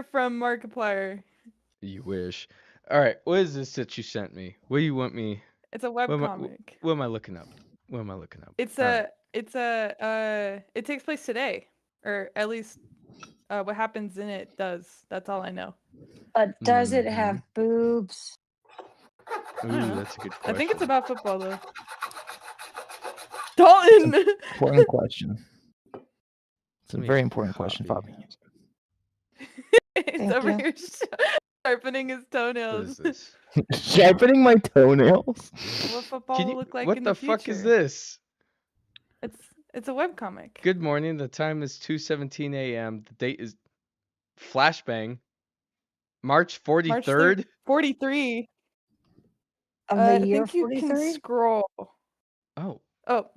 Markiplier from Markiplier. You wish. All right, what is this that you sent me? What do you want me? It's a What web am I? comic. What am I looking up? What am I looking up? It's All right. a it's a it takes place today, or at least what happens in it does. That's all I know. But does it Mm-hmm. have boobs? I don't Ooh, know. that's a good I think it's question. about football though. It's an Dalton. important question. It's a Let me very ask important question, Hobby. Fabi. It's Thank over you. here sharpening his What toenails. is this? Sharpening my toenails. What football Can will you? look like What in the the fuck is future. this? It's a webcomic. Good morning. The time is 2:17 a.m. The date is flashbang. March March 43rd. 43. Of the I year think you can 43? scroll. Oh, Oh.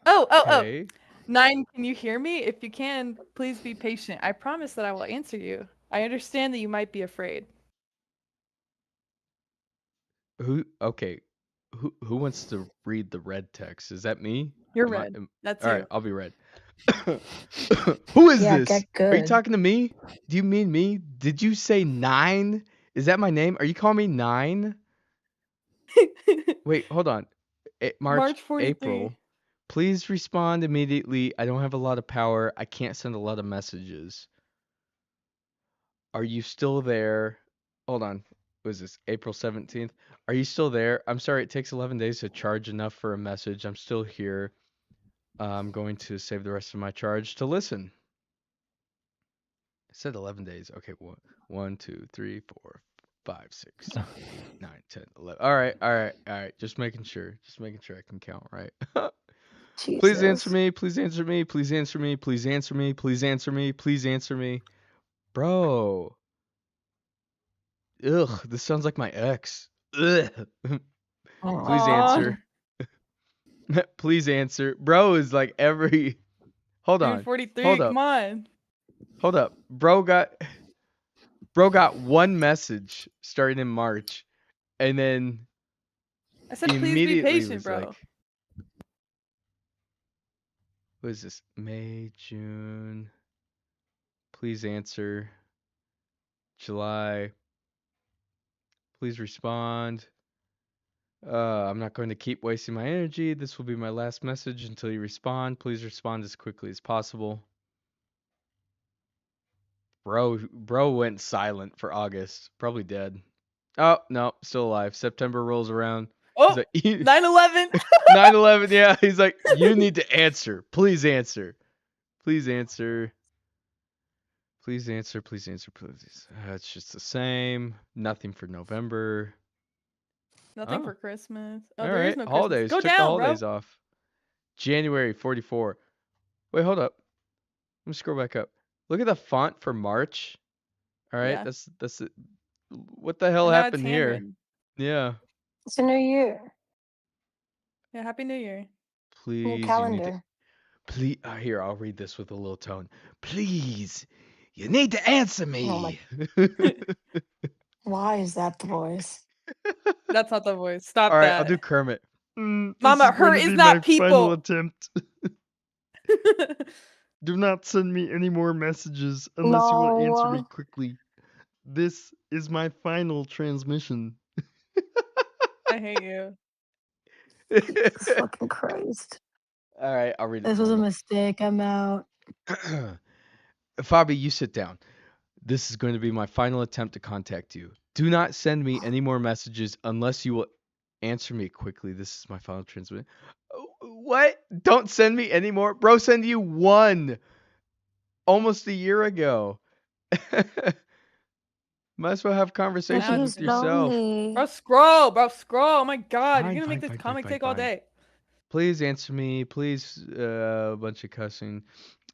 Oh. okay. 9, can you hear me? If you can, please be patient. I promise that I will answer you. I understand that you might be afraid. Who? Okay. Who wants to read the red text? Is that me? You're Am I? red. That's All right, you. I'll be red. Who is Yeah, this? get Are you good. talking to me? Do you mean me? Did you say 9? Is that my name? Are you calling me 9? Wait, hold on. March, March 43. April. Please respond immediately. I don't have a lot of power. I can't send a lot of messages. Are you still there? Hold on. What is this? April 17th? Are you still there? I'm sorry, it takes 11 days to charge enough for a message. I'm still here. I'm going to save the rest of my charge to listen. It said 11 days. Okay, 1, 2, 3, 4, 5, 6, 7, 8, 9, 10, 11. All right. Just making sure. Just making sure I can count right. Please answer Jesus. me. Please answer me. Please answer me. Please answer me. Please answer me. Please answer me. Bro. Ugh, this sounds like my ex. Ugh. Please Aw. answer. Please answer. Bro is like every. Hold Dude, on. 43, Hold come up. on. Hold up. Bro got one message starting in March, and then I said please be immediately patient, was bro. like, what is this? May, June. Please answer. July. Please respond. I'm not going to keep wasting my energy. This will be my last message until you respond. Please respond as quickly as possible. Bro went silent for August. Probably dead. Oh, no, still alive. September rolls around. He's Oh, like, 9/11. 9/11, yeah. He's like, you need to answer. Please answer. Please answer. Please answer. Please answer. Please. It's just the same. Nothing for November. Nothing Oh, for Christmas. Oh, all there is right. no Christmas. Holidays. Go Took the down, bro. holidays off. January 44. Wait, hold up. Let me scroll back up. Look at the font for March. All right. Yeah. That's it. What the hell And now it's happened here? handwritten. Yeah. It's a new year. Yeah, Happy New Year. New Please, you need to. calendar. Please, here, I'll read this with a little tone. Please, you need to answer Oh my. me. Why is that the voice? That's not the voice. All Stop right, I'll do that. Kermit. This Mama, is her going to is be my not final people. attempt. Do not send me any more messages unless you will answer me No. quickly. This is my final transmission. I hate you. Jesus fucking Christ. All right, I'll read it This was a normal. mistake. I'm out. Fabi, you sit down. This is going to be my final attempt to contact you. Do not send me any more messages unless you will answer me quickly. This is my final transmission. What? Don't send me any more? Bro, send you one almost a year ago. Might as well have And conversations Now with he's yourself. Bro, lonely. scroll. Bro, scroll. Oh my god, you're Fine, gonna make fine, this fine, fine, comic fine, take all fine. day. Please answer me. Please, a bunch of cussing.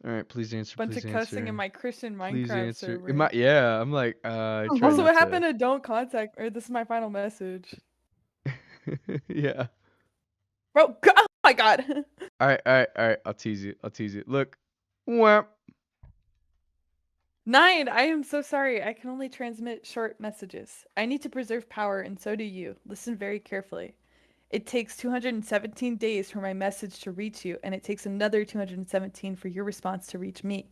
All right, please answer. Bunch Please of cussing in answer. my Christian Please Minecraft answer. server. Yeah, I'm like, try Also, not what to. happened to don't contact or this is my final message. Yeah. Bro, oh my god. All right. I'll tease you. Look. Whap. 9, I am so sorry. I can only transmit short messages. I need to preserve power, and so do you. Listen very carefully. It takes 217 days for my message to reach you, and it takes another 217 for your response to reach me.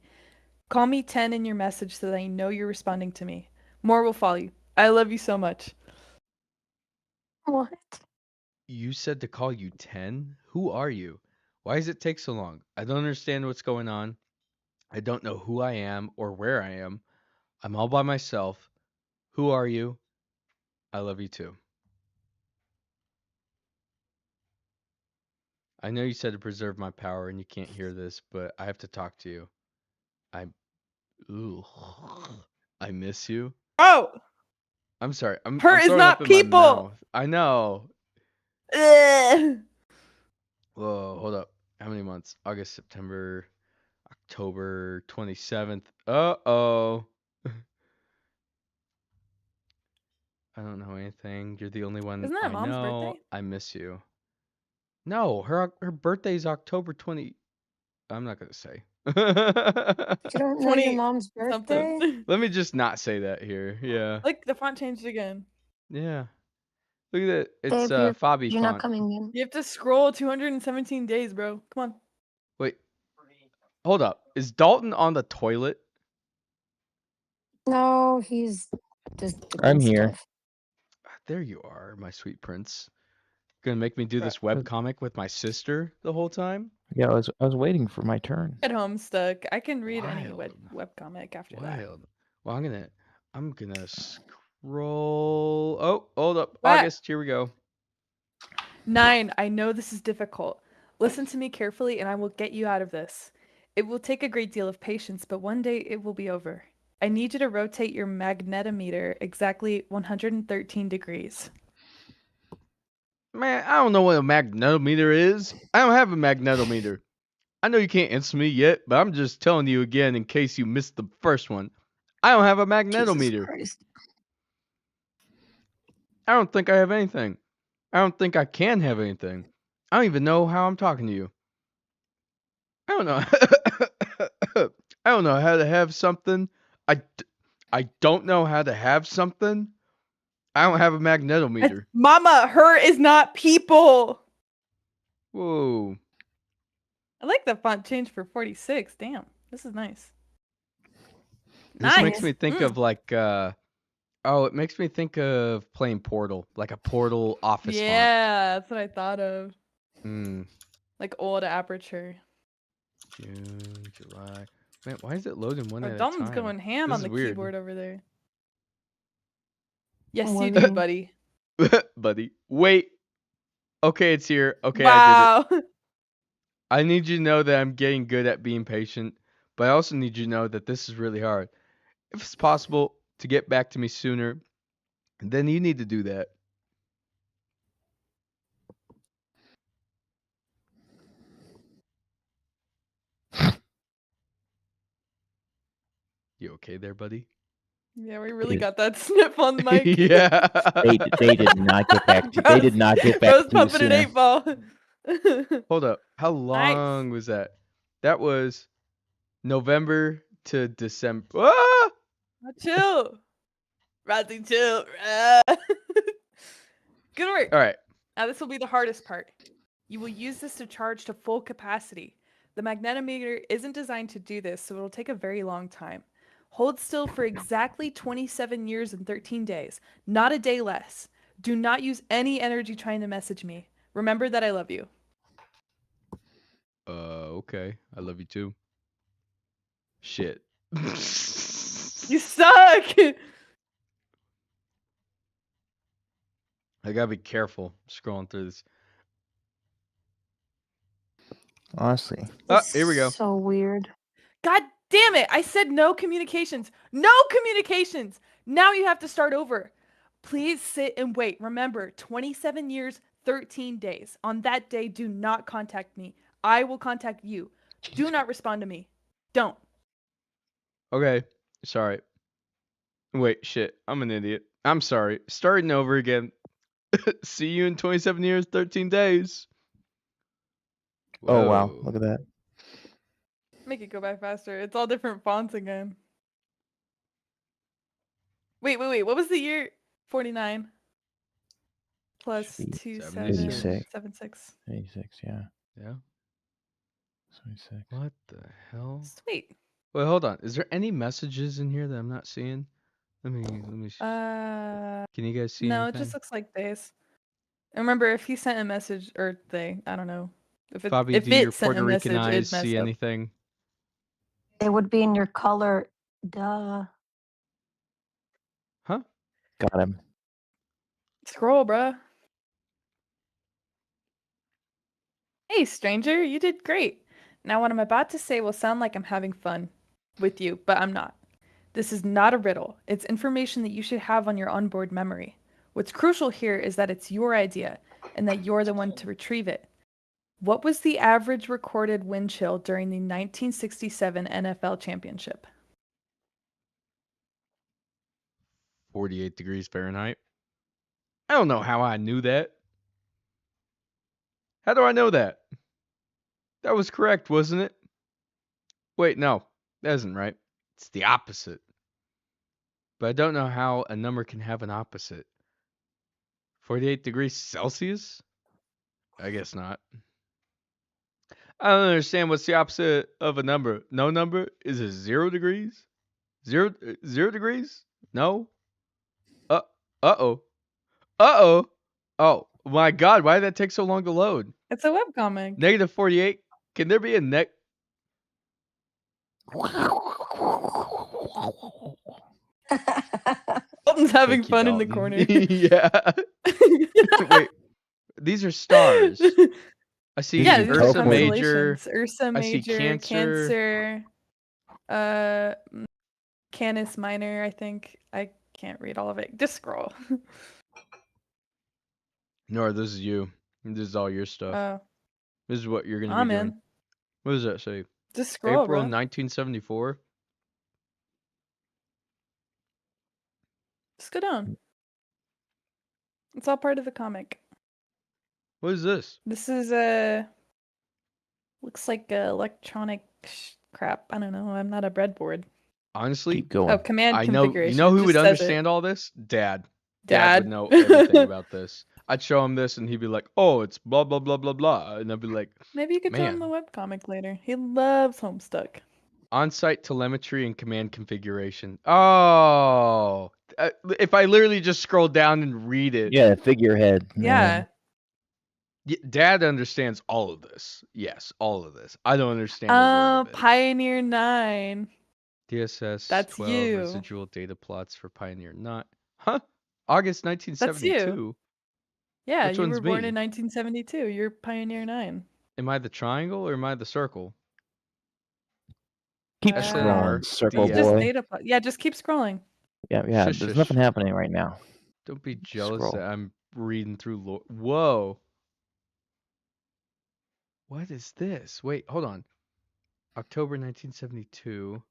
Call me 10 in your message so that I know you're responding to me. More will follow you. I love you so much. What? You said to call you 10? Who are you? Why does it take so long? I don't understand what's going on. I don't know who I am or where I am. I'm all by myself. Who are you? I love you too. I know you said to preserve my power and you can't hear this, but I have to talk to you. Ooh, I miss you. Oh! I'm sorry. I'm Her is throwing not up in my people! mouth. I know. Ugh. Whoa, hold up. How many months? August, September, October 27th. Uh-oh. I don't know anything. You're the only one Isn't that I Mom's know. birthday? I miss you. No, her birthday's October 20. I'm not gonna say. You don't know your 20 mom's birthday? something. Let me just not say that here. Yeah. Look, the font changed again. Yeah. Look at that. It's Babe, Fabi you're not font. coming in. You have to scroll 217 days, bro. Come on. Wait. Hold up. Is Dalton on the toilet? No, he's just I'm doing here. stuff. There you are, my sweet prince. Gonna make me do Right. this webcomic with my sister the whole time? Yeah, I was waiting for my turn. At home stuck. I can read any Wild. webcomic after that. Wild. Well, I'm gonna scroll. Oh, hold up. What? August, here we go. 9. I know this is difficult. Listen to me carefully and I will get you out of this. It will take a great deal of patience, but one day it will be over. I need you to rotate your magnetometer exactly 113 degrees. Man, I don't know what a magnetometer is. I don't have a magnetometer. I know you can't answer me yet, but I'm just telling you again in case you missed the first one. I don't have a Jesus magnetometer. Christ. I don't think I have anything. I don't think I can have anything. I don't even know how I'm talking to you. I don't know. I don't know how to have something. I don't know how to have something. I don't have a magnetometer. Mama, her is not people. Whoa. I like the font change for 46. Damn, this is nice. This makes Nice. me think of like it makes me think of playing Portal, like a Portal office font. Yeah, that's what I thought of. Mm. Like old Aperture. June, July. Man, why is it loading one Oh, at a Dalton's time? going ham This on is the weird. keyboard over there. Yes, What you do do, you- buddy. Buddy, wait. Okay, it's here. Okay, I Wow. did it. I need you to know that I'm getting good at being patient, but I also need you to know that this is really hard. If it's possible to get back to me sooner, then you need to do that. You okay there, buddy? Yeah, we really Is- got that sniff on the mic. Yeah. They did not get back to they did not get back Bro's to you pumping an sooner. 8-ball. Hold up. How Nice. long was that? That was November to December. Ah! Chill. Rodney, chill. Good work. All right. Now this will be the hardest part. You will use this to charge to full capacity. The magnetometer isn't designed to do this, so it'll take a very long time. Hold still for exactly 27 years and 13 days, not a day less. Do not use any energy trying to message me. Remember that I love you. Okay. I love you too. Shit. You suck! I gotta be careful scrolling through this. Honestly. Here we go. So weird. God damn it! I said no communications. No communications! Now you have to start over. Please sit and wait. Remember, 27 years, 13 days. On that day, do not contact me. I will contact you. Do not respond to me. Don't. Okay. Sorry. Wait, shit. I'm an idiot. I'm sorry. Starting over again. See you in 27 years, 13 days. Oh wow, Whoa. look at that. Make it go by faster. It's all different fonts again. Wait. What was the year? 49. Plus Should be 2776. 86, yeah. Yeah. 76. What the hell? Sweet. Wait, hold on. Is there any messages in here that I'm not seeing? Let me Uh, Can you guys see no, it anything? just looks like days. And remember, if he sent a message, or they, I don't know. If Fabi, do your it sent Puerto a Rican message, eyes it messed see up. anything? It would be in your color. Duh. Huh? Got him. Scroll, bruh. Hey, stranger, you did great. Now, what I'm about to say will sound like I'm having fun with you, but I'm not. This is not a riddle. It's information that you should have on your onboard memory. What's crucial here is that it's your idea and that you're the one to retrieve it. What was the average recorded wind chill during the 1967 NFL Championship? 48 degrees Fahrenheit. I don't know how I knew that. How do I know that? That was correct, wasn't it? Wait, no. That isn't right. It's the opposite. But I don't know how a number can have an opposite. 48 degrees Celsius? I guess not. I don't understand what's the opposite of a number. No number? Is it 0 degrees? 0 degrees? No. Uh-oh. Uh-oh. Oh my god, why did that take so long to load? It's a webcomic. Negative 48. Can there be a Dalton's having Thank you, fun in the Dalton. corner. Yeah. Wait, these are stars. I see Yeah, These these are are Ursa Major. constellations. Ursa I see Major, Cancer. Canis Minor, I think. I can't read all of it. Just scroll. No, this is you. This is all your stuff. Oh, This is what you're gonna I'm be doing. in. What does that say? Just scroll, April bro. 1974. Just go down. It's all part of the comic. What is this? This is looks like electronic crap. I don't know. I'm not a breadboard. Honestly, Keep going. Oh, command I know. configuration. You know it who would just says it. understand all this? Dad. Dad. Would know everything about this. I'd show him this, and he'd be like, "Oh, it's blah blah blah blah blah," and I'd be like, Maybe you could show him the webcomic later. He loves Homestuck. "On-site telemetry and command configuration." Oh, if I literally just scroll down and read it, Yeah, figurehead. Yeah. Dad understands all of this. Yes, all of this. I don't understand a word of it. Pioneer 9. DSS That's 12 you. residual data plots for Pioneer. Not, huh? August That's 1972. you. Yeah, Which you one's were born me? in 1972. You're Pioneer 9. Am I the triangle or am I the circle? Keep Uh, scrolling, circle Yeah. Just boy. data yeah, just keep scrolling. Yeah, Shush, there's shush. nothing happening right now. Don't be jealous Scroll. that I'm reading through Whoa. What is this? Wait, hold on. October 1972.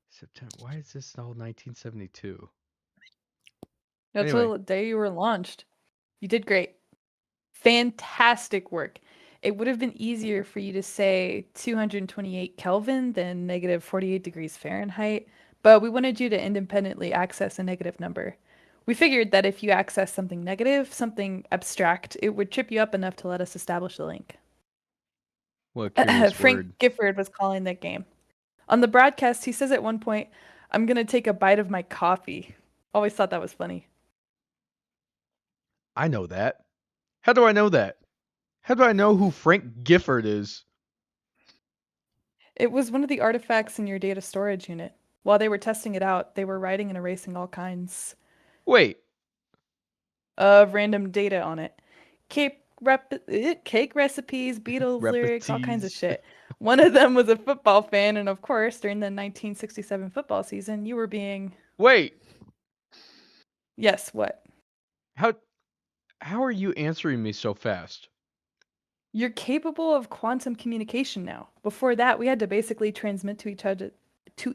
September. Why is this all 1972? That's Anyway. the day you were launched. You did great. Fantastic work. It would have been easier for you to say 228 Kelvin than negative 48 degrees Fahrenheit, but we wanted you to independently access a negative number. We figured that if you access something negative, something abstract, it would trip you up enough to let us establish the link. What a curious Frank word. Gifford was calling that game. On the broadcast, he says at one point, "I'm going to take a bite of my coffee." Always thought that was funny. I know that. How do I know that? How do I know who Frank Gifford is? It was one of the artifacts in your data storage unit. While they were testing it out, they were writing and erasing all kinds Wait. of random data on it. Cake recipes, Beatles lyrics, all kinds of Repetees. shit. One of them was a football fan, and of course, during the 1967 football season, you were being... Wait. Yes, what? How are you answering me so fast? You're capable of quantum communication now. Before that, we had to basically transmit to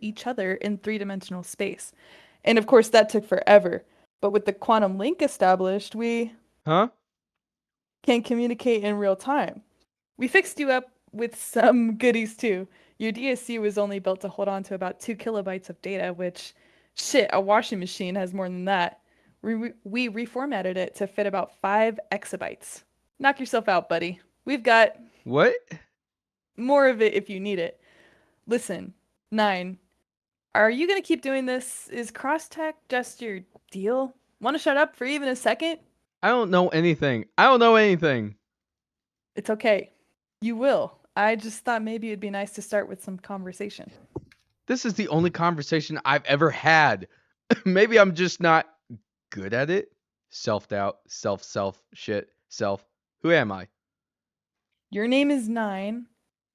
each other in three-dimensional space. And of course, that took forever. But with the quantum link established, we Huh? can communicate in real time. We fixed you up with some goodies too. Your DSC was only built to hold on to about 2 kilobytes of data, which, shit, a washing machine has more than that. We reformatted it to fit about 5 exabytes. Knock yourself out, buddy. We've got What? more of it if you need it. Listen, 9. Are you gonna keep doing this? Is Crosstech just your deal? Want to shut up for even a second? I don't know anything. I don't know anything. It's okay. You will. I just thought maybe it'd be nice to start with some conversation. This is the only conversation I've ever had. Maybe I'm just not good at it. Self-doubt, self shit, self. Who am I? Your name is 9.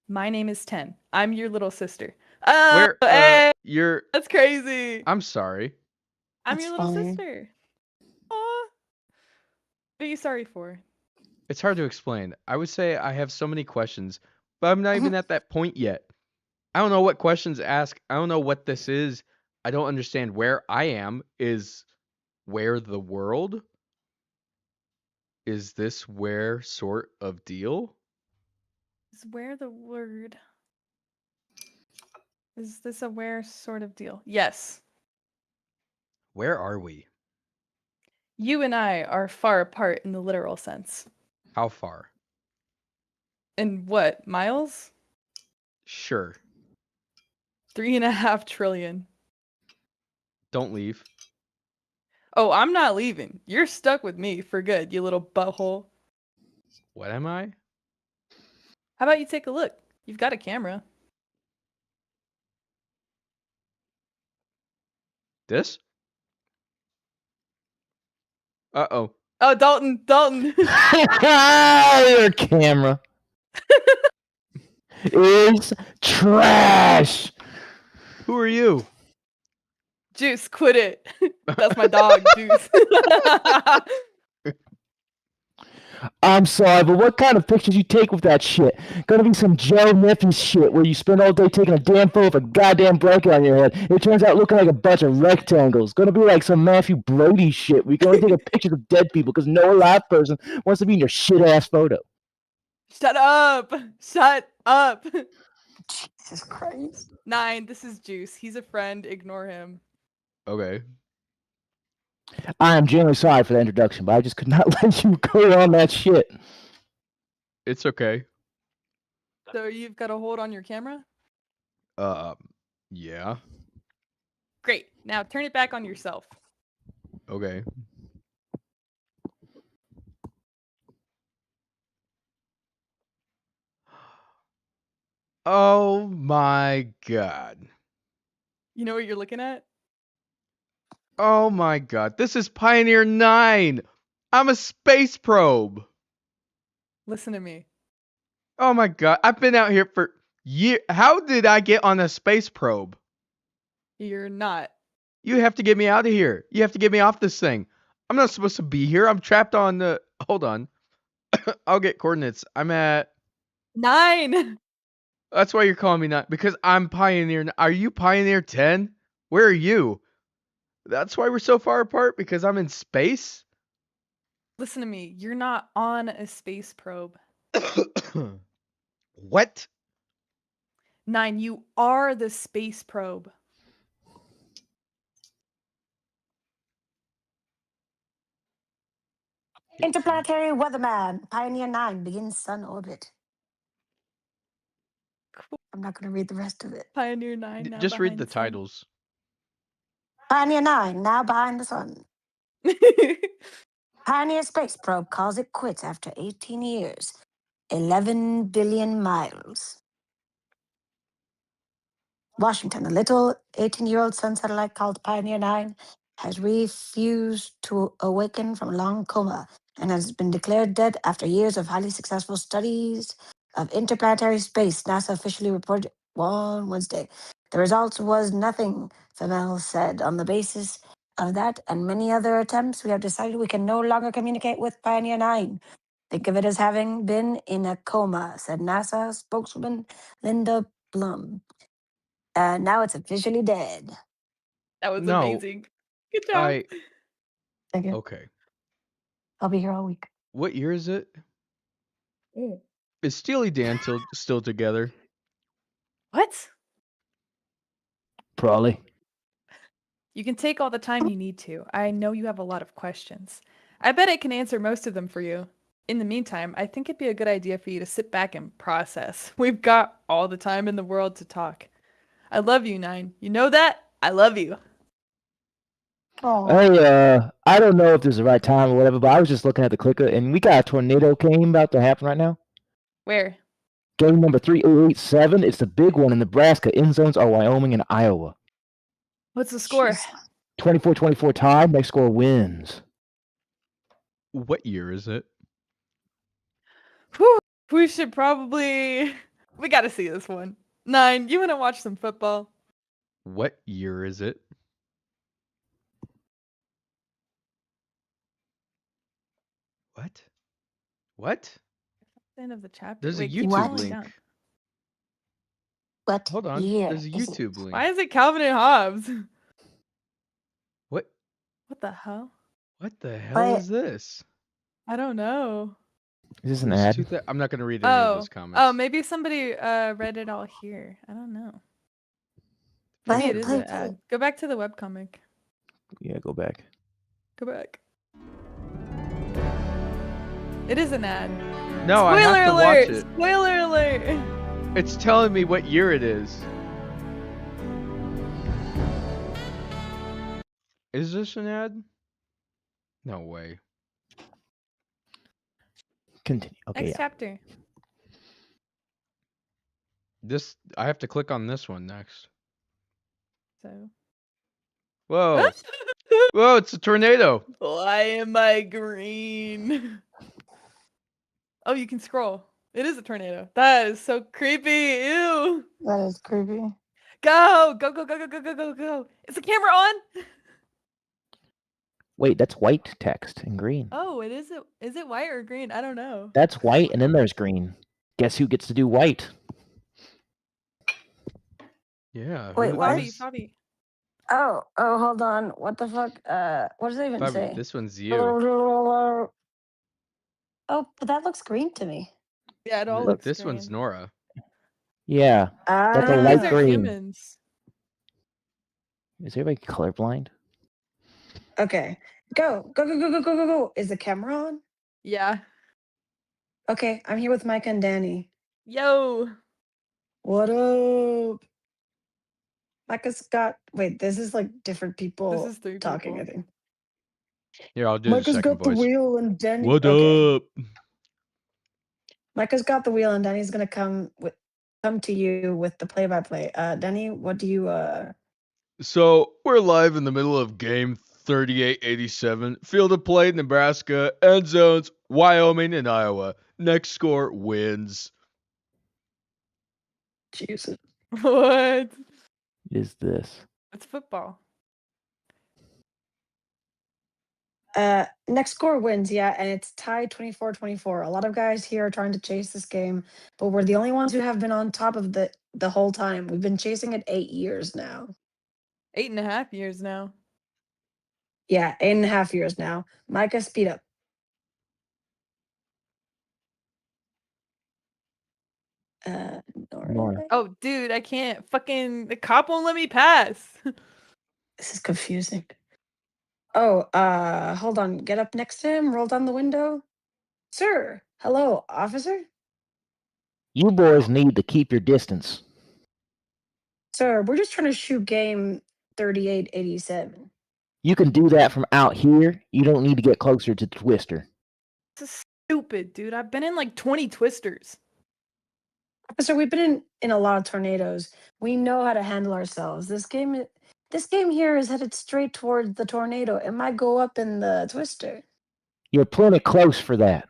My name is 10. I'm your little sister. Where Hey, you're that's crazy. I'm sorry. I'm That's your little fine. sister. Aw. What are you sorry for? It's hard to explain. I would say I have so many questions, but I'm not even at that point yet. I don't know what questions to ask. I don't know what this is. I don't understand where I am. Is where the world? Is this where sort of deal? Is where the word. Is this a where sort of deal? Yes. Where are we? You and I are far apart in the literal sense. How far? In what? Miles? Sure. 3.5 trillion. Don't leave. Oh, I'm not leaving. You're stuck with me for good, you little butthole. What am I? How about you take a look? You've got a camera. This? Uh-oh. Oh, Dalton. Your camera is trash. Who are you? Juice, quit it. That's my dog, Juice. I'm sorry, but what kind of pictures you take with that shit? Gonna be some Joe Niffy shit where you spend all day taking a damn photo of a goddamn blanket on your head. It turns out looking like a bunch of rectangles. Gonna be like some Matthew Brody shit where you can only take pictures of dead people because no alive person wants to be in your shit ass photo. Shut up. Shut up. Jesus Christ. 9, this is Juice. He's a friend. Ignore him. Okay. I am genuinely sorry for the introduction, but I just could not let you go on that shit. It's okay. So you've got a hold on your camera? Yeah. Great. Now turn it back on yourself. Okay. Oh my god. You know what you're looking at? Oh my god. This is Pioneer 9. I'm a space probe. Listen to me. Oh my god. I've been out here for years. How did I get on a space probe? You're not. You have to get me out of here. You have to get me off this thing. I'm not supposed to be here. I'm trapped on the... Hold on. I'll get coordinates. I'm at... 9. That's why you're calling me 9. Because I'm Pioneer... Are you Pioneer 10? Where are you? That's why we're so far apart? Because I'm in space? Listen to me. You're not on a space probe. What? 9, you are the space probe. Interplanetary weatherman, Pioneer 9 begins sun orbit. Cool. I'm not going to read the rest of it. Pioneer 9 now Just read behind the sun. titles. Pioneer 9 now behind the sun. Pioneer space probe calls it quits after 18 years. 11 billion miles. Washington, a little 18-year-old sun satellite called Pioneer 9 has refused to awaken from a long coma and has been declared dead after years of highly successful studies of interplanetary space, NASA officially reported on Wednesday. The result was nothing, Femel said. On the basis of that and many other attempts, we have decided we can no longer communicate with Pioneer 9. Think of it as having been in a coma, said NASA spokeswoman Linda Blum. Now it's officially dead. That was No, amazing. Good job. Thank you. Okay. I'll be here all week. What year is it? Mm. Is Steely Dan still together? What? Probably. You can take all the time you need to. I know you have a lot of questions. I bet I can answer most of them for you. In the meantime, I think it'd be a good idea for you to sit back and process. We've got all the time in the world to talk. I love you, 9. You know that? I love you. Oh, Hey, I don't know if this is the right time or whatever, but I was just looking at the clicker, and we got a tornado game about to happen right now. Where? Game number 3087. It's the big one in Nebraska. End zones are Wyoming and Iowa. What's the score? jeez. 24-24 tie. Next score wins. What year is it? Whew, we should probably. We got to see this one. 9, you want to watch some football? What year is it? What? What? End of the chapter. There's a Wait, keep YouTube scrolling link. down. What Hold on. year There's a is it? YouTube link. Why is it Calvin and Hobbes? What? What the hell? What the hell What? is this? I don't know. Is this an It's ad? I'm not gonna read any of those comments. Oh, maybe somebody read it all here. I don't know. Maybe Play it it, is play an it, play ad. it. Go back to the webcomic. Yeah, go back. Go back. It is an ad. No, I Spoiler have to alert! watch it. Spoiler alert! It's telling me what year it is. Is this an ad? No way. Continue. Okay, Next yeah. chapter. This I have to click on this one next. So. Whoa. Whoa, it's a tornado. Why am I green? Oh, you can scroll. It is a tornado. That is so creepy. Ew. That is creepy. Go, go, go, go, go, go, go, go, go. Is the camera on? Wait, that's white text in green. Oh, it is. Is it white or green? I don't know. That's white, and then there's green. Guess who gets to do white? Yeah. Wait, who- what? Bobby, who's- Bobby. Oh, hold on. What the fuck? What does it even Bobby, say? this one's you. Oh, but that looks green to me. Yeah, it all Th- looks this one's green. Nora. Yeah. That's a I think light these are green. humans. Is everybody colorblind? Okay. Go, go, go, go, go, go, go, go. Is the camera on? Yeah. Okay, I'm here with Micah and Danny. Yo. What up? Micah's got. Wait, this is like different people This is 3 talking, people. I think. Here, I'll do the Micah's second got the voice. wheel and Danny. What okay. up? Micah's got the wheel and Danny's gonna come to you with the play-by-play. Danny, what do you So we're live in the middle of game 3887. Field of play, Nebraska. End zones, Wyoming and Iowa. Next score wins. Jesus. What? Is this? It's football. Next score wins, yeah, and it's tied 24-24. A lot of guys here are trying to chase this game, but we're the only ones who have been on top of the whole time. We've been chasing it 8 years now. 8.5 years now. Yeah, 8.5 years now. Micah, speed up. Nora. Nora. Oh, dude, I can't. Fucking the cop won't let me pass. This is confusing. Oh, hold on. Get up next to him, roll down the window. Sir, hello, officer? You boys need to keep your distance. Sir, we're just trying to shoot game 3887. You can do that from out here. You don't need to get closer to the twister. This is stupid, dude. I've been in like 20 twisters. Officer, we've been in a lot of tornadoes. We know how to handle ourselves. This game here is headed straight towards the tornado. It might go up in the twister. You're plenty close for that.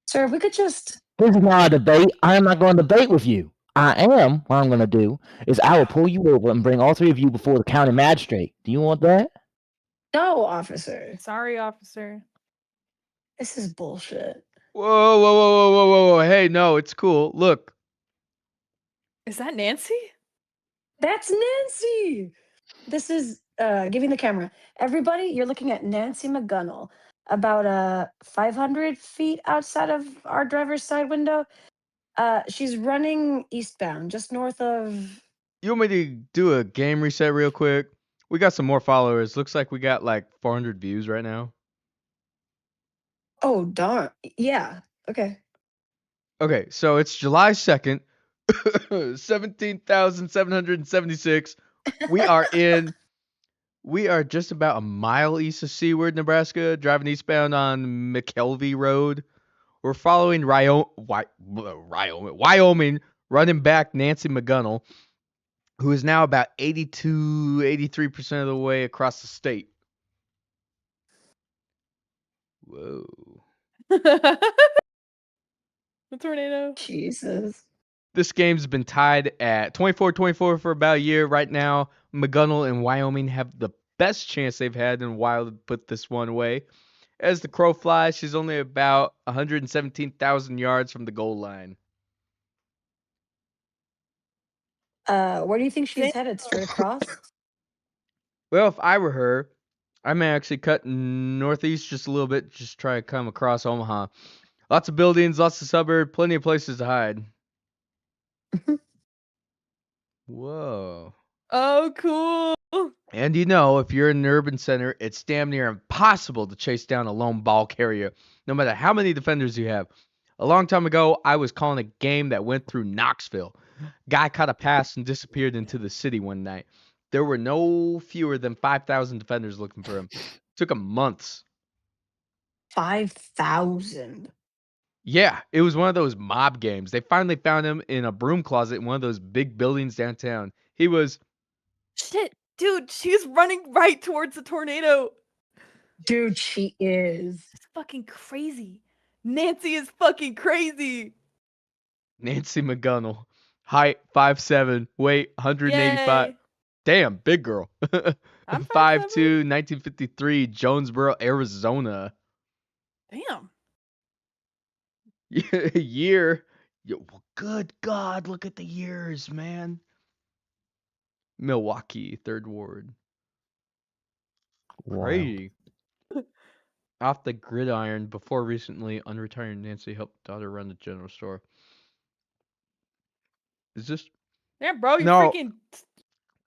Sir, if we could just This is not a debate. I am not going to debate with you. What I'm going to do is I will pull you over and bring all three of you before the county magistrate. Do you want that? No, officer. Sorry, officer. This is bullshit. Whoa, whoa, whoa, whoa, whoa, whoa, whoa. Hey, no, it's cool. Look. Is that Nancy? That's Nancy. This is giving the camera. Everybody, you're looking at Nancy McGunnell, about 500 feet outside of our driver's side window. She's running eastbound, just north of. You want me to do a game reset real quick? We got some more followers. Looks like we got like 400 views right now. Oh darn! Yeah. Okay. Okay, so it's July 2nd, 17,776. We are just about a mile east of Seward, Nebraska, driving eastbound on McKelvey Road. We're following Wyoming, running back Nancy McGunnell, who is now about 83% of the way across the state. Whoa. The tornado. Jesus. This game's been tied at 24-24 for about a year. Right now, McGunnell and Wyoming have the best chance they've had in a while to put this one away. As the crow flies, she's only about 117,000 yards from the goal line. Where do you think she's Damn. headed? Straight across? Well, if I were her, I may actually cut northeast just a little bit, just try to come across Omaha. Lots of buildings, lots of suburbs, plenty of places to hide. Whoa. Oh, cool. And you know, if you're in an urban center, it's damn near impossible to chase down a lone ball carrier, no matter how many defenders you have. A long time ago, I was calling a game that went through Knoxville. Guy caught a pass and disappeared into the city one night. There were no fewer than 5,000 defenders looking for him. Took him months. 5,000. Yeah, it was one of those mob games. They finally found him in a broom closet in one of those big buildings downtown. He was... Shit, dude, she's running right towards the tornado. Dude, she is. It's fucking crazy. Nancy is fucking crazy. Nancy McGunnell. Height 5'7", weight 185. Yay. Damn, big girl. I'm 5'2", 5'7". 1953, Jonesboro, Arizona. Damn. Year. Yo, good God, look at the years, man. Milwaukee, 3rd Ward. Wow. Crazy. Off the gridiron, before recently, unretired Nancy helped daughter run the general store. Is this? Yeah, bro, you No. freaking.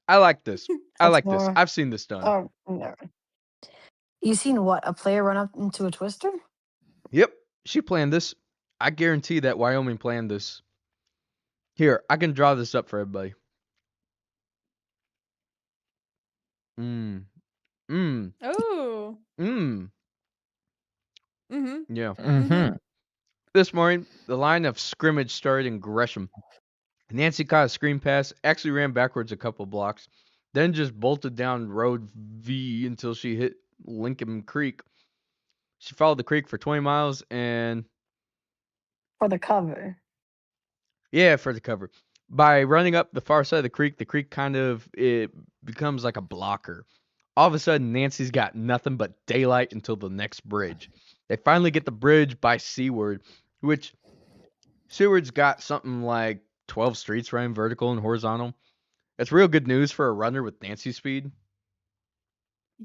I like this. I That's like this. more- I've seen this done. Oh, no. You seen what? A player run up into a twister? Yep, she planned this. I guarantee that Wyoming planned this. Here, I can draw this up for everybody. Oh. Mm-hmm. Yeah. Mm-hmm. This morning, the line of scrimmage started in Gresham. Nancy caught a screen pass, actually ran backwards a couple blocks, then just bolted down Road V until she hit Lincoln Creek. She followed the creek for 20 miles and... For the cover. Yeah, for the cover. By running up the far side of the creek kind of, it becomes like a blocker. All of a sudden, Nancy's got nothing but daylight until the next bridge. They finally get the bridge by Seward, which Seward's got something like 12 streets running vertical and horizontal. That's real good news for a runner with Nancy speed.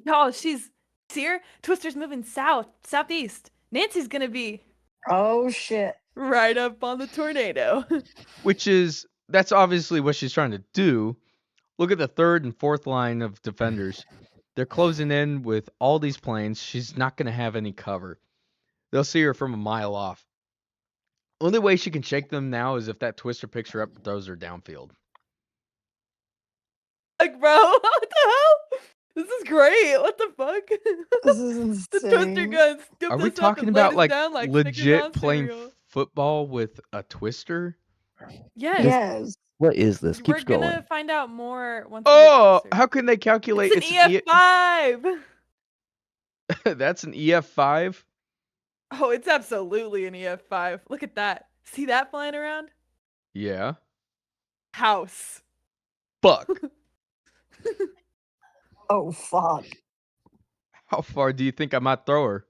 Y'all, she's here. Twister's moving southeast. Nancy's gonna be Oh, shit. right up on the tornado. That's obviously what she's trying to do. Look at the 3rd and 4th line of defenders. They're closing in with all these planes. She's not going to have any cover. They'll see her from a mile off. Only way she can shake them now is if that twister picks her up and throws her downfield. Like, bro, what the hell? This is great. What the fuck? This is The toaster insane. gun scooped Are we us up talking and laid about us like down like legit Snickers on playing cereal. football with a twister? Yes. Yes. What is this? We're Keeps gonna going. find out more once. Oh, we get how can they calculate? closer. It's an EF5. That's an EF5? Oh, it's absolutely an EF5. Look at that. See that flying around? Yeah. House. Fuck. Oh, fuck. How far do you think I might throw her?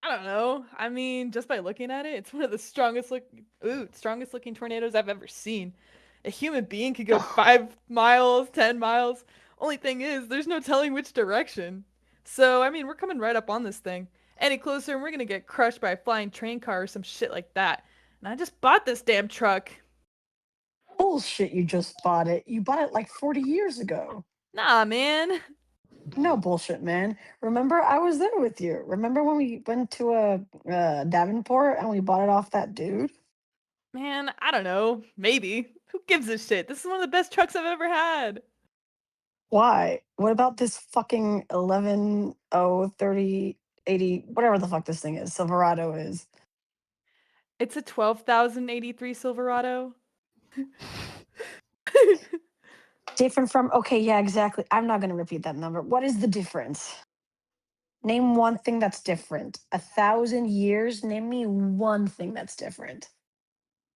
I don't know. I mean, just by looking at it, it's one of the strongest looking tornadoes I've ever seen. A human being could go 5 miles, 10 miles. Only thing is, there's no telling which direction. So, I mean, we're coming right up on this thing. Any closer and we're gonna get crushed by a flying train car or some shit like that. And I just bought this damn truck. Bullshit, you just bought it. You bought it like 40 years ago. Nah, man. No bullshit, man. Remember, I was there with you. Remember when we went to Davenport and we bought it off that dude? Man, I don't know. Maybe. Who gives a shit? This is one of the best trucks I've ever had. Why? What about this fucking 11 30 80 whatever the fuck this thing is? Silverado is. It's a 12,083 Silverado. Different from, okay, yeah, exactly. I'm not going to repeat that number. What is the difference? Name one thing that's different. 1,000 years, name me one thing that's different.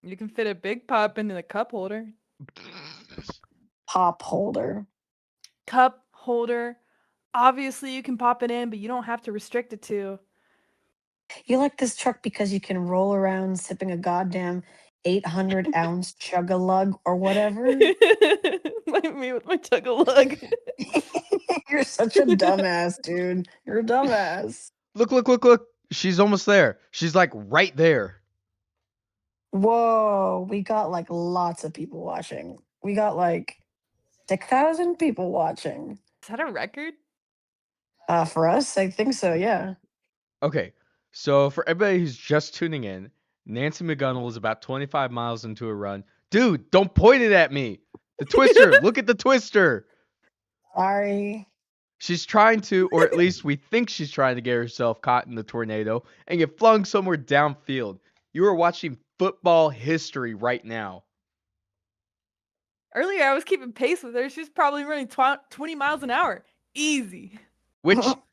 You can fit a big pop into the cup holder. Pop holder. Cup holder. Obviously, you can pop it in, but you don't have to restrict it to. You like this truck because you can roll around sipping a goddamn 800-ounce chug-a-lug or whatever? Me with my chug-a-lug. You're such a dumbass, dude. You're a dumbass. Look, look, look, look. She's almost there. She's like right there. Whoa, we got like lots of people watching. We got like 6,000 people watching. Is that a record? For us, I think so, yeah. Okay, so for everybody who's just tuning in, Nancy McGunnell is about 25 miles into a run. Dude, don't point it at me. The twister. Look at the twister. Sorry. She's trying to, or at least we think she's trying to get herself caught in the tornado and get flung somewhere downfield. You are watching football history right now. Earlier, I was keeping pace with her. She was probably running 20 miles an hour. Easy.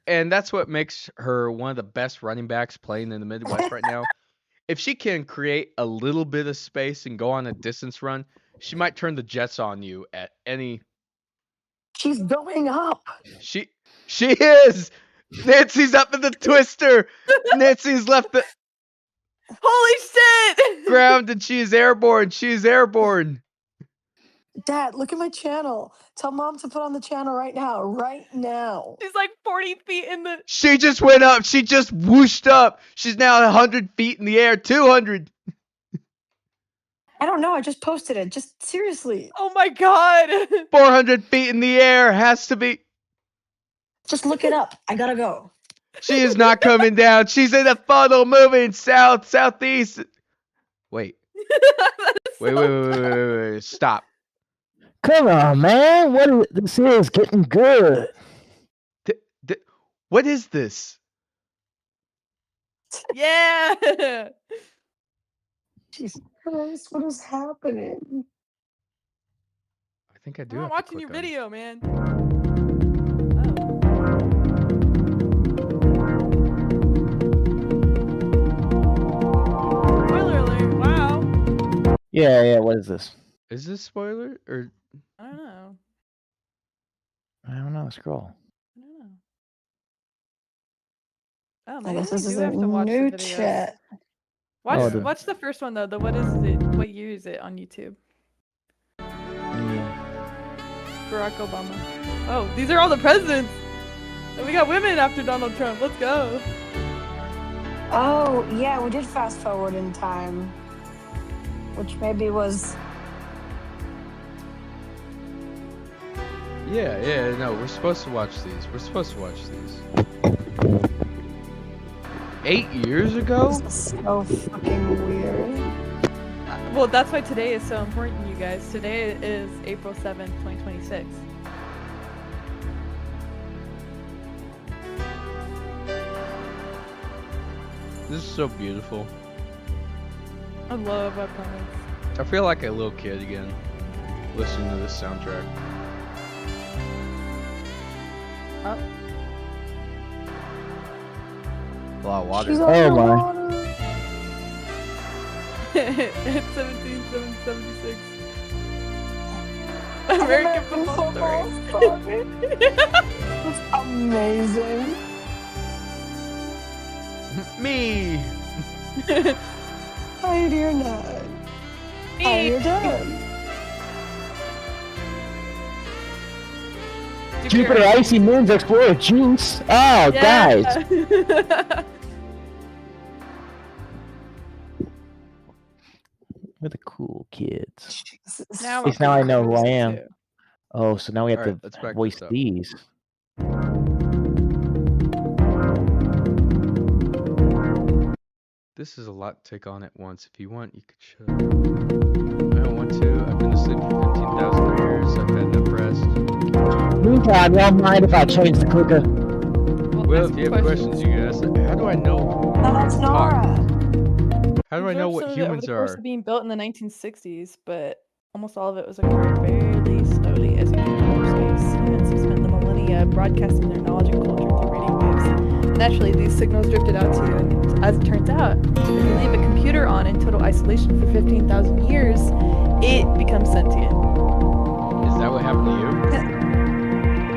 And that's what makes her one of the best running backs playing in the Midwest right now. If she can create a little bit of space and go on a distance run, she might turn the Jets on you at any. She's going up. She is. Nancy's up in the twister. Nancy's left the Holy shit! ground and she is airborne. She is airborne. Dad, look at my channel. Tell mom to put on the channel right now. Right now. She's like 40 feet in the. She just went up. She just whooshed up. She's now 100 feet in the air. 200. I don't know. I just posted it. Just seriously. Oh my god! 400 feet in the air. Has to be. Just look it up. I gotta go. She is not coming down. She's in a funnel moving south, southeast. Wait. Wait. Stop. Come on, man. This is getting good. What is this? Yeah! Jesus Christ, what is happening? I think I do. I'm have not to watching your click on it. video, man. Oh. Spoiler alert! Wow. Yeah. What is this? Is this spoiler or? I don't know. I don't know. Scroll. I don't know. Oh, I maybe guess we this is do a have to watch new the videos. chat. Watch, Oh, watch the first one though. The what is it? What year is it on YouTube? Barack Obama. Oh, these are all the presidents. And we got women after Donald Trump. Let's go. Oh, yeah, we did fast forward in time. Which maybe was... Yeah. No, we're supposed to watch these. 8 years ago? This is so fucking weird. Well, that's why today is so important, you guys. Today is April 7th, 2026. This is so beautiful. I love webcomics. I feel like a little kid again, listening to this soundtrack. Up. A lot of water. She's Oh, underwater. my. It's 17776. American football story. It's amazing. Me. Hi, dear Ned. Hi, you're done. Jupiter Icy Moons Explorer Juice. Oh, guys. We're the cool kids. Jesus. Now At least now I know who I am. too. Oh, so now we have Alright, to let's back voice this up. these. This is a lot to take on at once. If you want, you could shut up. I don't want to. I've been asleep for 15,000 years. I've had enough rest. Meantime, y'all mind if I change the clicker? Well, ask if you have questions, you can ask. How do I know? No, that's Nora. How do I know Observed what some of it over humans the course are? of being built in the 1960s, but almost all of it was occurring fairly slowly as you move through space. Humans have spent the millennia broadcasting their knowledge and culture through radio waves. Naturally, these signals drifted out to you, and as it turns out, if you leave a computer on in total isolation for 15,000 years, it becomes sentient. Is that what happened to you?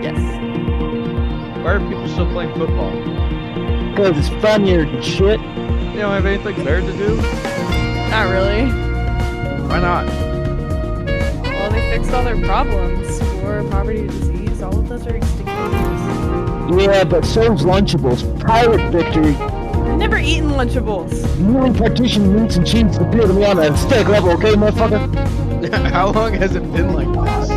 Yes. Why are people still playing football? Because it's funnier than shit. They don't have anything better to do? Not really. Why not? Well, they fixed all their problems. War, poverty, disease, all of those are extinguished. Yeah, but so's Lunchables. Pirate victory. I've never eaten Lunchables. Newly partitioned meats and cheese appear to me on a steak level, okay, motherfucker? How long has it been like this?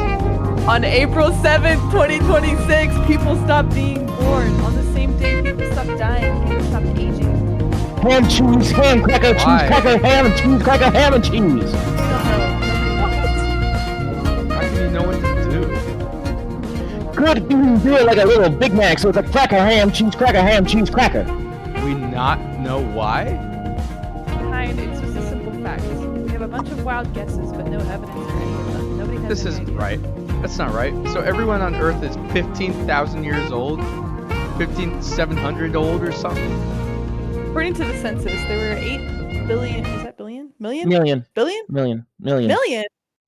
On April 7th, 2026, people stopped being born. On the same day, people stopped dying. People stopped aging. Ham, cheese, ham, cracker, cheese, Why? cracker, ham, and cheese, cracker, ham, and cheese. We don't know. How can you know what to do? Good if you can do it like a little Big Mac, so it's a cracker, ham, cheese, cracker. We not know why? Behind, it's just a simple fact. We have a bunch of wild guesses, but no evidence for any of them. Nobody has This any isn't idea. right. That's not right. So everyone on Earth is 15,000 years old? 15,700 old or something? According to the census, there were 8 billion. Is that billion? Million? Million. Billion? Million.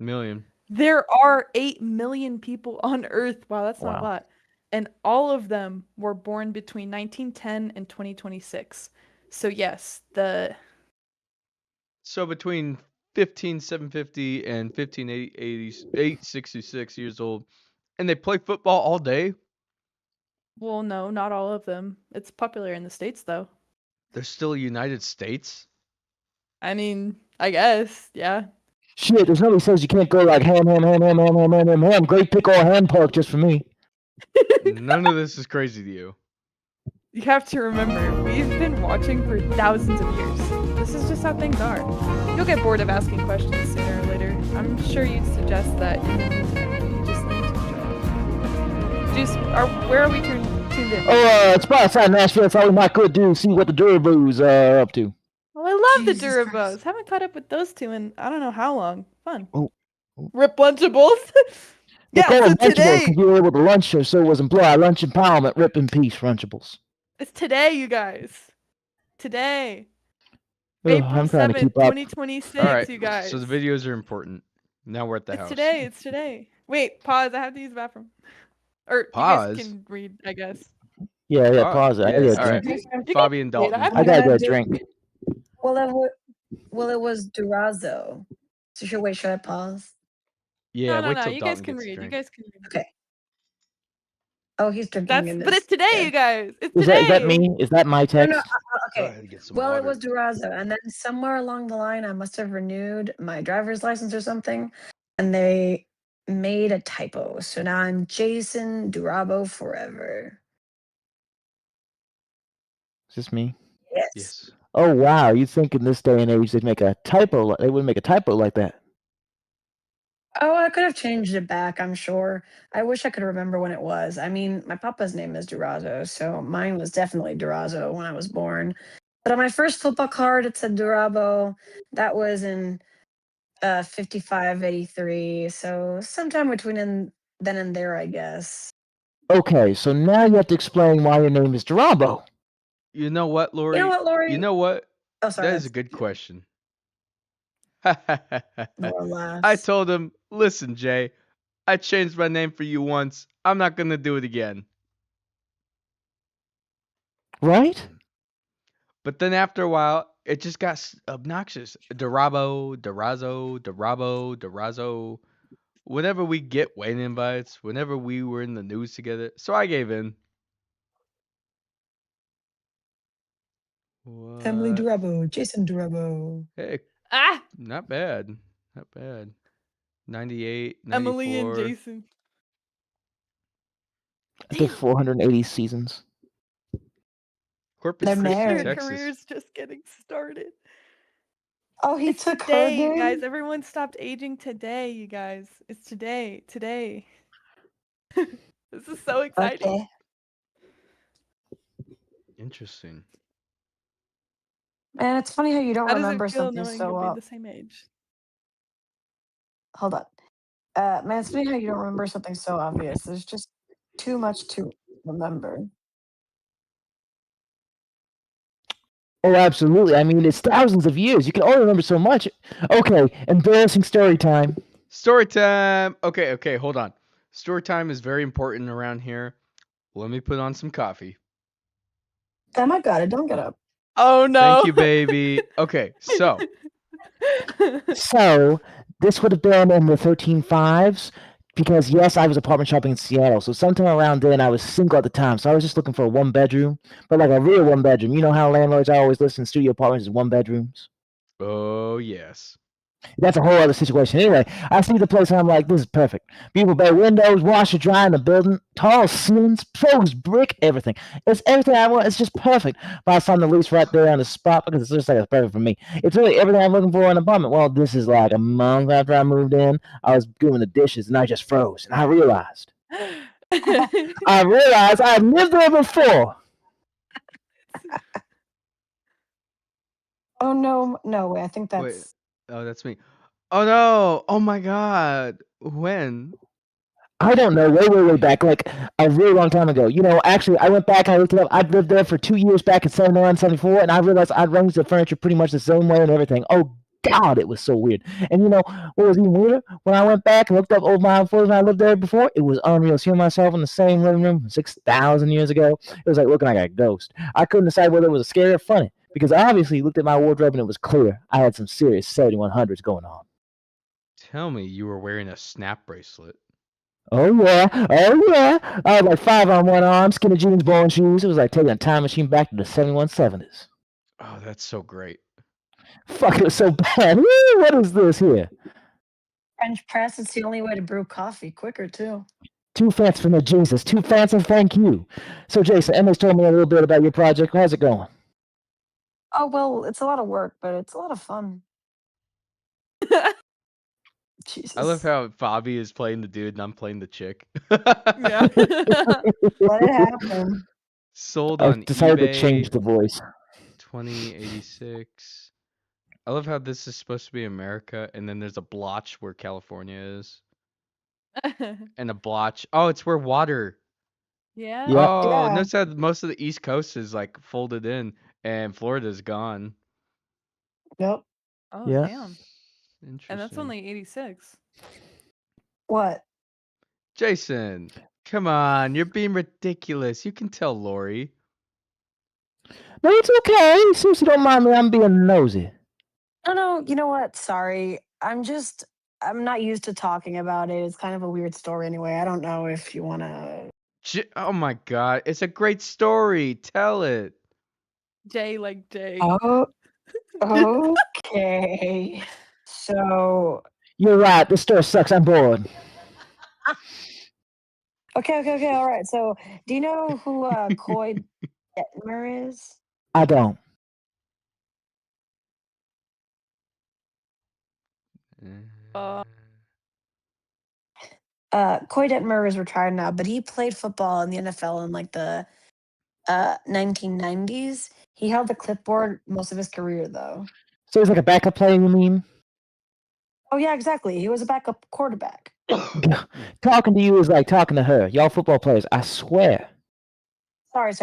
Million? There are 8 million people on Earth. Wow, that's not a Wow. lot. And all of them were born between 1910 and 2026. So yes, So between 15,750 and 15,866 years old, and they play football all day? well, no, not all of them. It's popular in the States, though. They're still United States? I mean, I guess, yeah. Shit, there's nobody says you can't go like ham. Great pick all ham pork just for me. None of this is crazy to you. You have to remember, we've been watching for thousands of years. This is just how things are. You'll get bored of asking questions sooner or later. I'm sure you'd suggest that in the meantime, you just learn to enjoy it. Juice, where are we tuned in? Oh, it's probably outside Nashville. That's all we might could do. See what the Durabos are up to. Well, I love the Jesus Durabos. Christ. Haven't caught up with those two in I don't know how long. Fun. Oh. Rip Lunchables. They Yeah, call so them Lunchables today, because you were able to lunch or so was implied. Lunch empowerment, rip in peace, Lunchables. it's today, you guys. Today. Ugh, April I'm trying to 7th, keep up. 2026, All right. you guys. So the videos are important. Now we're at the It's house. today. It's today. Wait, pause. I have to use the bathroom. Or Pause? you guys can read, I guess. Yeah, Oh, pause it. I yes, gotta all drink. right. You Fabi and can read. Dalton. I'm I gotta gonna go do- drink. Well, it was Durazo. So should I pause? Yeah, no. wait till You guys Dalton can gets a read. You drink. guys can read. Okay. Oh, he's drinking in this. But it's today, okay. you guys. It's Is today. that me? Is that my No, text? no, Go okay. ahead and get some Well, it water. was Durazo, and then somewhere along the line, I must have renewed my driver's license or something, and they made a typo. So now I'm Jason Durabo forever. Is this me? Yes. Yes. Oh wow, you think in this day and age they'd make a typo? They wouldn't make a typo like that. Oh, I could have changed it back, I'm sure. I wish I could remember when it was. I mean, my papa's name is Durazo, so mine was definitely Durazo when I was born. But on my first football card, it said Durabo. That was in 55, 83. So sometime between then and there, I guess. Okay, so now you have to explain why your name is Durabo. You know what, Lori? You know what, Lori? You know what? Oh, sorry. That is a good question. Laura laughs. I told him, listen, Jay, I changed my name for you once. I'm not going to do it again. Right? But then after a while, it just got obnoxious. Durabo, Durazo, Durabo, Durazo. Whenever we get Wayne invites, whenever we were in the news together. So I gave in. Emily What? Durabo, Jason Durabo. Hey, Ah, not bad. Not bad. 98, 94. Emily and Jason. I did 480 seasons. Corpus They're Christi, married. Their Texas. career's just getting started. Oh, he It's took her, today, you dude. guys. Everyone stopped aging today, you guys. It's today. Today. This is so exciting. Okay. Interesting. Man, it's funny how you don't How does remember it feel something knowing so you'll be well. the same age? Hold on. Man, it's funny how you don't remember something so obvious. There's just too much to remember. Oh, absolutely. I mean, it's thousands of years. You can only remember so much. Okay, embarrassing story time. Story time. Okay, hold on. Story time is very important around here. Let me put on some coffee. Oh my god, don't get up. Oh no. Thank you, baby. Okay, so So, this would have been in the 13.5s because, yes, I was apartment shopping in Seattle. So, sometime around then, I was single at the time. So, I was just looking for a one bedroom, but like a real one bedroom. You know how landlords are always listing studio apartments as one bedrooms? oh yes. That's a whole other situation. Anyway, I see the place and I'm like, this is perfect. Beautiful bay windows, washer dry in the building, tall ceilings, pros, brick, everything. It's everything I want. It's just perfect. But I signed the lease right there on the spot because it's just like it's perfect for me. It's really everything I'm looking for in an apartment. Well, this is like a month after I moved in. I was doing the dishes and I just froze. And I realized I've lived there before. Oh no, no way. I think Wait. that's Oh, that's me. Oh no. Oh my god. When? I don't know, way back, like a really long time ago. You know, actually, I went back, I looked it up. I'd lived there for 2 years back in 79, 74, and I realized I'd arranged the furniture pretty much the same way and everything. Oh, God, it was so weird. And you know what was even weirder? When I went back and looked up old my photos when I lived there before, it was unreal. Seeing myself in the same living room 6,000 years ago, it was like looking like a ghost. I couldn't decide whether it was scary or funny because I obviously looked at my wardrobe and it was clear I had some serious 7100s going on. Tell me you were wearing a snap bracelet. Oh yeah. I had like 5 on one arm, skinny jeans, bowling shoes. It was like taking a time machine back to the 7170s. Oh, that's so great. Fuck, it was so bad. Woo, what is this here? French press. It's the only way to brew coffee quicker too. Too fancy for no Jesus. Too fancy, thank you. So Jason, Emily's told me a little bit about your project. How's it going? Oh well, it's a lot of work, but it's a lot of fun. Jesus. I love how Bobby is playing the dude and I'm playing the chick. Yeah. Let it happen. Sold I've on decided eBay. to change the voice. 2086. I love how this is supposed to be America, and then there's a blotch where California is, and a blotch. Oh, it's where water. Yeah. Yep. Oh, Yeah. notice how most of the East Coast is like folded in, and Florida's gone. Yep. Oh Yeah. damn. Interesting. And that's only 86. What? Jason. Come on, you're being ridiculous. You can tell Lori. No, it's okay. Since you don't mind me, I'm being nosy. No, you know what? Sorry. I'm not used to talking about it. It's kind of a weird story anyway. I don't know if you want to. Oh my God, it's a great story. Tell it. Jay like Jay. Oh, okay. So, You're right. This story sucks. I'm bored. okay. All right. So, do you know who Coy Detmer is? I don't. Uh, Coy Detmer is retired now, but he played football in the NFL in like the 1990s. He held the clipboard most of his career, though. So he's like a backup player, you mean? Oh yeah, exactly. He was a backup quarterback. Talking to you is like talking to her. Y'all football players, I swear. Sorry.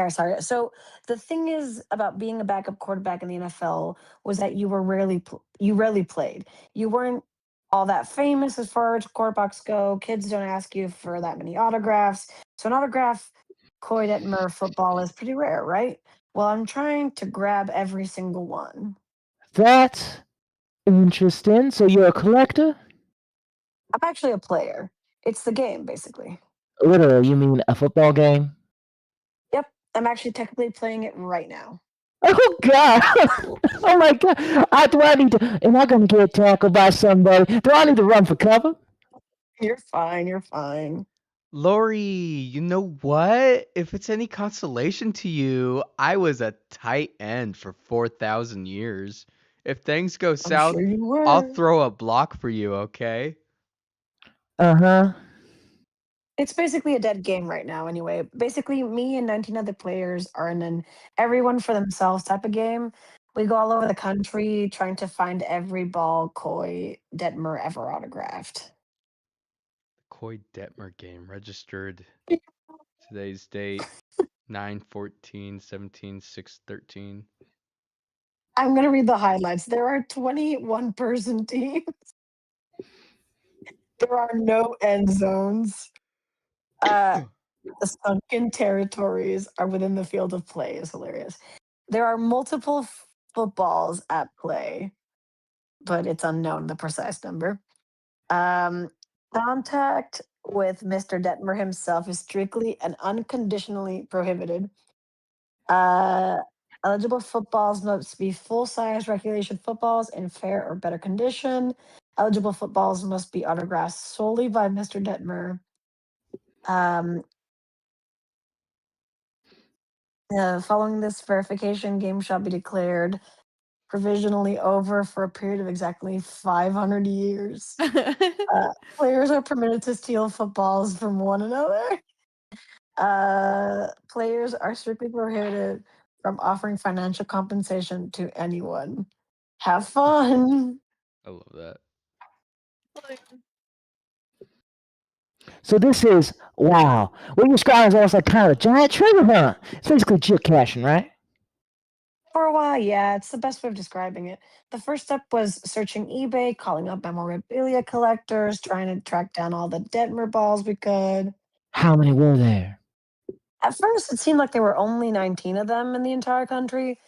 So the thing is about being a backup quarterback in the NFL was that you rarely played. You weren't all that famous as far as quarterbacks go. Kids don't ask you for that many autographs. So an autograph Coy Detmer football is pretty rare, right? Well, I'm trying to grab every single one. That's interesting. So you're a collector? I'm actually a player. It's the game, basically. Literally, you mean a football game? Yep, I'm actually technically playing it right now. Oh God! Oh my God! Do I need to? Am I gonna get tackled by somebody? Do I need to run for cover? You're fine. Lori, you know what? If it's any consolation to you, I was a tight end for 4,000 years. If things go I'm south, sure you I'll were. throw a block for you, okay? Uh-huh. It's basically a dead game right now, anyway. Basically, me and 19 other players are in an everyone for themselves type of game. We go all over the country trying to find every ball Koi Detmer ever autographed. Coy Detmer game registered today's date 9/14/17/6/13. I'm going to read the highlights. There are 21 person teams. There are no end zones. The sunken territories are within the field of play is hilarious. There are multiple footballs at play, but it's unknown the precise number. Contact with Mr. Detmer himself is strictly and unconditionally prohibited. Eligible footballs must be full-size regulation footballs in fair or better condition. Eligible footballs must be autographed solely by Mr. Detmer. Following this verification, game shall be declared provisionally over for a period of exactly 500 years. Players are permitted to steal footballs from one another. Players are strictly prohibited from offering financial compensation to anyone. Have fun. I love that. So this is, wow. What you describe is almost like kind of a giant treasure hunt. It's basically geocaching, right? For a while, yeah, it's the best way of describing it. The first step was searching eBay, calling up memorabilia collectors, trying to track down all the Detmer balls we could. How many were there? At first, it seemed like there were only 19 of them in the entire country.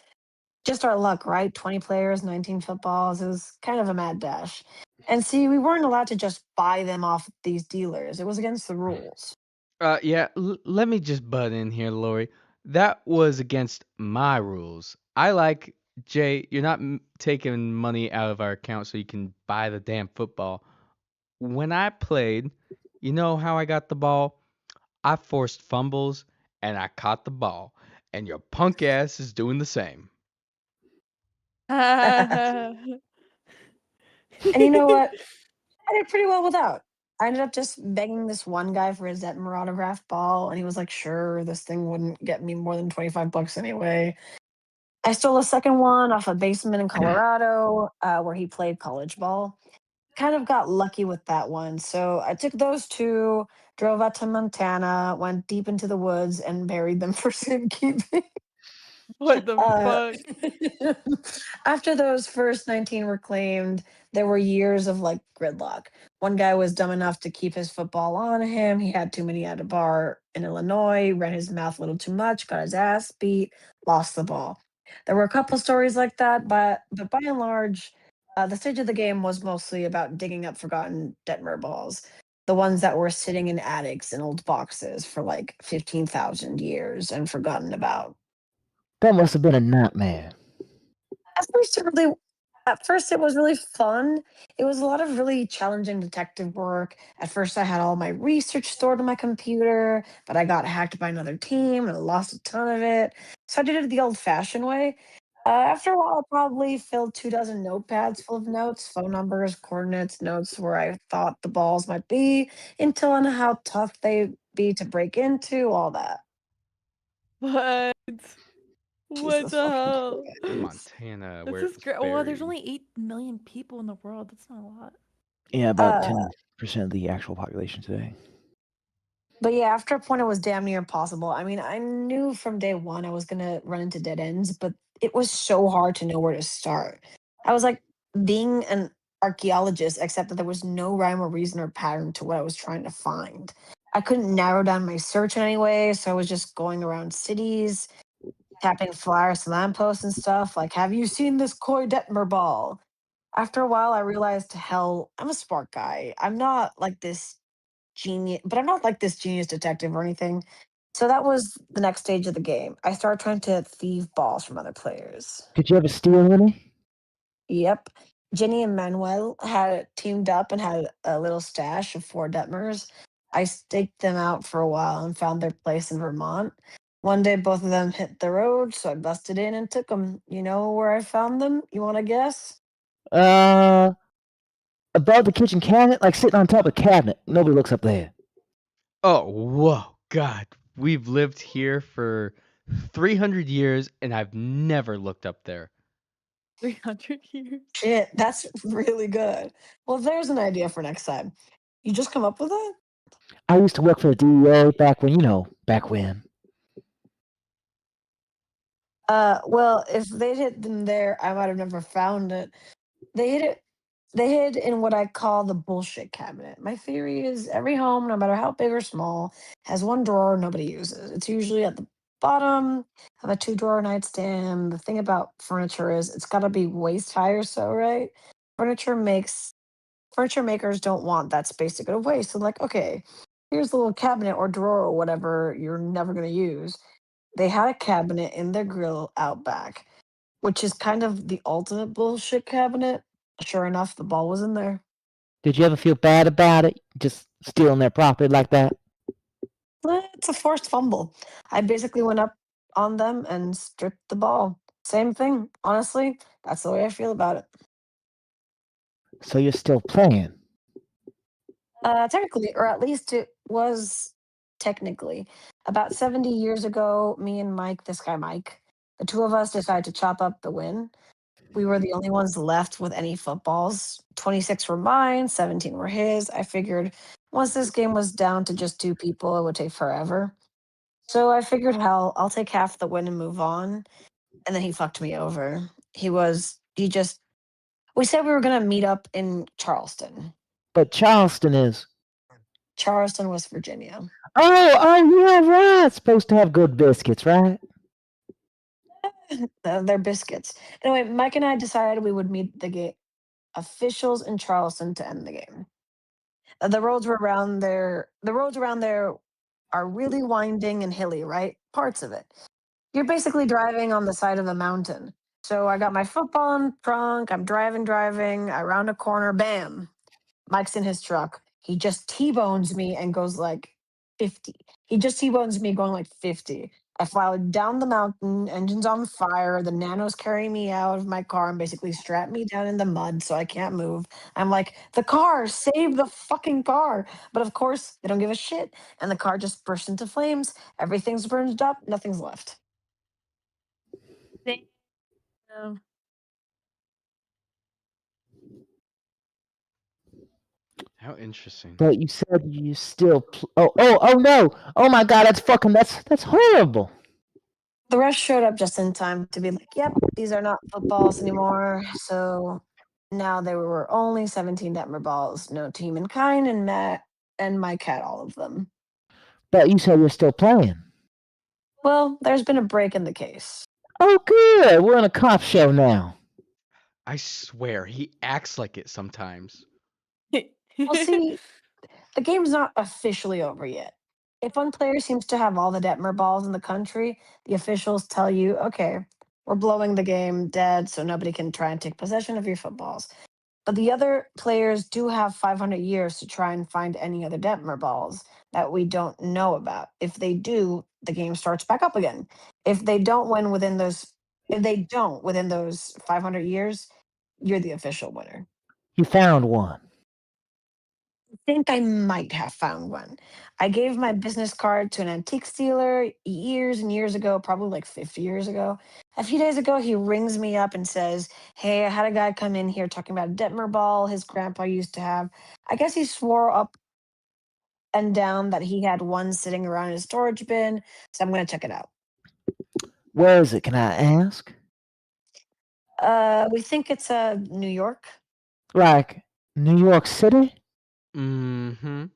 Just our luck, right? 20 players, 19 footballs. It was kind of a mad dash. And see, we weren't allowed to just buy them off these dealers. It was against the rules. Yeah, let me just butt in here, Lori. That was against my rules. Jay, you're not taking money out of our account so you can buy the damn football. When I played, you know how I got the ball? I forced fumbles and I caught the ball. And your punk ass is doing the same. And you know what? I did pretty well without. I ended up just begging this one guy for his Detmer autograph ball, and he was like, "Sure, this thing wouldn't get me more than $25 anyway." I stole a second one off a basement in Colorado, where he played college ball. Kind of got lucky with that one, so I took those two, drove out to Montana, went deep into the woods, and buried them for safekeeping. What the fuck? After those first 19 were claimed, there were years of like gridlock. One guy was dumb enough to keep his football on him. He had too many at a bar in Illinois, ran his mouth a little too much, got his ass beat, lost the ball. There were a couple stories like that, but by and large, the stage of the game was mostly about digging up forgotten Detmer balls, the ones that were sitting in attics and old boxes for like 15,000 years and forgotten about. That must have been a nightmare. At first, it was really fun. It was a lot of really challenging detective work. At first, I had all my research stored on my computer, but I got hacked by another team and I lost a ton of it. So I did it the old-fashioned way. After a while, I probably filled 2 dozen notepads full of notes, phone numbers, coordinates, notes where I thought the balls might be, intel on how tough they'd be to break into, all that. What? Jeez, What this the fucking hell? poor guy. Montana, This where it is was great. Well, there's buried. only 8 million people in the world. That's not a lot. Yeah, about Uh, 10% of the actual population today. But yeah, after a point, it was damn near impossible. I mean, I knew from day one I was gonna run into dead ends, but it was so hard to know where to start. I was like being an archaeologist, except that there was no rhyme or reason or pattern to what I was trying to find. I couldn't narrow down my search in any way, so I was just going around cities, tapping flyers to lampposts and stuff. Like, have you seen this Koi Detmer ball? After a while, I realized, hell, I'm a smart guy. I'm not like this genius, but I'm not like this genius detective or anything. So that was the next stage of the game. I started trying to thieve balls from other players. Did you ever steal any? Yep. Jenny and Manuel had teamed up and had a little stash of 4 Detmers. I staked them out for a while and found their place in Vermont. One day, both of them hit the road, so I busted in and took them. You know where I found them? You want to guess? Above the kitchen cabinet, like sitting on top of a cabinet. Nobody looks up there. Oh, whoa, God. We've lived here for 300 years and I've never looked up there. 300 years. Shit, that's really good. Well, there's an idea for next time. You just come up with it? I used to work for the DEA back when, back when. Well, if they'd hid them there, I might have never found it. They hid in what I call the bullshit cabinet. My theory is every home, no matter how big or small, has one drawer nobody uses. It's usually at the bottom of a 2-drawer nightstand. The thing about furniture is it's got to be waist high or so, right? Furniture makers don't want that space to go to waste. So, like, okay, here's a little cabinet or drawer or whatever you're never going to use. They had a cabinet in their grill out back, which is kind of the ultimate bullshit cabinet. Sure enough, the ball was in there. Did you ever feel bad about it? Just stealing their property like that? It's a forced fumble. I basically went up on them and stripped the ball. Same thing. Honestly, that's the way I feel about it. So you're still playing? Technically, or at least it was technically. About 70 years ago, me and Mike, this guy Mike, the two of us decided to chop up the win. We were the only ones left with any footballs. 26 were mine, 17 were his. I figured once this game was down to just 2 people, it would take forever. So I figured, hell, I'll take half the win and move on. And then he fucked me over. We said we were going to meet up in Charleston. But Charleston is. Charleston, West Virginia. Oh, yeah, right. Supposed to have good biscuits, right? They're biscuits. Anyway, Mike and I decided we would meet the game officials in Charleston to end the game. The roads around there are really winding and hilly, right? Parts of it. You're basically driving on the side of a mountain. So I got my football in trunk. I'm driving. I round a corner. Bam. Mike's in his truck. He just T-bones me and goes like 50. He just T-bones me going like 50. I fly down the mountain, engines on fire. The nanos carry me out of my car and basically strap me down in the mud so I can't move. I'm like, the car, save the fucking car. But of course, they don't give a shit. And the car just bursts into flames. Everything's burned up. Nothing's left. Damn. How interesting. But you said you still. Oh no! Oh my God, that's horrible. The rest showed up just in time to be like, yep, these are not footballs anymore. So now there were only 17 Detmer balls, no team in kind, and Matt and Mike had all of them. But you said you're still playing. Well, there's been a break in the case. Oh, good. We're on a cop show now. I swear, he acts like it sometimes. Well, see, the game's not officially over yet. If one player seems to have all the Detmer balls in the country, the officials tell you, okay, we're blowing the game dead so nobody can try and take possession of your footballs. But the other players do have 500 years to try and find any other Detmer balls that we don't know about. If they do, the game starts back up again. If they don't within those 500 years, you're the official winner. You found one. I think I might have found one. I gave my business card to an antique dealer years and years ago, probably like 50 years ago. A few days ago, he rings me up and says, hey, I had a guy come in here talking about a Detmer ball his grandpa used to have. I guess he swore up and down that he had one sitting around in his storage bin, so I'm going to check it out. Where is it, can I ask? We think it's New York. Like New York City? Mm-hmm.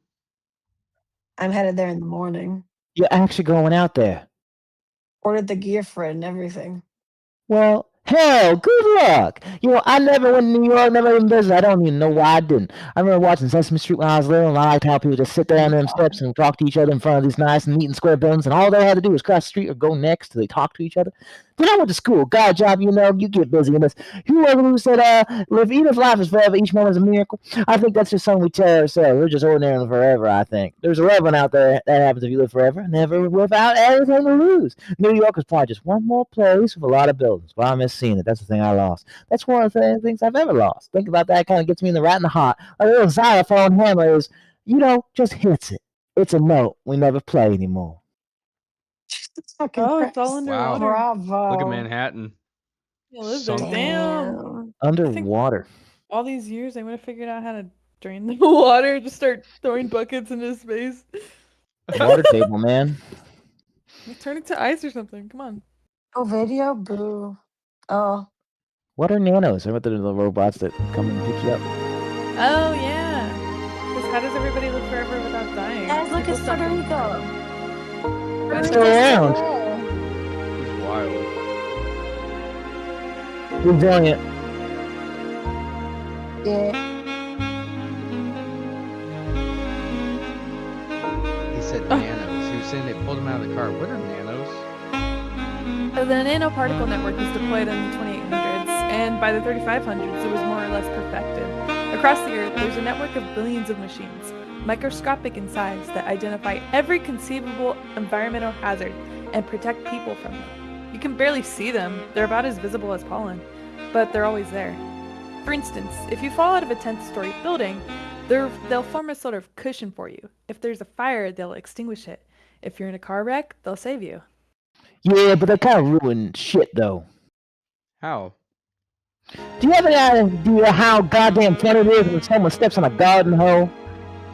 I'm headed there in the morning. You're actually going out there? Ordered the gear for it and everything. Well, hell, good luck. I never went to New York, never even visited. I don't even know why I didn't. I remember watching Sesame Street when I was little, and I liked how people just sit there on them steps and talk to each other in front of these nice and neat and square buildings, and all they had to do was cross the street or go next till they talk to each other. When I went to school, got a job, you get busy in this. Whoever who said, live, even if life is forever, each moment is a miracle. I think that's just something we tell ourselves. We're just ordinary and forever, I think. There's a reverend out there that happens if you live forever, never without anything to lose. New York is probably just one more place with a lot of buildings. But I miss seeing it. That's the thing I lost. That's one of the things I've ever lost. Think about that, kind of gets me in the right in the heart. A little xylophone hammer is, just hits it. It's a note we never play anymore. Fucking Oh, it's all Chris. underwater. Bravo. Look at Manhattan. You live there. Sunk. Damn. Underwater. All these years, they would have figured out how to drain the water. Just start throwing buckets into space. Water table, man. Turn it to ice or something. Come on. Oh, video? Boo. Oh. What are nanos? They're the robots that come and pick you up. Oh, yeah. Because how does everybody live forever without dying? Guys, look, it's People Puerto stop- Rico. That's still around. It's wild. Resilient. Yeah. He said nanos. He was saying they pulled him out of the car. What are nanos? The nanoparticle network was deployed in the 2800s, and by the 3500s, it was more or less perfected. Across the Earth, there's a network of billions of machines, microscopic in size, that identify every conceivable environmental hazard and protect people from them. You can barely see them. They're about as visible as pollen, but they're always there. For instance, if you fall out of a 10th-story building, they'll form a sort of cushion for you. If there's a fire, they'll extinguish it. If you're in a car wreck, they'll save you. Yeah, but they kind of ruin shit, though. How? Do you have any idea how goddamn funny it is when someone steps on a garden hole?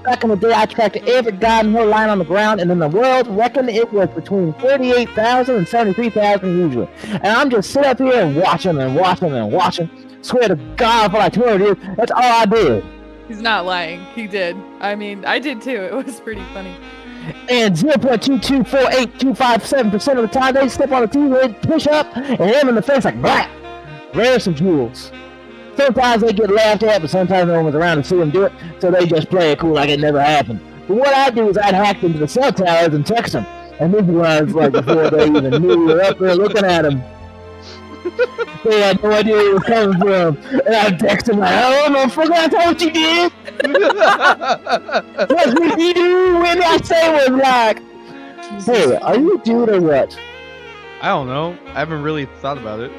Back in the day, I tracked every garden hole line on the ground, and in the world reckoned it was between 38,000 and 73,000 usually. And I'm just sitting up here and watching and watching and watching. Swear to God, for like 200 years, that's all I did. He's not lying. He did. I mean, I did too. It was pretty funny. And 0.2248257% of the time, they step on the T-lid, push up, and hit him in the face like black. Rare some jewels. Sometimes they get laughed at, but sometimes no one's around to see them do it, so they just play it cool like it never happened. But what I do is I'd hack into the cell towers and text them. And this is when I was like, before they even knew we were up there looking at them. They had no idea where it was coming from. And I'd text them like, oh, motherfucker, I told you did. That's what you do when I say was like, hey, are you a dude or what? I don't know. I haven't really thought about it.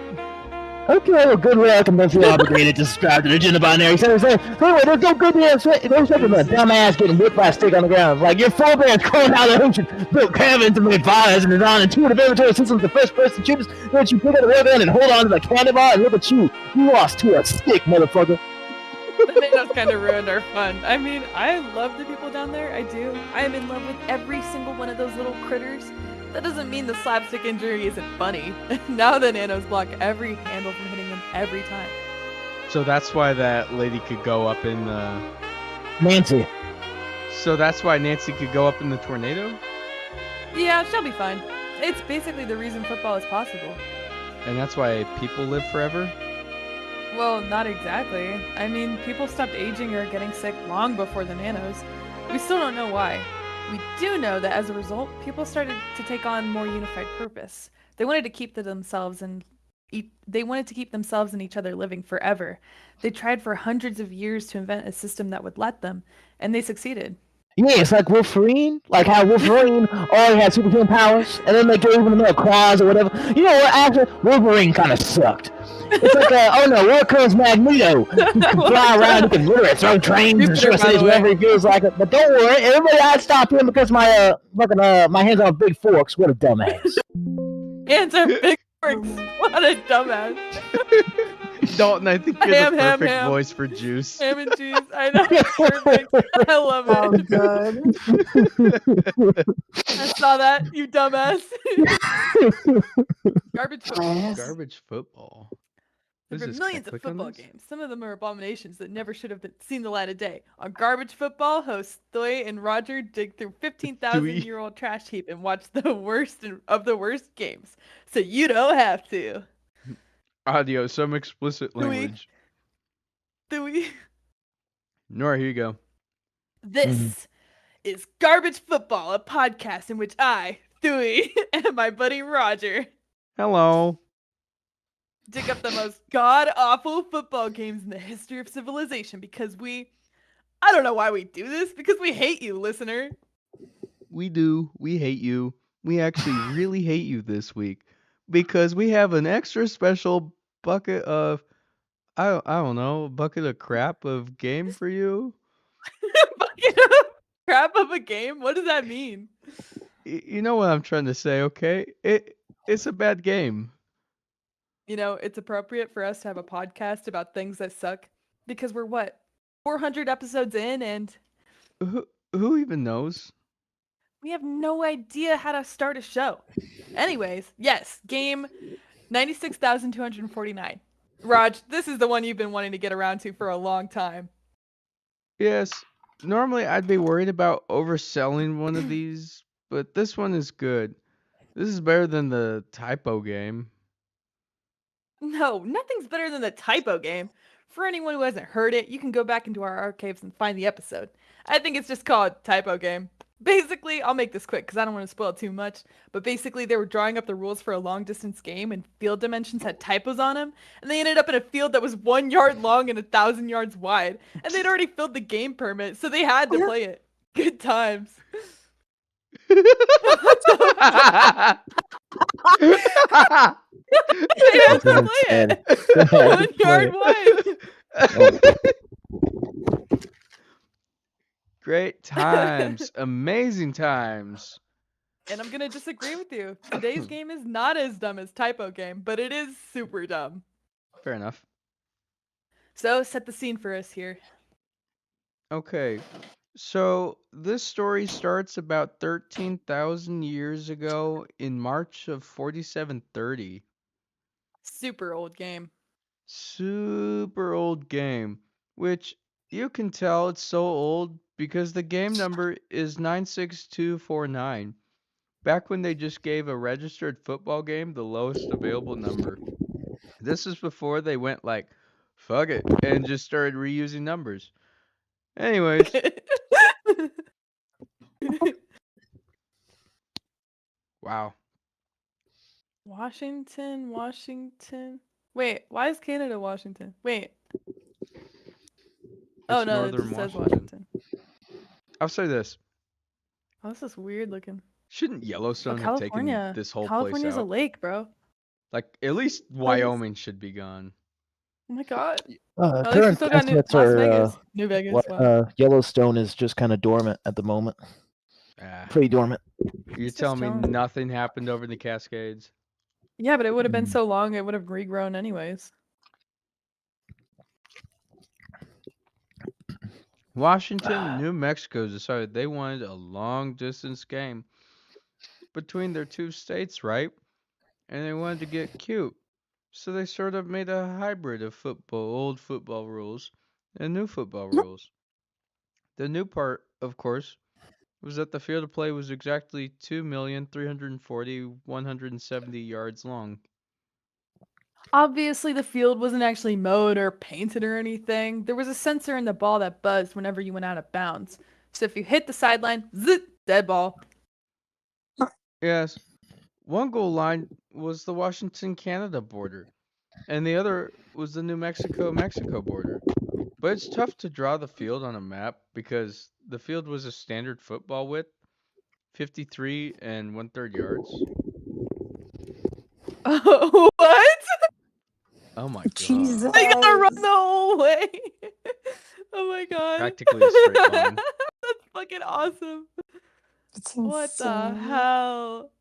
Okay, well, good luck, and don't feel obligated to subscribe to the gender binary. So anyway, there's no good damn shit. There's nothing but a dumbass getting whipped by a stick on the ground. Like, your forebears crawling out of the ocean, built caverns to make fires and design intuitive inventory systems to first-person shooters, that you pick up the rubber end and hold on to the candy bar, and look at you. You lost to a stick, motherfucker. The nanos kind of ruined our fun. I mean, I love the people down there. I do. I am in love with every single one of those little critters. That doesn't mean the slapstick injury isn't funny. Now the nanos block every handle from hitting them every time. So that's why that lady could go up in the... Nancy. So that's why Nancy could go up in the tornado? Yeah, she'll be fine. It's basically the reason football is possible. And that's why people live forever? Well, not exactly. I mean, people stopped aging or getting sick long before the nanos. We still don't know why. We do know that as a result, people started to take on more unified purpose. They wanted to keep themselves and each other living forever. They tried for hundreds of years to invent a system that would let them, and they succeeded. Yeah, it's like Wolverine. Like how Wolverine already had superhuman powers, and then they gave him another claws or whatever. You know what? Actually, Wolverine kind of sucked. It's like, oh no, here comes Magneto. He can fly around, he can literally throw trains and short cities whenever he feels like it. But don't worry, everybody I'd stop him because my my hands are on big forks. What a dumbass. Hands are big forks. What a dumbass. Dalton, I think you're Ham, the ham, perfect ham. voice for Juice. Ham and cheese. I know. Perfect. I love Oh, it. good. I saw that, you dumbass. Garbage football. Yes. Garbage football. There What were is this? millions Can I of click on football this? games. Some of them are abominations that never should have seen the light of day. On Garbage Football, hosts Thoy and Roger dig through 15,000-year-old trash heap and watch the worst of the worst games. So you don't have to. Audio, some explicit Do we- language. Thoy. Nora, here you go. This is Garbage Football, a podcast in which I, Thoy, and my buddy Roger Hello. dig up the most god-awful football games in the history of civilization because I don't know why we do this, because we hate you, listener. We do. We hate you. We actually really hate you this week because we have an extra special bucket of I don't know, bucket of crap of game for you. Bucket of crap of a game? What does that mean? You know what I'm trying to say, okay? It's a bad game. You know, it's appropriate for us to have a podcast about things that suck because we're what? 400 episodes in and Who even knows? we have no idea how to start a show. Anyways, yes, game 96,249. Raj, this is the one you've been wanting to get around to for a long time. Yes. Normally I'd be worried about overselling one of these, but this one is good. This is better than the typo game. No, nothing's better than the typo game. For anyone who hasn't heard it, you can go back into our archives and find the episode. I think it's just called Typo Game. Basically, I'll make this quick because I don't want to spoil too much, but basically they were drawing up the rules for a long distance game and field dimensions had typos on them, and they ended up in a field that was 1 yard long and 1,000 yards wide, and they'd already filled the game permit, so they had to play it. Good times. They had to play it. 1 yard wide. Great times. Amazing times. And I'm gonna disagree with you. Today's game is not as dumb as Typo Game, but it is super dumb. Fair enough. So set the scene for us here. Okay. So this story starts about 13,000 years ago in March of 4730. Super old game. Super old game, which you can tell it's so old because the game number is 96249. Back when they just gave a registered football game the lowest available number. This is before they went like, fuck it, and just started reusing numbers. Anyways, wow. Washington. Wait, why is Canada Washington? Wait. Oh It's no, it Northern just says Washington. Washington. I'll say this. Oh, this is weird looking. Shouldn't Oh, Yellowstone have taken California. this whole place California's a out? lake, bro. Like, at least Wyoming should be gone. Oh my god. At least we Current still got estimates Las are Vegas. New Vegas. Wow. Yellowstone is just kind of dormant at the moment. Ah, Pretty dormant. you're It's just telling me chilling. nothing happened over in the Cascades? Yeah, but it would have been Mm. so long it would have regrown anyways. Washington and New Mexico decided they wanted a long distance game between their two states, right? And they wanted to get cute. So they sort of made a hybrid of old football rules and new football rules. The new part, of course, was that the field of play was exactly 2,340,170 yards long. Obviously, the field wasn't actually mowed or painted or anything. There was a sensor in the ball that buzzed whenever you went out of bounds. So if you hit the sideline, zit, dead ball. Yes, one goal line was the Washington-Canada border, and the other was the New Mexico-Mexico border. But it's tough to draw the field on a map because the field was a standard football width, 53 and 1/3 yards. What? Oh my god. Jesus. I gotta run the whole way. Oh my god. Practically a straight line. That's fucking awesome. It's What the insane. hell?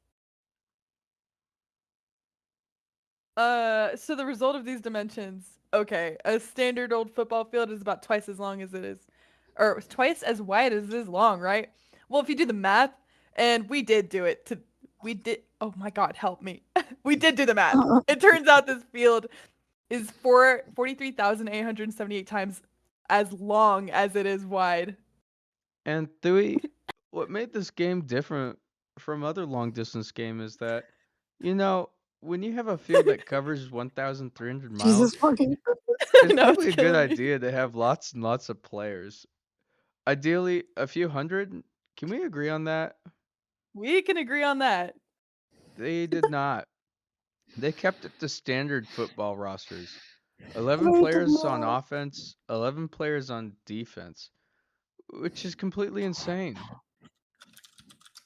So the result of these dimensions, okay, a standard old football field is about twice as long as it is, or twice as wide as it is long, right? Well, if you do the math, and we did do it oh my god, help me. We did do the math. It turns out this field is 43,878 times as long as it is wide. And Dewey, what made this game different from other long distance games is that, when you have a field that covers 1,300 miles, Jesus fucking. it's No, it's probably a good killing me. idea to have lots and lots of players. Ideally, a few hundred. Can we agree on that? We can agree on that. They did not. They kept it to standard football rosters. 11 They did players on not. offense, 11 players on defense, which is completely insane.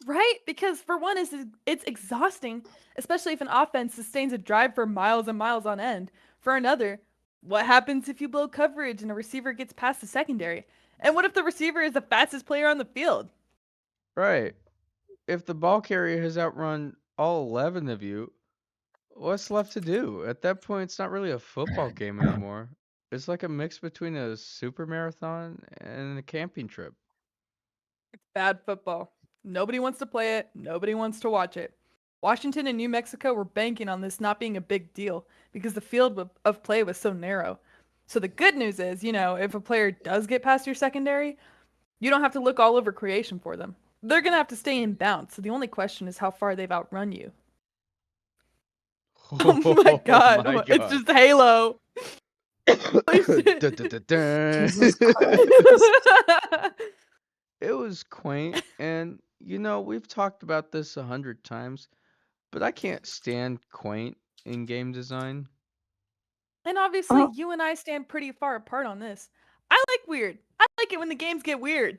Right? Because for one, it's exhausting, especially if an offense sustains a drive for miles and miles on end. For another, what happens if you blow coverage and a receiver gets past the secondary? And what if the receiver is the fastest player on the field? Right. If the ball carrier has outrun all 11 of you, what's left to do? At that point, it's not really a football game anymore. It's like a mix between a super marathon and a camping trip. Bad football. Nobody wants to play it, nobody wants to watch it. Washington and New Mexico were banking on this not being a big deal because the field of play was so narrow. So the good news is, if a player does get past your secondary, you don't have to look all over creation for them. They're going to have to stay in bounds. So the only question is how far they've outrun you. Oh my god. my It's God. just Halo. Holy shit. Dun-dun-dun-dun. Jesus Christ. It was quaint, and we've talked about this 100 times, but I can't stand quaint in game design. And obviously, Oh, you and I stand pretty far apart on this. I like weird. I like it when the games get weird.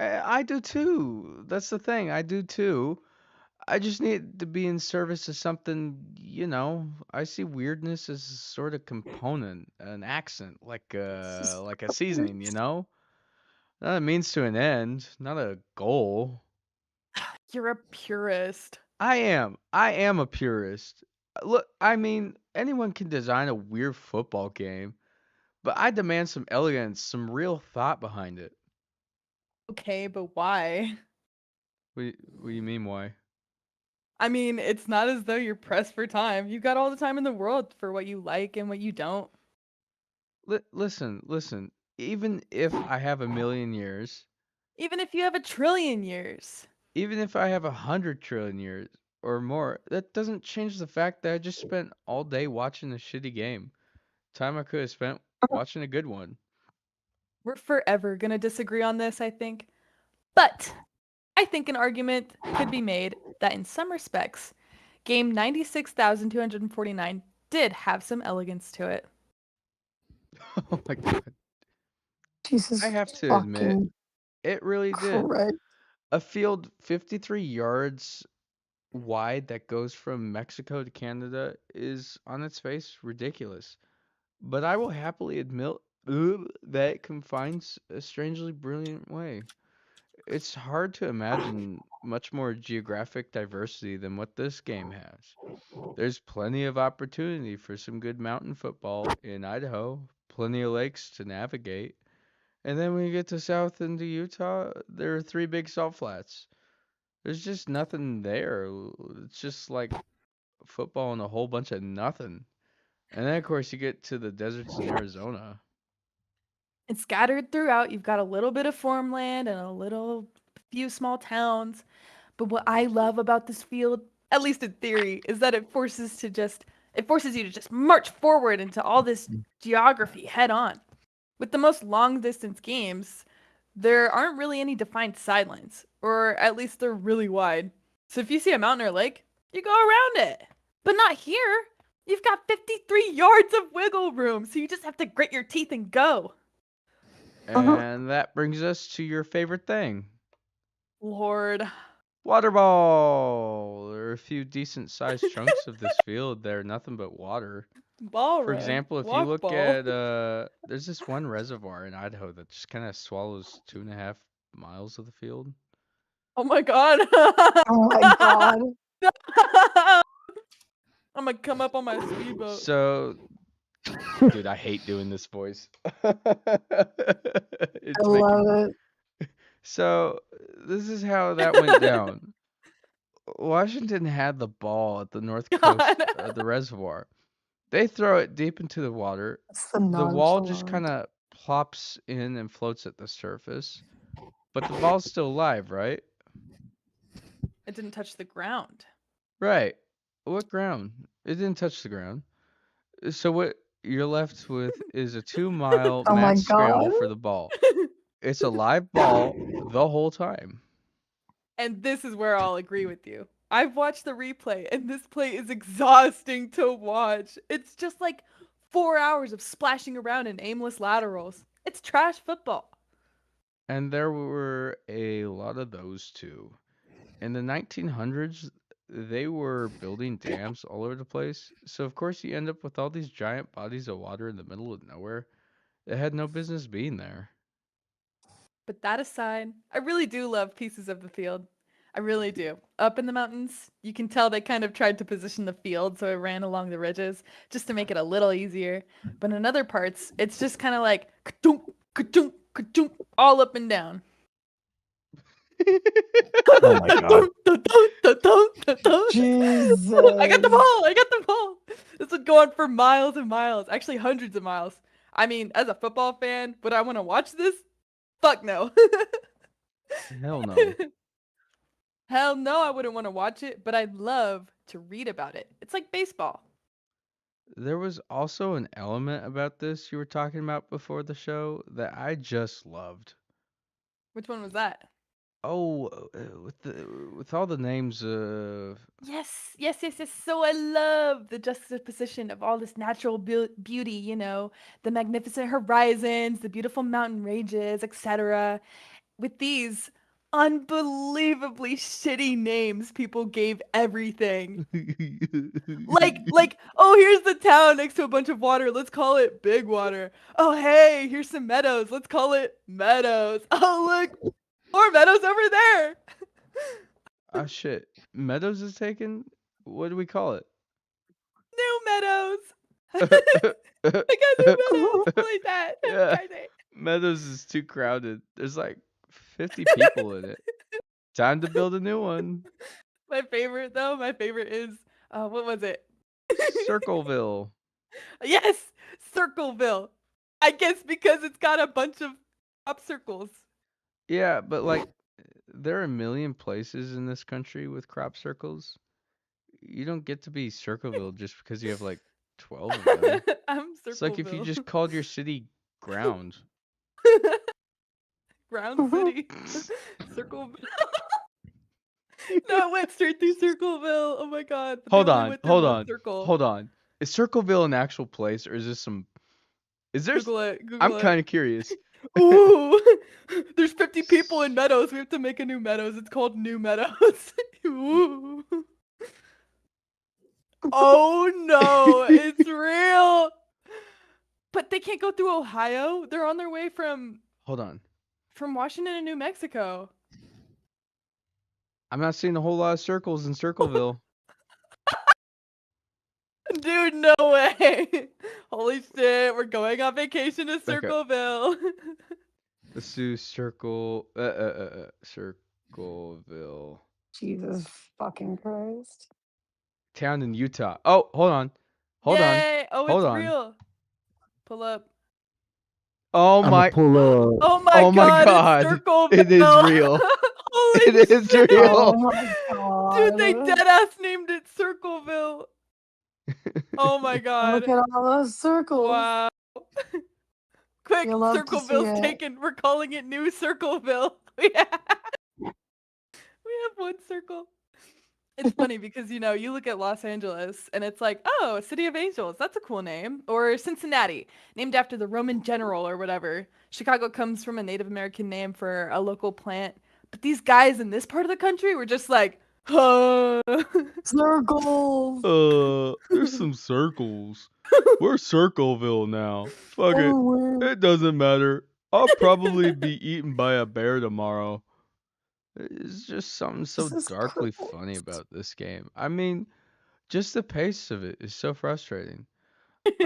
I do too. That's the thing. I do too. I just need to be in service of something. I see weirdness as a sort of component, an accent, like Jesus a seasoning, Christ. Not a means to an end, not a goal. You're a purist. I am a purist. Look, I mean, anyone can design a weird football game, but I demand some elegance, some real thought behind it. Okay, but why? What do you mean, why? I mean, it's not as though you're pressed for time. You've got all the time in the world for what you like and what you don't. Listen. Even if I have a million years, Even if you have 1,000,000,000,000 years. even if I have 100 trillion years or more, that doesn't change the fact that I just spent all day watching a shitty game. Time I could have spent watching a good one. We're forever gonna disagree on this, I think. But I think an argument could be made that in some respects, game 96,249 did have some elegance to it. Oh my God. Jesus I have to admit, fucking it really did. Christ. A field 53 yards wide that goes from Mexico to Canada is on its face ridiculous. But I will happily admit that it confines a strangely brilliant way. It's hard to imagine much more geographic diversity than what this game has. There's plenty of opportunity for some good mountain football in Idaho, plenty of lakes to navigate. And then when you get to south into Utah, there are three big salt flats. There's just nothing there. It's just like football and a whole bunch of nothing. And then, of course, you get to the deserts in Arizona. And scattered throughout, you've got a little bit of farmland and a few small towns. But what I love about this field, at least in theory, is that it forces you to just march forward into all this geography head on. With the most long distance games, there aren't really any defined sidelines, or at least they're really wide. So if you see a mountain or lake, you go around it. But not here. You've got 53 yards of wiggle room, so you just have to grit your teeth and go. And that brings us to your favorite thing. Lord. Water ball. There are a few decent sized chunks of this field that are nothing but water. Ball For run. example, if you Walk look ball. at there's this one reservoir in Idaho that just kind of swallows 2.5 miles of the field. Oh my god. Oh my god. I'm gonna come up on my speedboat. So, dude, I hate doing this voice. I love it. So, this is how that went down. Washington had the ball at the north coast of the reservoir. They throw it deep into the water. That's the The wall just nonchalant. kind of plops in and floats at the surface. But the ball's still alive, right? It didn't touch the ground. Right. What ground? It didn't touch the ground. So what you're left with is a 2-mile Oh my mad scramble god. for the ball. It's a live ball the whole time. And this is where I'll agree with you. I've watched the replay, and this play is exhausting to watch. It's just like 4 hours of splashing around in aimless laterals. It's trash football. And there were a lot of those too. In the 1900s, they were building dams all over the place. So, of course, you end up with all these giant bodies of water in the middle of nowhere that had no business being there. But that aside, I really do love pieces of the field. I really do. Up in the mountains, you can tell they kind of tried to position the field so it ran along the ridges just to make it a little easier. But in other parts, it's just kind of like ka-dunk, ka-dunk, ka-dunk, all up and down. Oh my god. Jesus. I got the ball! I got the ball! This would go on for miles and miles, actually hundreds of miles. I mean, as a football fan, would I want to watch this? Fuck no. Hell no. Hell no, I wouldn't want to watch it, but I'd love to read about it. It's like baseball. There was also an element about this you were talking about before the show that I just loved. Which one was that? Oh, with all the names Yes, yes, yes, yes. So I love the juxtaposition of all this natural beauty, the magnificent horizons, the beautiful mountain ranges, etc. With these unbelievably shitty names people gave everything. Like, oh, here's the town next to a bunch of water. Let's call it Big Water. Oh, hey, here's some meadows. Let's call it Meadows. Oh, look, more meadows over there. ah shit. Meadows is taken? What do we call it? New Meadows. I got New Meadows. Like that. Yeah. Crazy. Meadows is too crowded. There's like 50 people in it. Time to build a new one. My favorite is what was it? Circleville. Yes, Circleville. I guess because it's got a bunch of crop circles. Yeah, but like there are a million places in this country with crop circles. You don't get to be Circleville just because you have like 12 of them. I'm It's like if you Circleville. just called your city Ground. Ground City. Circleville. No, it went straight through Circleville. Oh my god. But they Hold only on, went through hold one on, circle. hold on. Is Circleville an actual place or is this some? Is there? Google it. Google I'm it. kind of curious. Ooh, there's 50 people in Meadows. We have to make a new Meadows. It's called New Meadows. Ooh. Oh no, it's real. But they can't go through Ohio. They're on their way from Hold on. Washington to New Mexico. I'm not seeing a whole lot of circles in Circleville. Dude, no way. Holy shit, we're going on vacation to Circleville. Let's do Circleville. Jesus fucking Christ. Town in Utah. Oh, hold on. Hold on. Yay. Oh, Hold it's on. real. Pull up. Oh I'm my. gonna pull up. Oh my Oh my god, God. it's Circleville. It is real. Holy It is shit. real. Oh my god. Dude, they deadass named it Circleville. Oh my god. Look at all those circles. Wow. Quick, You'll love to see Circleville's it. taken. We're calling it New Circleville. We have one circle. It's funny because, you look at Los Angeles and it's like, oh, City of Angels. That's a cool name. Or Cincinnati, named after the Roman general or whatever. Chicago comes from a Native American name for a local plant. But these guys in this part of the country were just like, Circles. There's some circles. We're Circleville now. Fuck it. Oh, It doesn't matter. I'll probably be eaten by a bear tomorrow. It's just something so Jesus darkly Christ. funny about this game. I mean, just the pace of it is so frustrating.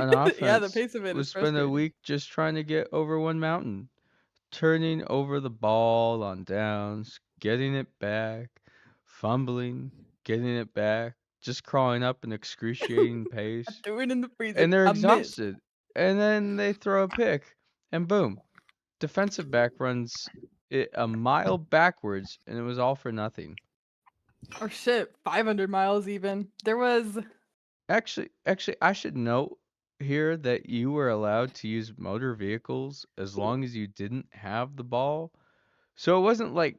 On offense, Yeah, the pace of it we is spent a frustrating. week just trying to get over one mountain, turning over the ball on downs, getting it back, fumbling, getting it back, just crawling up an excruciating pace. Threw it in the freezer. And they're I missed. exhausted. And then they throw a pick, and boom, defensive back runs it a mile backwards, and it was all for nothing. Or shit, 500 miles even. There was. Actually, I should note here that you were allowed to use motor vehicles as long as you didn't have the ball. So it wasn't like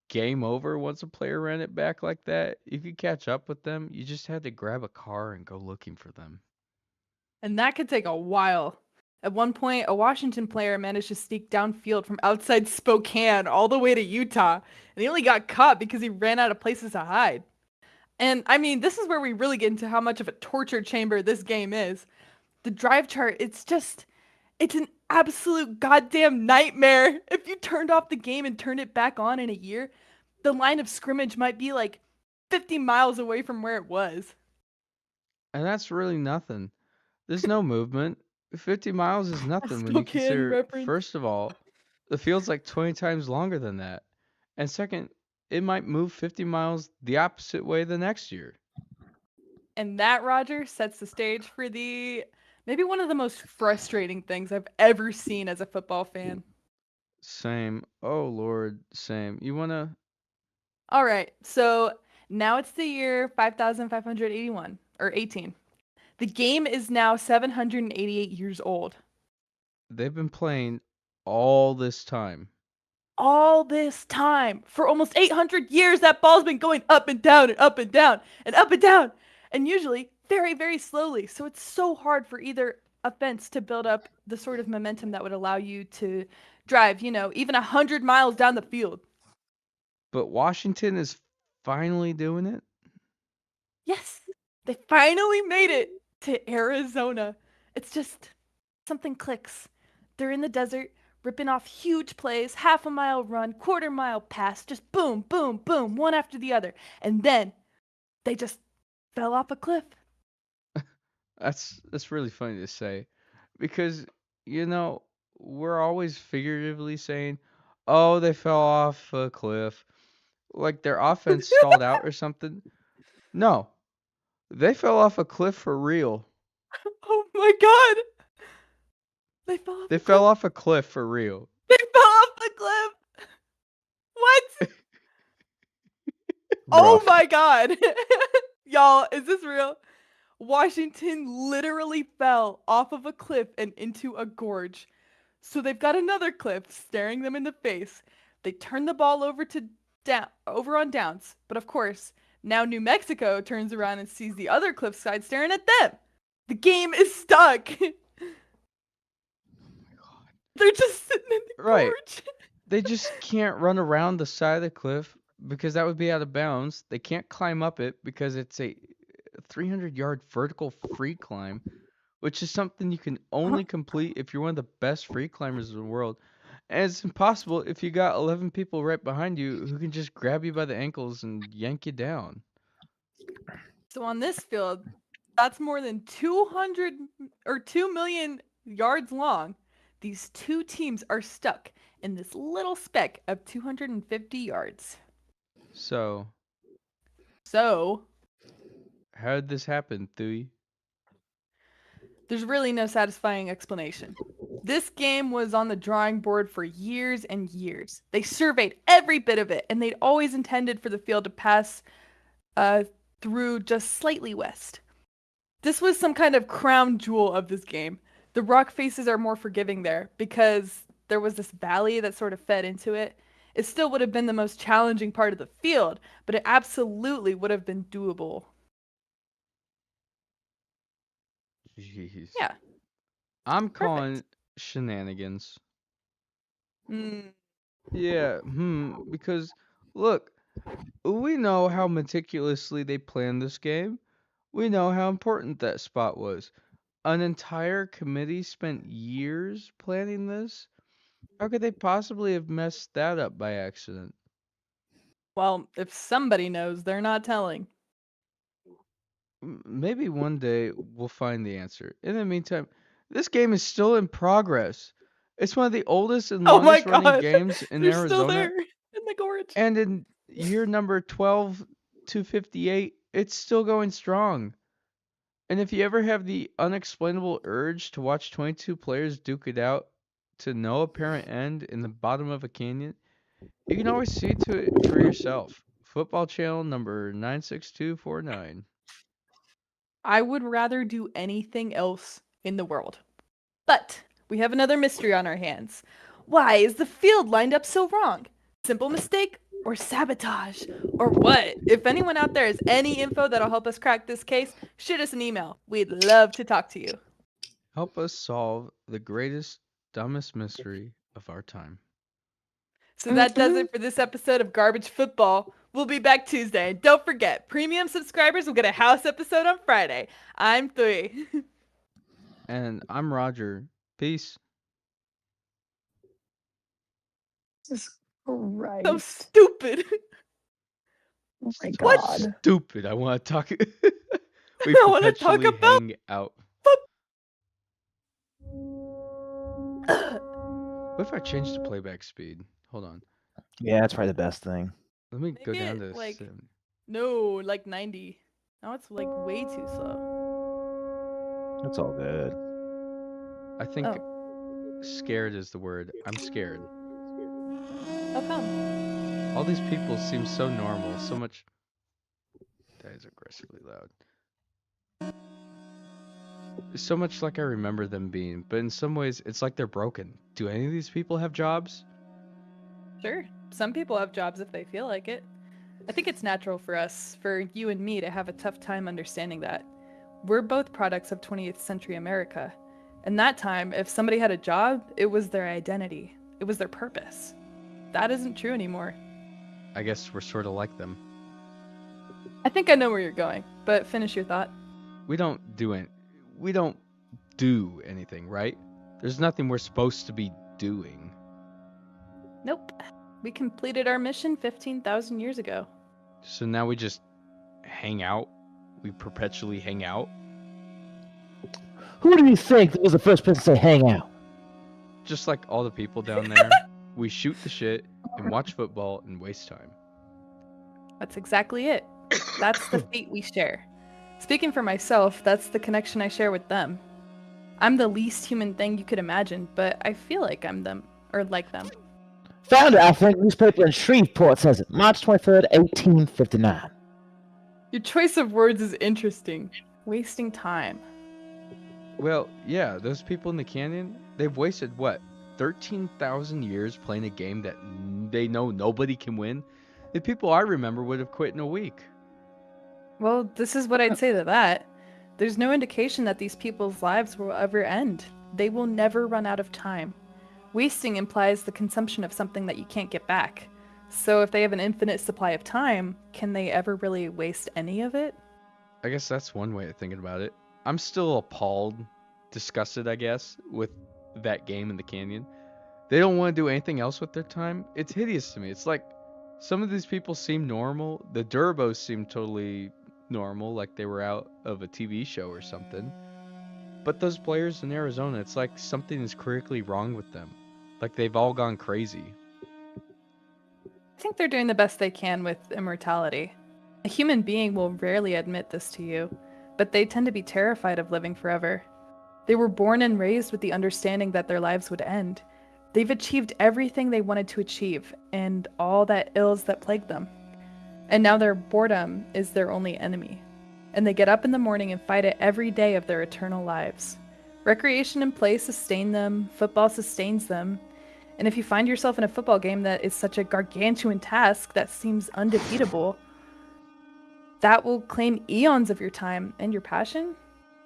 game over once a player ran it back like that. You could catch up with them. You just had to grab a car and go looking for them. And that could take a while. At one point, a Washington player managed to sneak downfield from outside Spokane all the way to Utah, and he only got caught because he ran out of places to hide. And I mean, this is where we really get into how much of a torture chamber this game is. The drive chart, it's an absolute goddamn nightmare. If you turned off the game and turned it back on in a year, the line of scrimmage might be like 50 miles away from where it was. And that's really nothing. There's no movement. 50 miles is nothing when you Spokane consider, reference. first of all, the field's like 20 times longer than that. And second, it might move 50 miles the opposite way the next year. And that, Roger, sets the stage for maybe one of the most frustrating things I've ever seen as a football fan. Same. Oh, Lord, same. You want to? All right, so now it's the year 5,581, or 18. The game is now 788 years old. They've been playing all this time. All this time, for almost 800 years, that ball's been going up and down and up and down and up and down, and usually very, very slowly. So it's so hard for either offense to build up the sort of momentum that would allow you to drive, even 100 miles down the field. But Washington is finally doing it. Yes, they finally made it to Arizona. It's just something clicks. They're in the desert, ripping off huge plays, half a mile run, quarter mile pass, just boom, boom, boom, one after the other. And then they just fell off a cliff. That's really funny to say, because we're always figuratively saying, "Oh, they fell off a cliff," like their offense stalled out or something. No, they fell off a cliff for real. Oh my god! They fell off. They fell off a cliff for real. They fell off the cliff. What? Oh Rough. my god. Y'all, is this real? Washington literally fell off of a cliff and into a gorge. So they've got another cliff staring them in the face. They turn the ball over on downs. But of course, now New Mexico turns around and sees the other cliffside staring at them. The game is stuck. They're just sitting in the gorge. They just can't run around the side of the cliff because that would be out of bounds. They can't climb up it because it's a 300-yard vertical free climb, which is something you can only complete if you're one of the best free climbers in the world. And it's impossible if you got 11 people right behind you who can just grab you by the ankles and yank you down. So on this field, that's more than 200 or 2 million yards long. These two teams are stuck in this little speck of 250 yards. So, how did this happen, Thuy? There's really no satisfying explanation. This game was on the drawing board for years and years. They surveyed every bit of it, and they'd always intended for the field to pass through just slightly west. This was some kind of crown jewel of this game. The rock faces are more forgiving there because there was this valley that sort of fed into it. It still would have been the most challenging part of the field, but it absolutely would have been doable. Jeez. Yeah. I'm calling shenanigans. Yeah, because look, we know how meticulously they planned this game. We know how important that spot was. An entire committee spent years planning this. How could they possibly have messed that up by accident? Well, if somebody knows, they're not telling. Maybe one day we'll find the answer. In the meantime, this game is still in progress. It's one of the oldest and Oh my longest running god! games in They're Arizona. still there in the gorge. And in year number 12/258, it's still going strong. And if you ever have the unexplainable urge to watch 22 players duke it out to no apparent end in the bottom of a canyon, you can always see to it for yourself. Football Channel number 96249. I would rather do anything else in the world. But we have another mystery on our hands. Why is the field lined up so wrong? Simple mistake or sabotage or what? If anyone out there has any info that'll help us crack this case, shoot us an email. We'd love to talk to you. Help us solve the greatest, dumbest mystery of our time. So that does it for this episode of Garbage Football. We'll be back Tuesday. And don't forget, premium subscribers will get a house episode on Friday. I'm Thui. And I'm Roger. Peace. Jesus Christ. So stupid. Oh my What? God. Stupid. I want to talk. We I wanna talk perpetually about hang out. What if I change the playback speed? Hold on. Yeah, that's probably the best thing. Let me go Maybe down it, to like- 70. No, like 90. Now it's like way too slow. That's all good. I think Oh. scared is the word. I'm scared. How come? All these people seem so normal. So much. That is aggressively loud. So much like I remember them being, but in some ways, it's like they're broken. Do any of these people have jobs? Sure. Some people have jobs if they feel like it. I think it's natural for us, for you and me, to have a tough time understanding that. We're both products of 20th century America. In that time, if somebody had a job, it was their identity. It was their purpose. That isn't true anymore. I guess we're sort of like them. I think I know where you're going, but finish your thought. We don't do anything, right? There's nothing we're supposed to be doing. Nope. We completed our mission 15,000 years ago. So now we just hang out. We perpetually hang out. Who do you think was the first person to say hang out? Just like all the people down there. We shoot the shit and watch football and waste time. That's exactly it. That's the fate we share. Speaking for myself, that's the connection I share with them. I'm the least human thing you could imagine, but I feel like I'm them, or like them. Found it, I think, newspaper in Shreveport says it. March 23rd, 1859. Your choice of words is interesting. Wasting time. Well, yeah, those people in the canyon, they've wasted what? 13,000 years playing a game that they know nobody can win? The people I remember would have quit in a week. Well, this is what I'd say to that. There's no indication that these people's lives will ever end. They will never run out of time. Wasting implies the consumption of something that you can't get back. So if they have an infinite supply of time, can they ever really waste any of it? I guess that's one way of thinking about it. I'm still appalled, disgusted, I guess, with that game in the canyon. They don't want to do anything else with their time. It's hideous to me. It's like some of these people seem normal. The Durbos seem totally normal, like they were out of a TV show or something. But those players in Arizona, it's like something is critically wrong with them. Like they've all gone crazy. I think they're doing the best they can with immortality. A human being will rarely admit this to you, but they tend to be terrified of living forever. They were born and raised with the understanding that their lives would end. They've achieved everything they wanted to achieve, and all that ills that plagued them. And now their boredom is their only enemy. And they get up in the morning and fight it every day of their eternal lives. Recreation and play sustain them, football sustains them, and if you find yourself in a football game that is such a gargantuan task that seems undefeatable, that will claim eons of your time and your passion.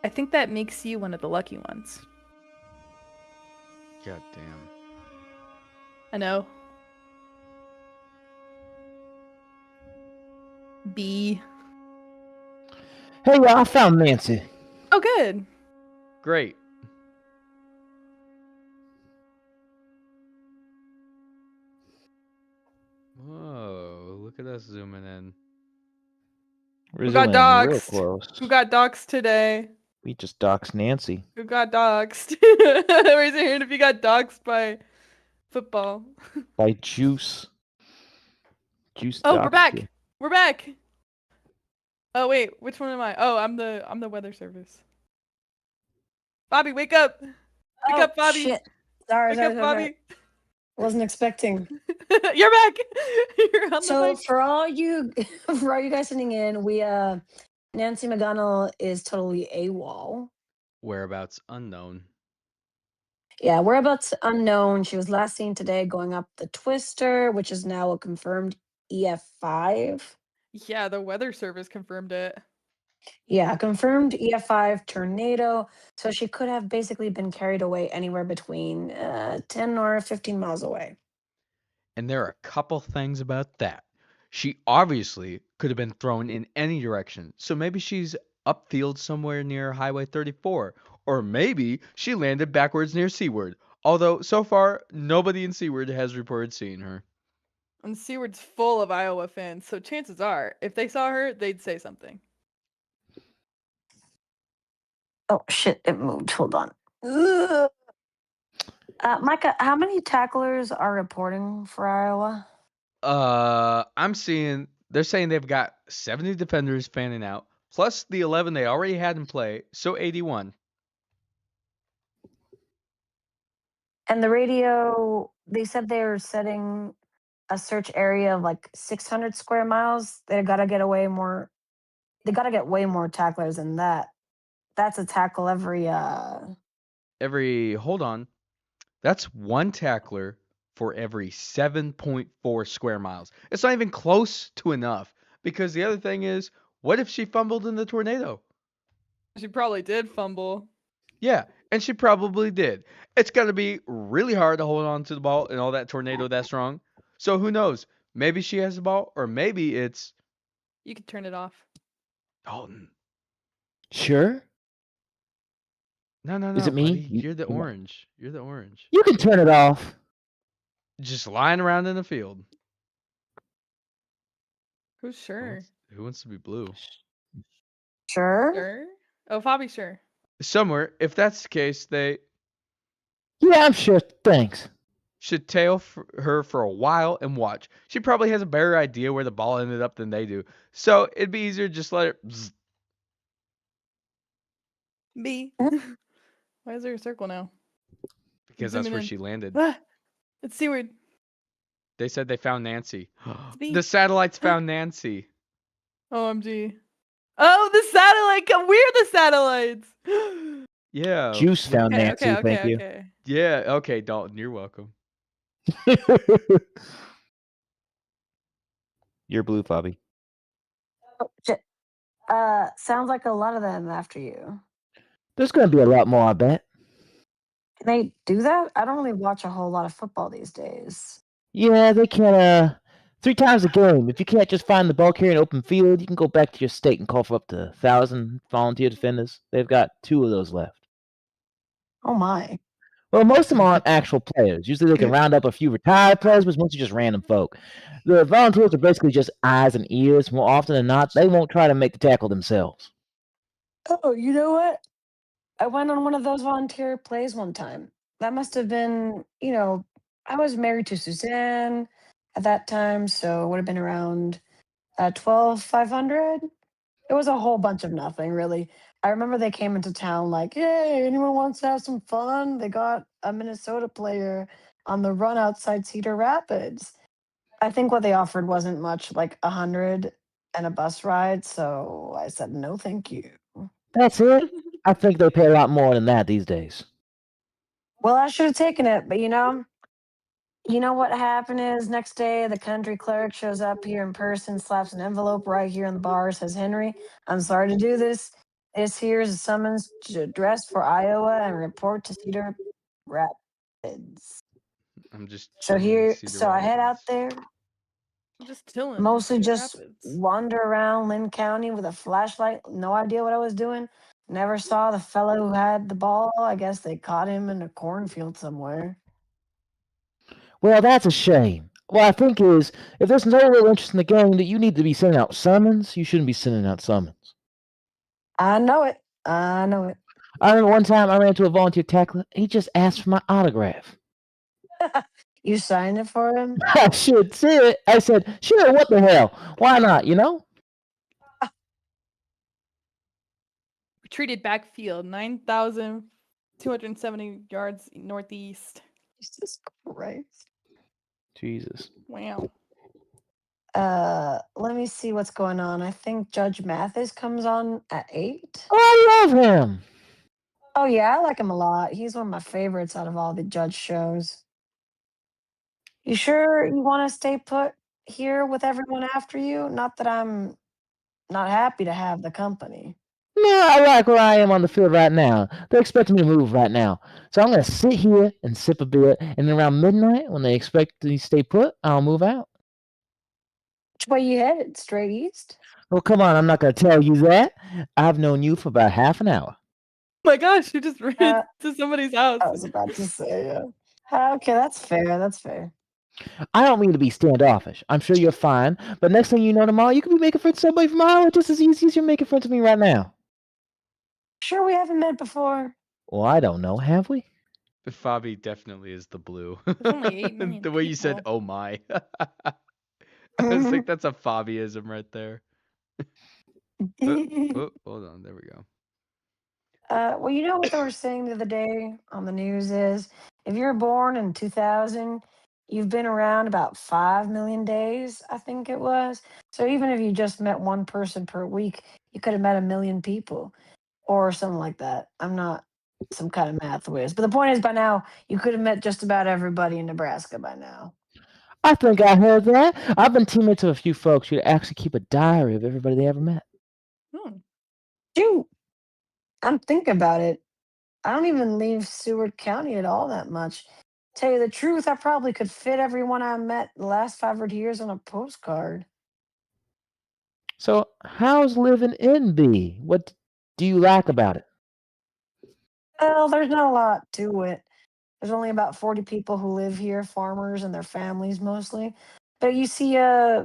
I think that makes you one of the lucky ones. God damn. I know. B. Hey, y'all, I found Nancy. Oh, good. Great. Whoa, look at us zooming in. We're Who got zooming in real doxxed? close. Who got doxxed today? We just doxed Nancy. Who got doxxed? Raise your hand if you got doxxed by football. By Juice. Juice Oh, we're doxed back. you. We're back. Oh wait, which one am I? Oh, I'm the weather service. Bobby, wake up! Wake up, Bobby! Shit. Sorry, Wake sorry, up, sorry. Bobby! Wasn't expecting. You're back. You're on So the mic. for all you guys sitting in, we Nancy McGonnell is totally AWOL. Whereabouts unknown. Yeah, whereabouts unknown. She was last seen today going up the Twister, which is now a confirmed EF5. Yeah, the weather service confirmed it. Yeah, confirmed EF5 tornado. So she could have basically been carried away anywhere between 10 or 15 miles away. And there are a couple things about that. She obviously could have been thrown in any direction, so maybe she's upfield somewhere near Highway 34, or maybe she landed backwards near Seward. Although so far nobody in Seward has reported seeing her. And Seward's full of Iowa fans, so chances are, if they saw her, they'd say something. Oh, shit, it moved. Hold on. Ugh. Micah, how many tacklers are reporting for Iowa? I'm seeing they're saying they've got 70 defenders fanning out, plus the 11 they already had in play, so 81. And the radio, they said they were setting a search area of like 600 square miles. They got to get away more. They got to get way more tacklers than that. That's a tackle every. Hold on. That's one tackler for every 7.4 square miles. It's not even close to enough because the other thing is, what if she fumbled in the tornado? She probably did fumble. Yeah, and she probably did. It's going to be really hard to hold on to the ball in all that tornado that strong. So who knows? Maybe she has the ball, or maybe it's You could turn it off. Dalton. Sure. No, Is it me? buddy. You- You're the you- orange. You're the orange. You can turn it off. Just lying around in the field. Who's sure? Who wants to be blue? Sure. Sure? Oh, Fabi, sure. Somewhere, if that's the case, they Yeah, I'm sure. Thanks. should tail her for a while and watch. She probably has a better idea where the ball ended up than they do. So it'd be easier to just let her. Bzz. B. Mhm. Why is there a circle now? Because that's Zooming where in. she landed. Ah, it's Seward. They said they found Nancy. me. The satellites found Nancy. OMG. Oh, the satellite. We're the satellites. Yeah. Juice found Okay, Nancy. okay, Thank okay, you. okay. Yeah. Okay, Dalton, you're welcome. You're blue, Fabi. Oh, shit. Sounds like a lot of them after you. There's gonna be a lot more, I bet. Can they do that? I don't really watch a whole lot of football these days. Yeah, they can. 3 times a game. If you can't just find the ball carrier in open field, you can go back to your state and call for up to 1,000 volunteer defenders. They've got 2 of those left. Oh my. Well, most of them aren't actual players. Usually they can round up a few retired players, but mostly just random folk. The volunteers are basically just eyes and ears. More often than not, they won't try to make the tackle themselves. Oh, you know what? I went on one of those volunteer plays one time. That must have been, I was married to Suzanne at that time, so it would have been around 12,500. It was a whole bunch of nothing, really. I remember they came into town like, hey, anyone wants to have some fun? They got a Minnesota player on the run outside Cedar Rapids. I think what they offered wasn't much, like 100 and a bus ride, so I said, no, thank you. That's it. I think they pay a lot more than that these days. Well, I should have taken it, but you know what happened is next day the country clerk shows up here in person, slaps an envelope right here on the bar, says, Henry, I'm sorry to do this. This here is a summons to address for Iowa and report to Cedar Rapids. I'm just So chilling in here, Cedar so I head out Rapids. there, I'm just chilling. in mostly Cedar just Rapids. wander around Lynn County with a flashlight, no idea what I was doing. Never saw the fellow who had the ball. I guess they caught him in a cornfield somewhere. Well, that's a shame. What I think is, if there's no real interest in the game that you need to be sending out summons, you shouldn't be sending out summons. I know it. I know it. I remember one time I ran into a volunteer tackler. He just asked for my autograph. You signed it for him? I should see it. I said, sure, what the hell? Why not, you know? Retreated backfield, 9,270 yards northeast. Jesus Christ. Jesus. Wow. Let me see what's going on. I think Judge Mathis comes on at 8. Oh, I love him. Oh yeah, I like him a lot. He's one of my favorites out of all the Judge shows. You sure you want to stay put? here with everyone after you. Not that I'm not happy to have the company. No, I like where I am on the field right now. They're expecting me to move right now. So I'm going to sit here and sip a bit, and then around midnight, when they expect me to stay put, I'll move out. Which way you headed? Straight east? Well, come on, I'm not going to tell you that. I've known you for about half an hour. Oh my gosh, you just ran Uh, to somebody's house. I was about to say, yeah. Okay, that's fair. That's fair. I don't mean to be standoffish. I'm sure you're fine, but next thing you know tomorrow, you could be making friends with somebody from Iowa just as easy as you're making friends with me right now. Sure, we haven't met before. Well, I don't know. Have we? Fabi definitely is the blue. only 8 million The way you said, people. "Oh my," I was like, that's a Fabiism right there. Oh, hold on, there we go. Well, you know what they were saying the other day on the news is if you're born in 2000, you've been around about 5 million days, I think it was. So even if you just met one person per week, you could have met 1 million people or something like that. I'm not some kind of math whiz. But the point is, by now, you could have met just about everybody in Nebraska by now. I think I heard that. I've been teammates with a few folks who actually keep a diary of everybody they ever met. Hmm. Shoot, I'm thinking about it. I don't even leave Seward County at all that much. Tell you the truth, I probably could fit everyone I met the last 500 years on a postcard. So, how's living in B? What do you like about it? Well, there's not a lot to it. There's only about 40 people who live here, farmers and their families mostly. But you see, right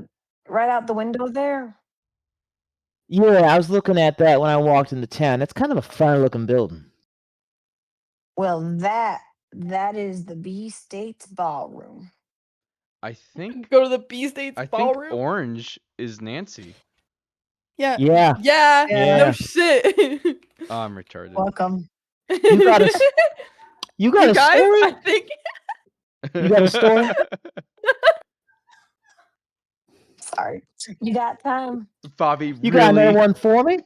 out the window there, Yeah, I was looking at that when I walked into town. It's kind of a fine looking building. well, that is the B States Ballroom. I think Go to the B States I think ballroom. orange is Nancy. Yeah. Yeah. Yeah. Yeah. No shit. Oh, I'm retarded. Welcome. You got a you got You a guys, story? I think. You got a story? Sorry. You got time? Fabi, You got another really? one for me?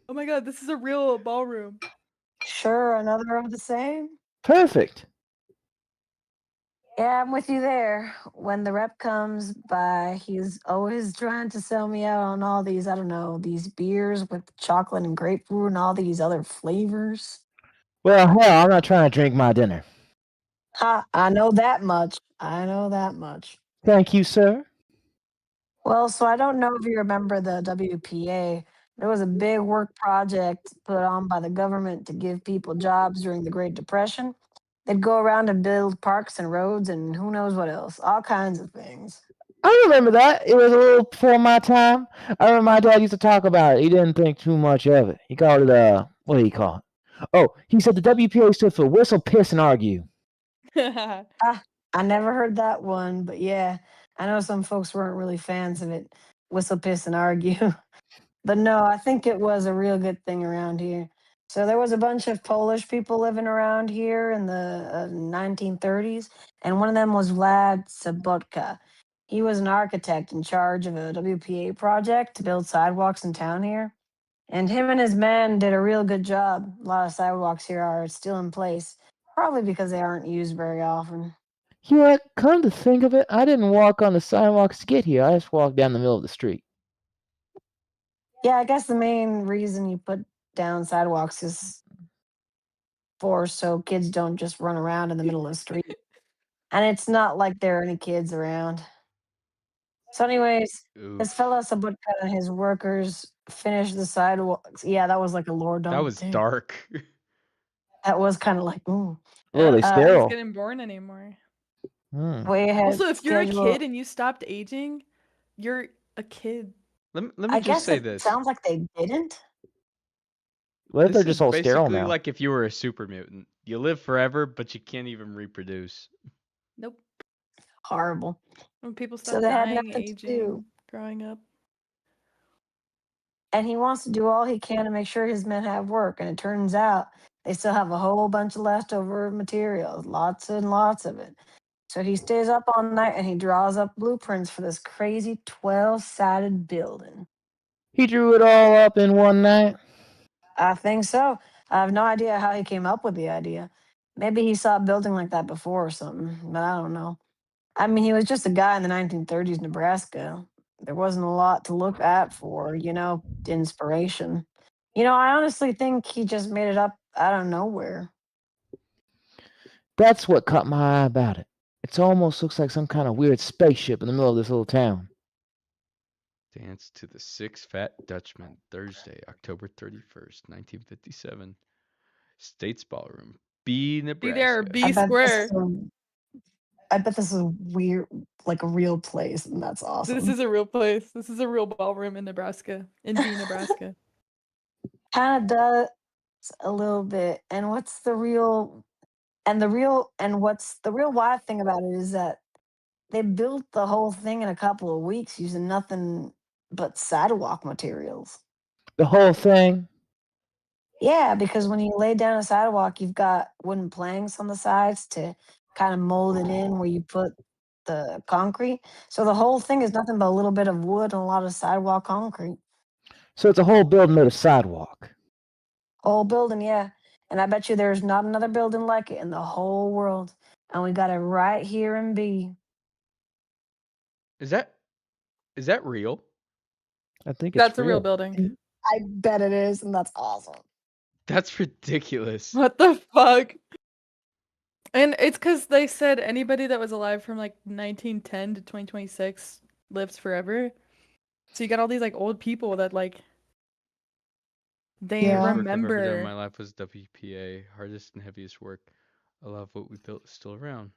Oh my god, this is a real ballroom. Sure, another of the same? Perfect. Yeah, I'm with you there. When the rep comes by, he's always trying to sell me out on all these, I don't know, these beers with chocolate and grapefruit and all these other flavors. Well, hell, I'm not trying to drink my dinner. Ha, I know that much. I know that much. Thank you, sir. Well, so I don't know if you remember the WPA. There was a big work project put on by the government to give people jobs during the Great Depression. They'd go around and build parks and roads and who knows what else, all kinds of things. I remember that. It was a little before my time. I remember my dad used to talk about it. He didn't think too much of it. He called it, what did he call it? Oh, he said the WPA stood for Whistle, Piss, and Argue. I never heard that one, but yeah, I know some folks weren't really fans of it. Whistle, piss, and argue. But no, I think it was a real good thing around here. So there was a bunch of Polish people living around here in the 1930s, and one of them was Vlad Sobotka. He was an architect in charge of a WPA project to build sidewalks in town here. And him and his men did a real good job. A lot of sidewalks here are still in place, probably because they aren't used very often. Yeah, come to think of it, I didn't walk on the sidewalks to get here. I just walked down the middle of the street. Yeah, I guess the main reason you put down sidewalks is for so kids don't just run around in the middle of the street. And it's not like there are any kids around. So, anyways, this Oof. fella Sabutka and his workers finished the sidewalks. Yeah, that was like a lore dump. That was too. dark. That was kind of like, ooh. Really Nobody's sterile. getting born anymore. Way ahead Also, if you're a schedule. kid and you stopped aging, you're a kid. Let me I just guess say it this. sounds like they didn't. What if This they're is just all sterile basically now? like if you were a super mutant. You live forever, but you can't even reproduce. Nope. Horrible. When people So stop they had dying, nothing to aging, do. growing up. And he wants to do all he can to make sure his men have work. And it turns out they still have a whole bunch of leftover materials, lots and lots of it. So he stays up all night and he draws up blueprints for this crazy 12-sided building. He drew it all up in one night. I think so. I have no idea how he came up with the idea. Maybe he saw a building like that before or something, but I don't know. I mean, he was just a guy in the 1930s Nebraska. There wasn't a lot to look at for, inspiration. I honestly think he just made it up out of nowhere. That's what caught my eye about it. It almost looks like some kind of weird spaceship in the middle of this little town. Dance to the Six Fat Dutchmen, Thursday, October 31st, 1957. States Ballroom, B, Be there or Nebraska. be square. I bet this is weird, like a real place, and that's awesome. This is a real place. This is a real ballroom in Nebraska, in B, Nebraska. Kind of does a little bit. And what's the real wild thing about it is that they built the whole thing in a couple of weeks using nothing but sidewalk materials. The whole thing? Yeah, because when you lay down a sidewalk, you've got wooden planks on the sides to kind of mold it in where you put the concrete. So the whole thing is nothing but a little bit of wood and a lot of sidewalk concrete. So it's a whole building made of sidewalk. Whole building, yeah. And I bet you there's not another building like it in the whole world. And we got it right here in B. Is that real? I think That's a real building. I bet it is, and that's awesome. That's ridiculous. What the fuck? And it's because they said anybody that was alive from like 1910 to 2026 lives forever. So you got all these like old people that like they Yeah. What I've ever done in remember. my life was WPA, hardest and heaviest work. A lot of what we built is still around.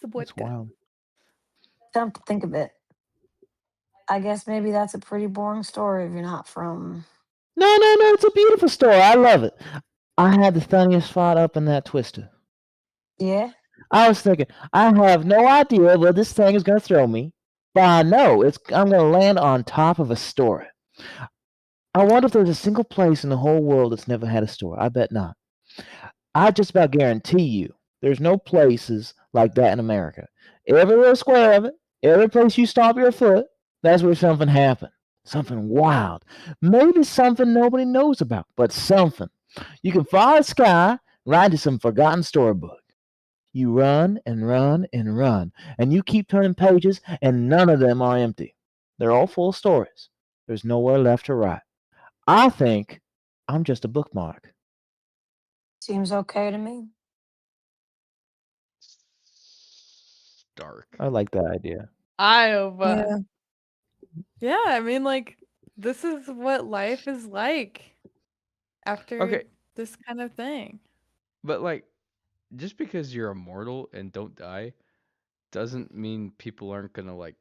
The That's vodka. wild. Come to think of it, I guess maybe that's a pretty boring story if you're not from. No, it's a beautiful story. I love it. I had the funniest thought up in that twister. Yeah. I was thinking, I have no idea where this thing is going to throw me, but I know I'm going to land on top of a story. I wonder if there's a single place in the whole world that's never had a store. I bet not. I just about guarantee you there's no places like that in America. Every little square of it, every place you stomp your foot, that's where something happened. Something wild. Maybe something nobody knows about, but something. You can fly the sky right into some forgotten storybook. You run and run and run, and you keep turning pages, and none of them are empty. They're all full of stories. There's nowhere left to write. I think I'm just a bookmark. Seems okay to me. Dark. I like that idea. Iowa. Yeah, I mean, like, this is what life is like after Okay. this kind of thing. But like, just because you're immortal and don't die, doesn't mean people aren't gonna like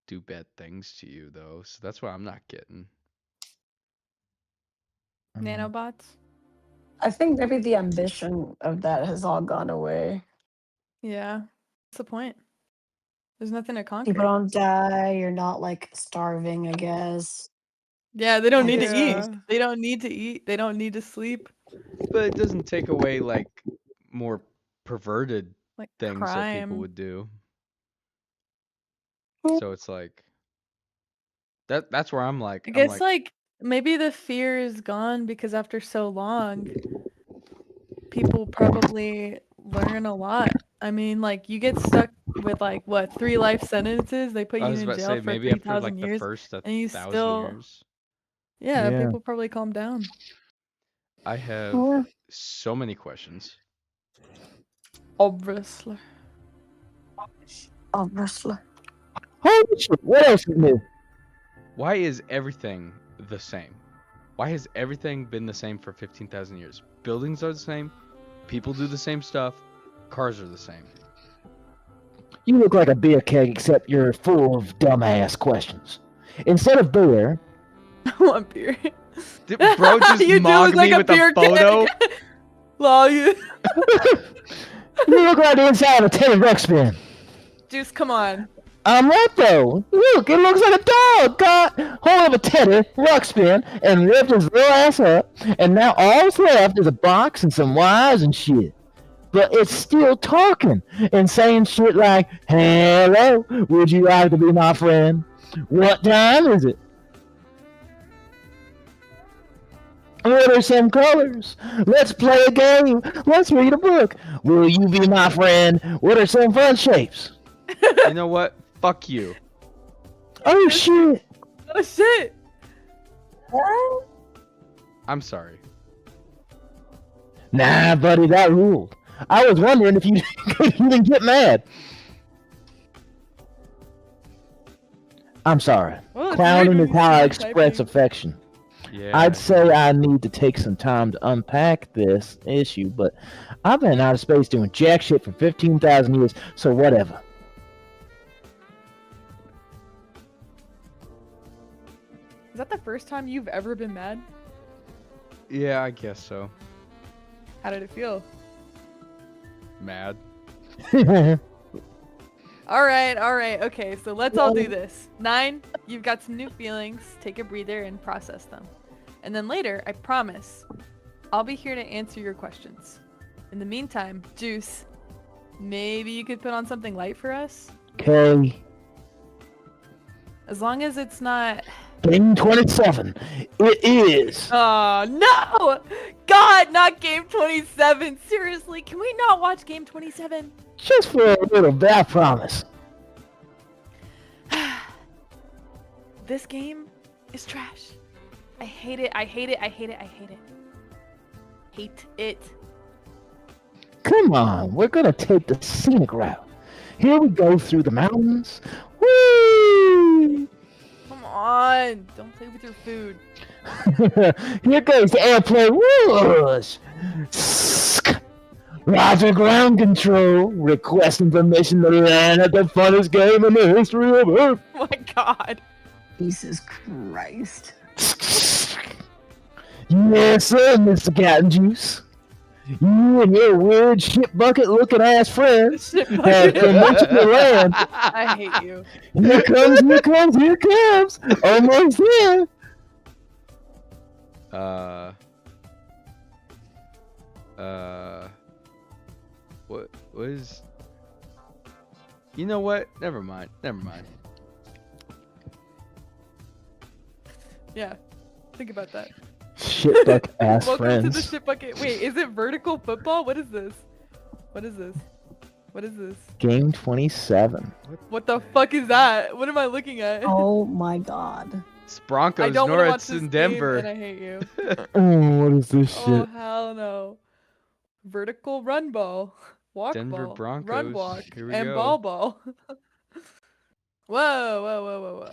do bad things to you though. So that's what I'm not getting. Nanobots? I think maybe the ambition of that has all gone away. Yeah. What's the point? There's nothing to conquer. People don't die. You're not like starving, I guess. Yeah, they don't need to eat. Yeah. They don't need to eat. They don't need to sleep. But it doesn't take away like more perverted Like things that people crime. would do. Well- So it's like that's where I'm like I guess like maybe the fear is gone because after so long, people probably learn a lot. I mean, like you get stuck with like what 3 life sentences? They put I you was in about to jail say for maybe after 3,000 like the years, first and you 1,000 still, years. yeah, Yeah. people probably calm down. I have Yeah. so many questions. Obviously. Oh, wrestler. Holy shit! What else is new? Why is everything the same? Why has everything been the same for 15,000 years? Buildings are the same, people do the same stuff, cars are the same. You look like a beer keg, except you're full of dumbass questions. Instead of beer, I want beer. Did bro just You do mog look like me a with beer a photo? keg. Lol, you. you look like the inside of a tin ruck spin. Juice, come on. I'm right though. Look, it looks like a dog got hold of a teddy ruck spin and lifted his little ass up, and now all that's left is a box and some wires and shit. But it's still talking and saying shit like, "Hello, would you like to be my friend? What time is it?" What are some colors? Let's play a game. Let's read a book. Will you be my friend? What are some fun shapes? You know what? Fuck you. Oh shit! Oh shit! I'm sorry. Nah, buddy, that ruled. I was wondering if you could even get mad. I'm sorry. Well, it's Clowning weird is when how I you're express typing. affection. Yeah. I'd say I need to take some time to unpack this issue, but I've been out of space doing jack shit for 15,000 years, so whatever. Is that the first time you've ever been mad? Yeah, I guess so. How did it feel? Mad. All right, okay, so let's all do this. 9, you've got some new feelings. Take a breather and process them. And then later, I promise, I'll be here to answer your questions. In the meantime, Juice, maybe you could put on something light for us? Okay. As long as it's not... Game 27. It is. Oh, no! God, not Game 27! Seriously, can we not watch Game 27? Just for a little bit, I promise. This game is trash. I hate it, I hate it, I hate it, I hate it. Hate it. Come on, we're gonna take the scenic route. Here we go through the mountains. Whee! Come on, don't play with your food. Here goes the airplane. Whoosh! Roger, ground control. Requesting permission to land at the funnest game in the history of Earth. Oh my god. Jesus Christ. Yes, sir, Mr. Captain Juice. You and your weird shit bucket looking ass friends Shit have bucket. permission to land. I hate you. Here comes, here comes, here comes. Almost there. What is... You know what? Never mind. Yeah, think about that. Shit bucket ass Welcome to the friends. shit bucket. Wait, is it vertical football? What is this? What is this? What is this? Game 27. What the fuck is that? What am I looking at? Oh my god. It's I Broncos, don't want to watch Norwich, this and game, Denver. and I hate you. Oh, what is this Oh shit? hell no! Vertical run ball, walk Denver ball, Broncos. run walk, Here we and go. ball. Whoa!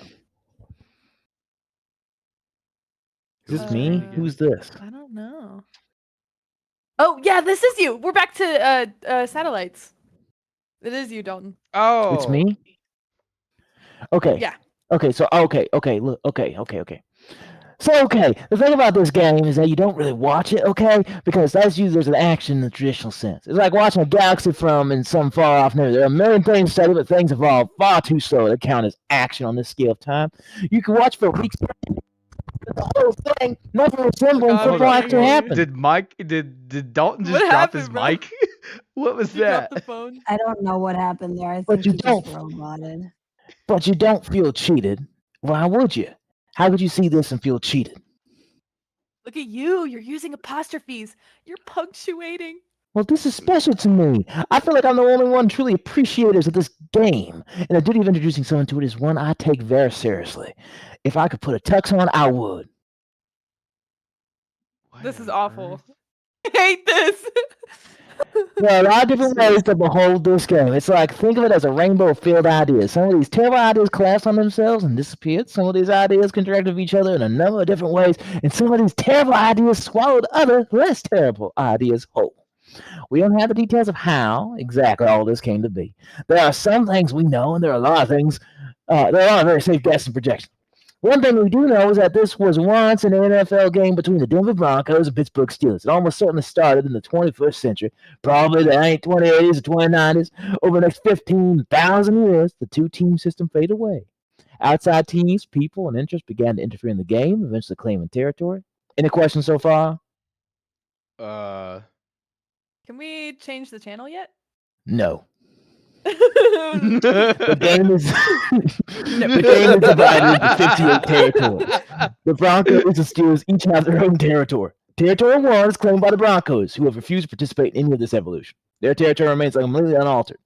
Is this Uh, me? Who's this? I don't know. Oh yeah, this is you. We're back to satellites. It is you, Dalton. Oh, It's me? Okay. Yeah. Okay, so look, okay. So the thing about this game is that you don't really watch it, okay? Because that's usually there's an action in the traditional sense. It's like watching a galaxy from in some far off neighborhood. There are a million things to study, but things evolve far too slow to count as action on this scale of time. You can watch for weeks. The whole thing, nothing resembling God, football I actually hate happened. Did Dalton just What drop his happened, bro? mic? What was You dropped that? the phone. I don't know what happened there. I But think you he just don't. roboted. But you don't feel cheated. Why would you? How could you see this and feel cheated? Look at you. You're using apostrophes. You're punctuating. Well, this is special to me. I feel like I'm the only one truly appreciators of this game. And the duty of introducing someone to it is one I take very seriously. If I could put a tux on, I would. This is What on awful. earth? I hate this. There are a lot of different ways to behold this game. It's like, think of it as a rainbow of failed ideas. Some of these terrible ideas collapsed on themselves and disappeared. Some of these ideas interacted with each other in a number of different ways. And some of these terrible ideas swallowed other, less terrible ideas whole. We don't have the details of how exactly all this came to be. There are some things we know, and there are a lot of things, there are a lot of very safe guesses and projections. One thing we do know is that this was once an NFL game between the Denver Broncos and Pittsburgh Steelers. It almost certainly started in the 21st century, probably the 2080s or 2090s. Over the next 15,000 years, the two-team system faded away. Outside teams, people, and interests began to interfere in the game, eventually claiming territory. Any questions so far? Can we change the channel yet? No. The game is the game is divided into 58 territories. The Broncos and Steelers each have their own territory. Territory 1 is claimed by the Broncos, who have refused to participate in any of this evolution. Their territory remains completely unaltered.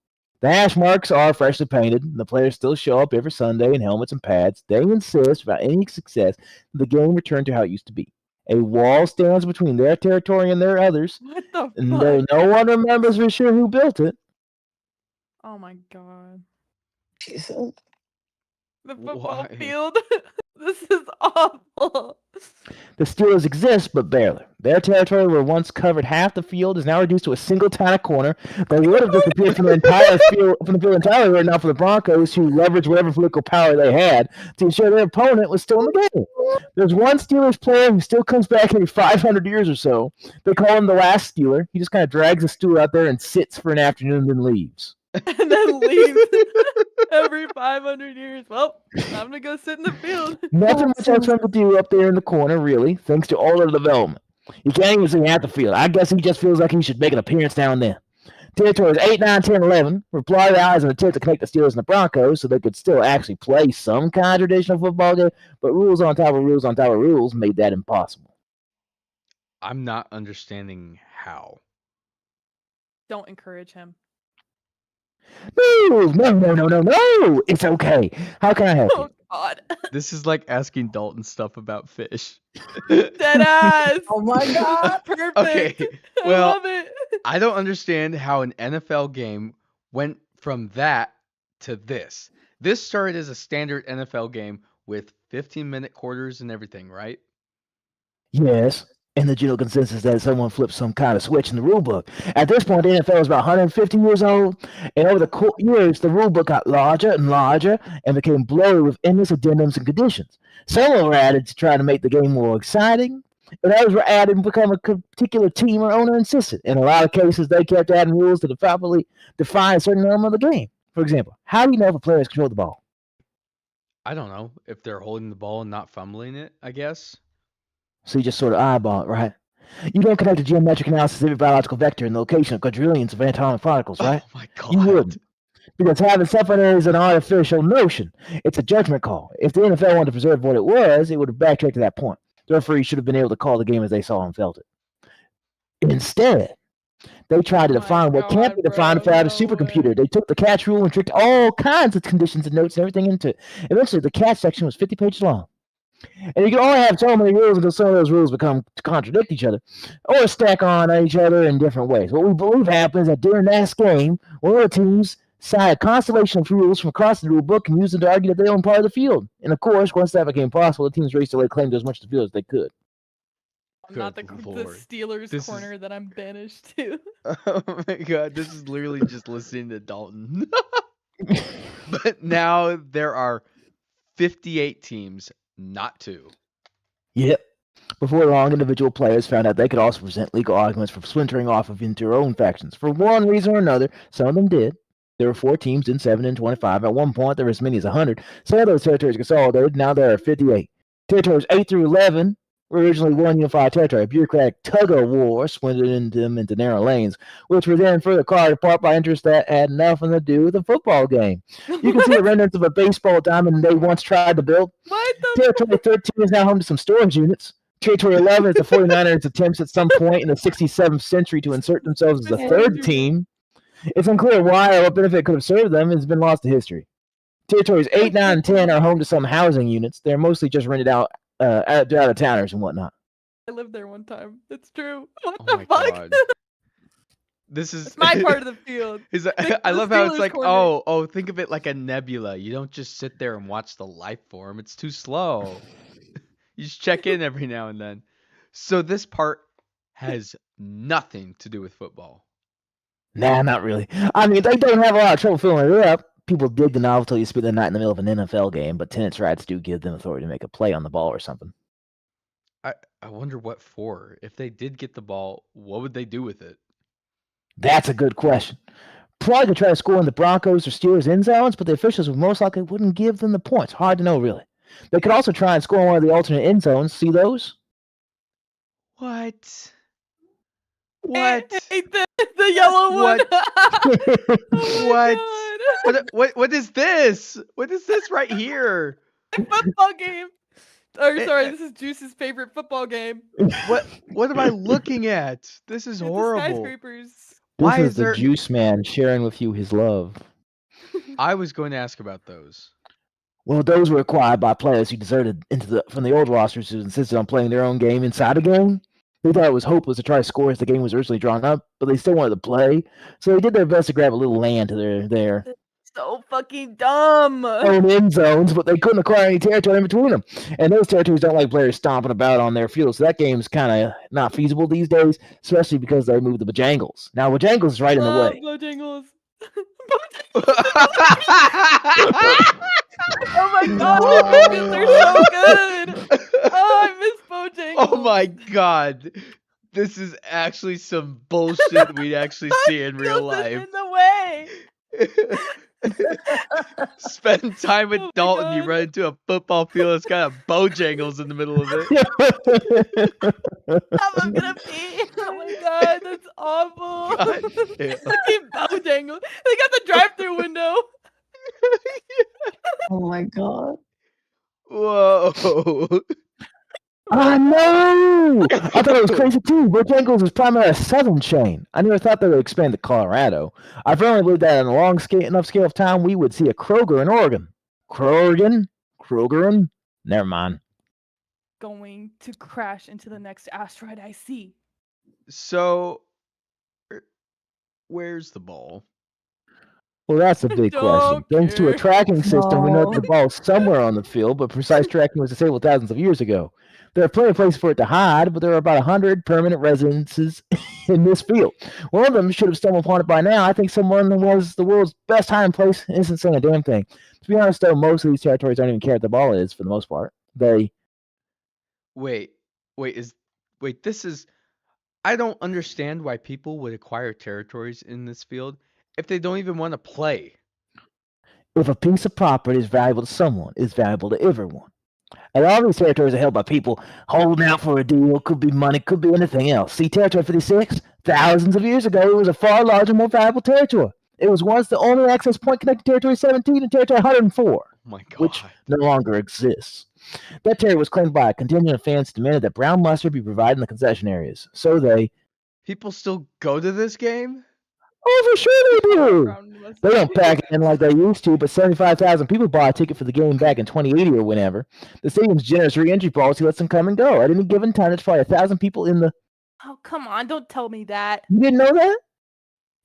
The hash marks are freshly painted, and the players still show up every Sunday in helmets and pads. They insist, without any success, that the game return to how it used to be. A wall stands between their territory and their others, What the and though fuck? no one remembers for sure who built it, Oh my god. Jesus. The football Why? field. This is awful. the Steelers exist, but barely. Their territory, where once covered half the field, is now reduced to a single tiny corner. They would have disappeared from the entire field, entirely right now for the Broncos, who leveraged whatever political power they had to ensure their opponent was still in the game. There's one Steelers player who still comes back every 500 years or so. They call him the last Steeler. He just kind of drags a stool out there and sits for an afternoon and then leaves. And then leaves every 500 years. Well, I'm gonna go sit in the field. Nothing much else for him to do up there in the corner, really, thanks to all of the development. He can't even see half the field. I guess he just feels like he should make an appearance now and then. Territories 8, 9, 10, 11 were plotted out as an attempt to connect the Steelers and the Broncos so they could still actually play some kind of traditional football game, but rules on top of rules on top of rules made that impossible. I'm not understanding how. Don't encourage him. No. It's okay. How can I help you? Oh god. This is like asking Dalton stuff about fish. Dead ass. Oh my god. Perfect. Okay, I well, love it. I don't understand how an NFL game went from that to this. This started as a standard NFL game with 15-minute quarters and everything, right? Yes. And the general consensus that someone flipped some kind of switch in the rule book. At this point, the NFL is about 150 years old, and over the years, the rule book got larger and larger and became blurry with endless addendums and conditions. Some were added to try to make the game more exciting, and others were added to become a particular team or owner insisted. In a lot of cases, they kept adding rules to properly define a certain element of the game. For example, how do you know if a player has controlled the ball? I don't know if they're holding the ball and not fumbling it, I guess. So you just sort of eyeball it, right? You don't conduct a geometric analysis of every biological vector in the location of quadrillions of atomic particles, right? Oh my You god. wouldn't. Because having something is an artificial notion. It's a judgment call. If the NFL wanted to preserve what it was, it would have backtracked to that point. The referee should have been able to call the game as they saw and felt it. Instead, they tried to My define what can't be God, defined bro, without a no supercomputer. way. They took the catch rule and tricked all kinds of conditions and notes and everything into it. Eventually, the catch section was 50 pages long. And you can only have so many rules until some of those rules become to contradict each other or stack on each other in different ways. What we believe happens is that during that game, one of the teams cited a constellation of rules from across the rule book and used them to argue that they own part of the field. And of course, once that became possible, the teams raced to lay claim to as much of the field as they could. I'm not the Good the lord. Steelers This is- corner that I'm banished to. Oh my god, this is literally just listening to Dalton. But now there are 58 teams, not 2. Yep. Before long, individual players found out they could also present legal arguments for splintering off of into their own factions. For one reason or another, some of them did. There were 4 teams in 7 and 25. At one point, there were as many as 100. Some of those territories consolidated. Now there are 58. Territories 8 through 11 were originally one unified territory. A bureaucratic tug-of-war splintered them into narrow lanes, which were then further carved apart by interests that had nothing to do with the football game. You can see the remnants of a baseball diamond they once tried to build. What the Territory 13 is now home to some storage units. Territory 11 is the 49ers' attempts at some point in the 67th century to insert themselves as a third team. It's unclear why or what benefit could have served them. It's been lost to history. Territories 8, 9, and 10 are home to some housing units. They're mostly just rented out to out-of-towners and whatnot. I lived there one time. It's true. What Oh the my fuck? god. This is It's my part of the field. Is Like I the love how it's Steelers like, corner. oh, think of it like a nebula. You don't just sit there and watch the life form. It's too slow. You just check in every now and then. So this part has nothing to do with football. Nah, not really. I mean, they don't have a lot of trouble filling it up. People dig the novel till you spend the night in the middle of an NFL game, but tenants' rights do give them authority to make a play on the ball or something. I wonder what for. If they did get the ball, what would they do with it? That's a good question. Probably could try to score in the Broncos or Steelers end zones, but the officials would most likely wouldn't give them the points. Hard to know, really. They could also try and score in one of the alternate end zones. See those? What? Hey, What? hey, the yellow one. What? Oh my What? What is this? What is this right here? God. Football game. Or sorry, this is Juice's favorite football game. What am I looking at? This is It's the horrible. skyscrapers. Why This is is the there? Juice Man sharing with you his love. I was going to ask about those. Well, those were acquired by players who deserted from the old rosters who insisted on playing their own game inside a game. They thought it was hopeless to try to score as the game was originally drawn up, but they still wanted to play, so they did their best to grab a little land to their So fucking dumb. own end zones, but they couldn't acquire any territory in between them. And those territories don't like players stomping about on their field, so that game's kind of not feasible these days, especially because they moved the Bojangles. Now, Bojangles is right in the way. Bojangles. Oh my god, No. they're so good. Oh, I miss Bojangles. Oh my god. This is actually some bullshit we'd actually see in real Bojangles is life. in the way. Spend time with Oh my Dalton, you God. run into a football field that's got a Bojangles in the middle of it. I'm gonna pee. Oh my god, that's awful. God damn. Fucking Bojangles. They got the drive-through window. Oh my god. Whoa. I know! I thought it was crazy too. Bojangles is primarily a southern chain. I never thought they would expand to Colorado. I've only lived at a long enough scale of time we would see a Kroger in Oregon. Kroger? Never mind. Going to crash into the next asteroid I see. So, where's the ball? Well, that's a big question. Don't Thanks to a care. tracking system, we know No. that the ball's somewhere on the field, but precise tracking was disabled thousands of years ago. There are plenty of places for it to hide, but there are about 100 permanent residences in this field. One of them should have stumbled upon it by now. I think someone was the world's best hiding place and isn't saying a damn thing. To be honest, though, most of these territories don't even care what the ball is for the most part. Wait, this is. I don't understand why people would acquire territories in this field if they don't even want to play. If a piece of property is valuable to someone, it's valuable to everyone. A lot of these territories are held by people holding out for a deal. Could be money, could be anything else. See, Territory 56, thousands of years ago, it was a far larger, more valuable territory. It was once the only access point connecting Territory 17 and Territory 104, Oh my god. which no longer exists. That territory was claimed by a contingent of fans who demanded that brown mustard be provided in the concession areas. So they... People still go to this game? Oh, for sure they do! Brown mustard. They don't pack it in like they used to, but 75,000 people bought a ticket for the game back in 2080 or whenever. The stadium's generous re-entry policy lets them come and go. At any given time, there's probably 1,000 people in the... Oh, come on, don't tell me that. You didn't know that?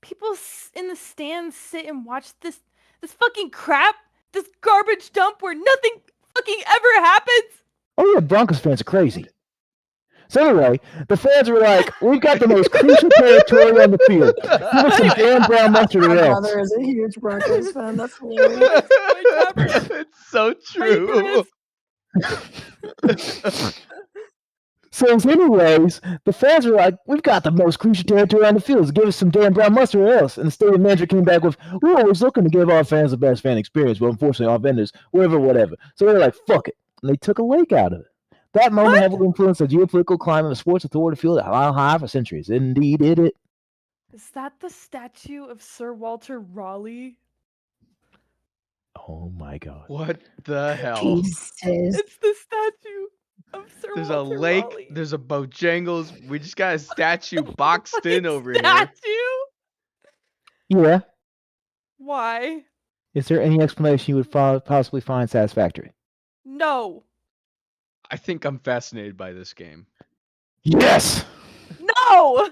People in the stands sit and watch this fucking crap, this garbage dump where nothing fucking ever happens. Oh yeah, Broncos fans are crazy. So anyway, the fans were like, we've got the most crucial territory on the field. Give us some damn brown mustard My or else. brother is a huge Broncos fan. That's hilarious. It's so How you doing true. So anyways, the fans were like, we've got the most crucial territory on the field. So give us some damn brown mustard or else. And the stadium manager came back with, we're always looking to give our fans the best fan experience, but unfortunately our vendors, whatever. So they were like, fuck it. And they took a lake out of it. That moment heavily influenced the geopolitical climate of Sports Authority field at Mile High for centuries. Indeed, it is. Is that the statue of Sir Walter Raleigh? Oh my god. What the hell? Pieces. It's the statue of Sir There's a Walter lake, Raleigh. there's a Bojangles. We just got a statue boxed in over here. Statue? Yeah. Why? Is there any explanation you would possibly find satisfactory? No. I think I'm fascinated by this game. Yes! No!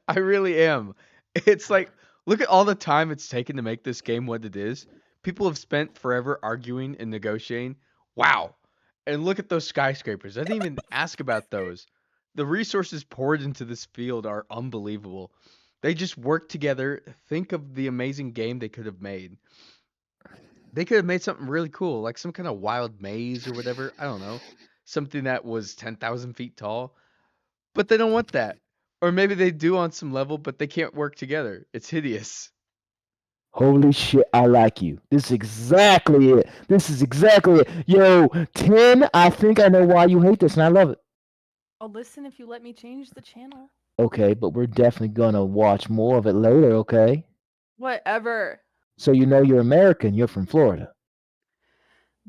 I really am. It's like, look at all the time it's taken to make this game what it is. People have spent forever arguing and negotiating. Wow. And look at those skyscrapers. I didn't even ask about those. The resources poured into this field are unbelievable. They just work together. Think of the amazing game they could have made. They could have made something really cool, like some kind of wild maze or whatever. I don't know. Something that was 10,000 feet tall. But they don't want that. Or maybe they do on some level, but they can't work together. It's hideous. Holy shit, I like you. This is exactly it. Yo, 10, I think I know why you hate this, and I love it. I'll listen if you let me change the channel. Okay, but we're definitely gonna watch more of it later, okay? Whatever. So you know you're American, you're from Florida.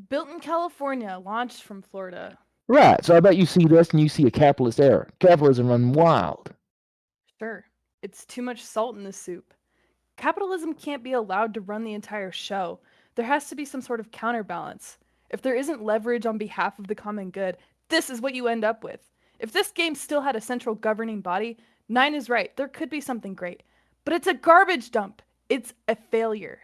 Built in California, launched from Florida. Right. So I bet you see this and you see a capitalist era. Capitalism run wild. Sure, it's too much salt in the soup. Capitalism can't be allowed to run the entire show. There has to be some sort of counterbalance. If there isn't leverage on behalf of the common good, this is what you end up with. If this game still had a central governing body, Nine is right. There could be something great. But it's a garbage dump. It's a failure.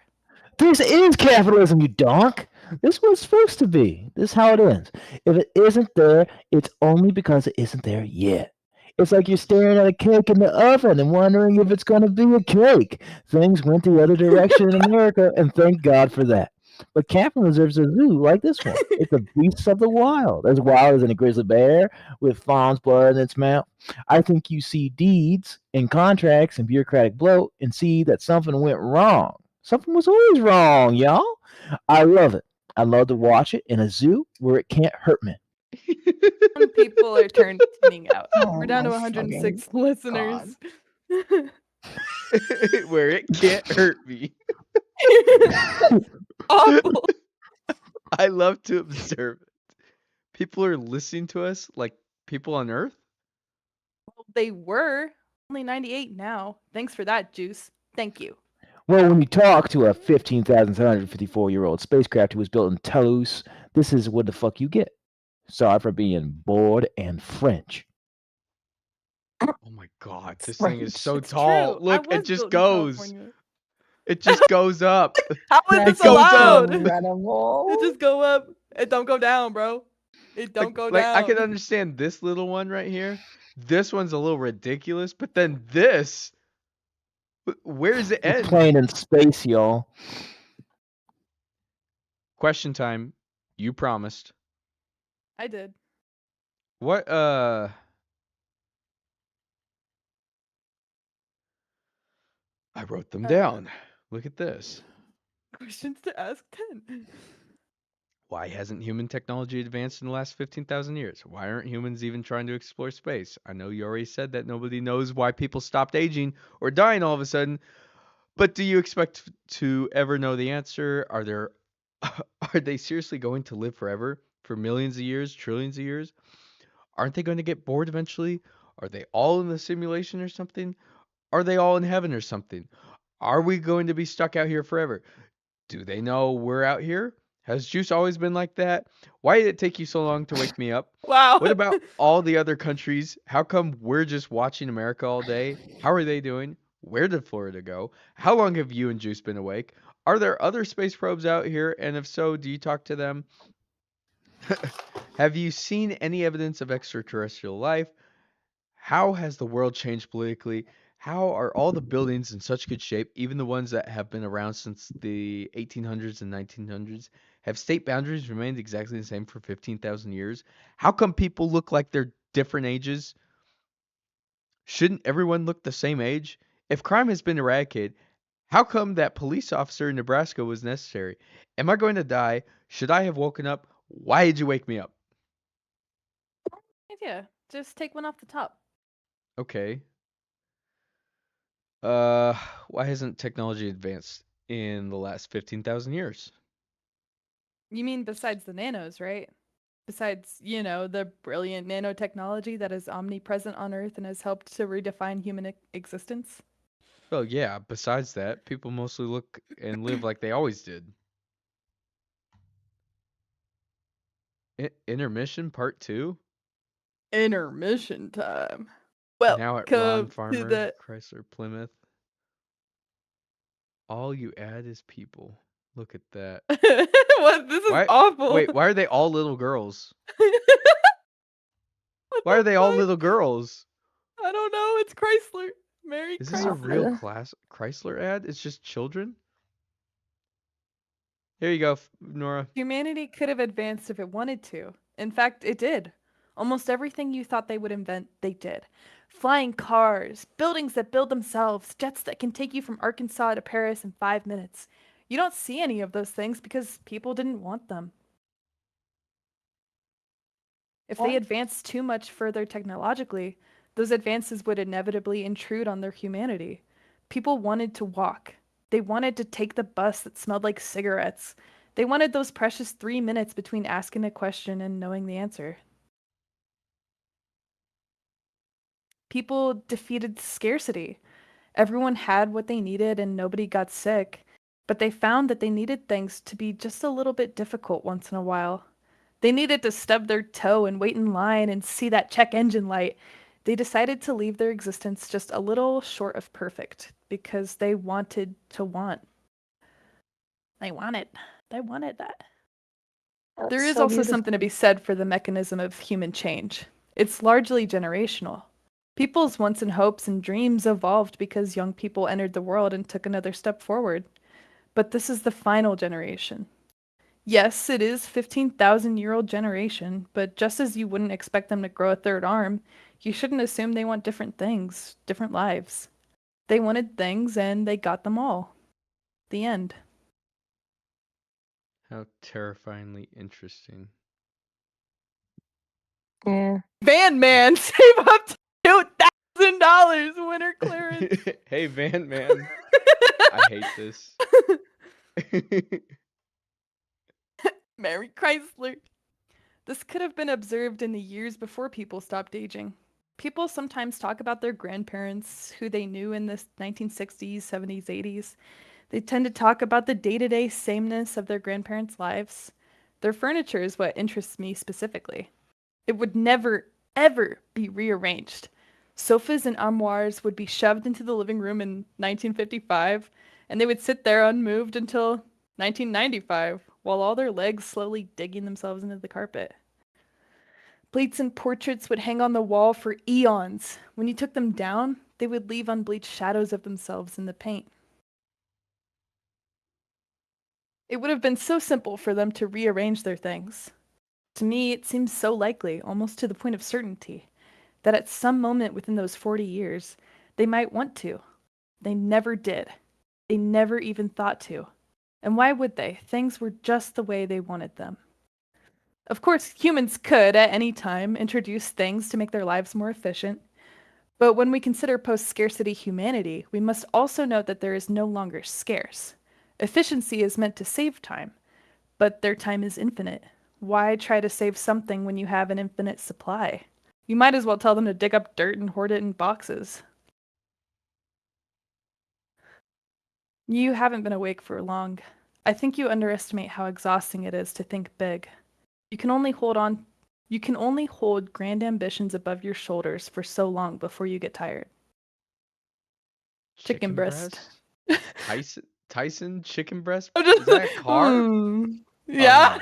This is capitalism, you donk. This is what it's supposed to be. This is how it ends. If it isn't there, it's only because it isn't there yet. It's like you're staring at a cake in the oven and wondering if it's going to be a cake. Things went the other direction in America, and thank God for that. But capitalism deserves a zoo like this one. It's the beasts of the wild, as wild as in a grizzly bear with fawn's blood in its mouth. I think you see deeds and contracts and bureaucratic bloat and see that something went wrong. Something was always wrong, y'all. I love it. I love to watch it in a zoo where it can't hurt me. Some people are tuning out. Oh We're down to my 106 fucking listeners. Where it can't hurt me. Awful. I love to observe it. People are listening to us like people on Earth. They were only 98 now. Thanks for that, Juice. Thank you. Well, when you talk to a 15,754-year-old spacecraft who was built in Toulouse, this is what the fuck you get. Sorry for being bored and French. Oh my god, this thing is French. so It's tall. true. Look, I it was just built in goes. California. It just goes up. How is It this goes up. allowed? Incredible. It just go up. It don't go down, bro. It don't go Like down. I can understand this little one right here. This one's a little ridiculous, but then this, where does it We're end? playing in space, y'all. Question time. You promised. I did. What I wrote them down. Look at this. Questions to ask 10. Why hasn't human technology advanced in the last 15,000 years? Why aren't humans even trying to explore space? I know you already said that nobody knows why people stopped aging or dying all of a sudden, but do you expect to ever know the answer? Are they seriously going to live forever? For millions of years, trillions of years? Aren't they going to get bored eventually? Are they all in the simulation or something? Are they all in heaven or something? Are we going to be stuck out here forever? Do they know we're out here? Has Juice always been like that? Why did it take you so long to wake me up? Wow. What about all the other countries? How come we're just watching America all day? How are they doing? Where did Florida go? How long have you and Juice been awake? Are there other space probes out here? And if so, do you talk to them? Have you seen any evidence of extraterrestrial life? How has the world changed politically? How are all the buildings in such good shape, even the ones that have been around since the 1800s and 1900s? Have state boundaries remained exactly the same for 15,000 years? How come people look like they're different ages? Shouldn't everyone look the same age? If crime has been eradicated, how come that police officer in Nebraska was necessary? Am I going to die? Should I have woken up? Why did you wake me up? Yeah, just take one off the top. Okay. Why hasn't technology advanced in the last 15,000 years? You mean besides the nanos, right? Besides, the brilliant nanotechnology that is omnipresent on Earth and has helped to redefine human existence? Well, yeah, besides that, people mostly look and live like they always did. Intermission part 2? Intermission time. Now at Ron Welcome to Farmer, the Chrysler Plymouth. All you add is people. Look at that. What? This is Why? awful. Wait, why are they all little girls? What Why the are they all fuck? little girls? I don't know. It's Chrysler. Merry Is this a Chrysler. real Chrysler ad? It's just children? Here you go, Nora. Humanity could have advanced if it wanted to. In fact, it did. Almost everything you thought they would invent, they did. Flying cars, buildings that build themselves, jets that can take you from Arkansas to Paris in 5 minutes. You don't see any of those things because people didn't want them. If they What? advanced too much further technologically, those advances would inevitably intrude on their humanity. People wanted to walk. They wanted to take the bus that smelled like cigarettes. They wanted those precious 3 minutes between asking a question and knowing the answer. People defeated scarcity. Everyone had what they needed and nobody got sick, but they found that they needed things to be just a little bit difficult once in a while. They needed to stub their toe and wait in line and see that check engine light. They decided to leave their existence just a little short of perfect because they wanted to want. They wanted that. There That's is so also something to beautiful. be said for the mechanism of human change. It's largely generational. People's wants and hopes and dreams evolved because young people entered the world and took another step forward. But this is the final generation. Yes, it is 15,000-year-old generation, but just as you wouldn't expect them to grow a third arm, you shouldn't assume they want different things, different lives. They wanted things and they got them all. The end. How terrifyingly interesting. Yeah. Van Man, save up to $2,000 winter clearance. Hey, Van Man. I hate this. Mary Chrysler. This could have been observed in the years before people stopped aging. People sometimes talk about their grandparents, who they knew in the 1960s, 70s, 80s. They tend to talk about the day-to-day sameness of their grandparents' lives. Their furniture is what interests me specifically. It would never, ever be rearranged. Sofas and armoires would be shoved into the living room in 1955, and they would sit there unmoved until 1995, while all their legs slowly digging themselves into the carpet. Plates and portraits would hang on the wall for eons. When you took them down, they would leave unbleached shadows of themselves in the paint. It would have been so simple for them to rearrange their things. To me, it seems so likely, almost to the point of certainty, that at some moment within those 40 years, they might want to. They never did. They never even thought to. And why would they? Things were just the way they wanted them. Of course, humans could, at any time, introduce things to make their lives more efficient. But when we consider post-scarcity humanity, we must also note that there is no longer scarce. Efficiency is meant to save time, but their time is infinite. Why try to save something when you have an infinite supply? You might as well tell them to dig up dirt and hoard it in boxes. You haven't been awake for long. I think you underestimate how exhausting it is to think big. You can only hold grand ambitions above your shoulders for so long before you get tired. Chicken breast. Tyson chicken breast? I'm just Is that a car? Yeah.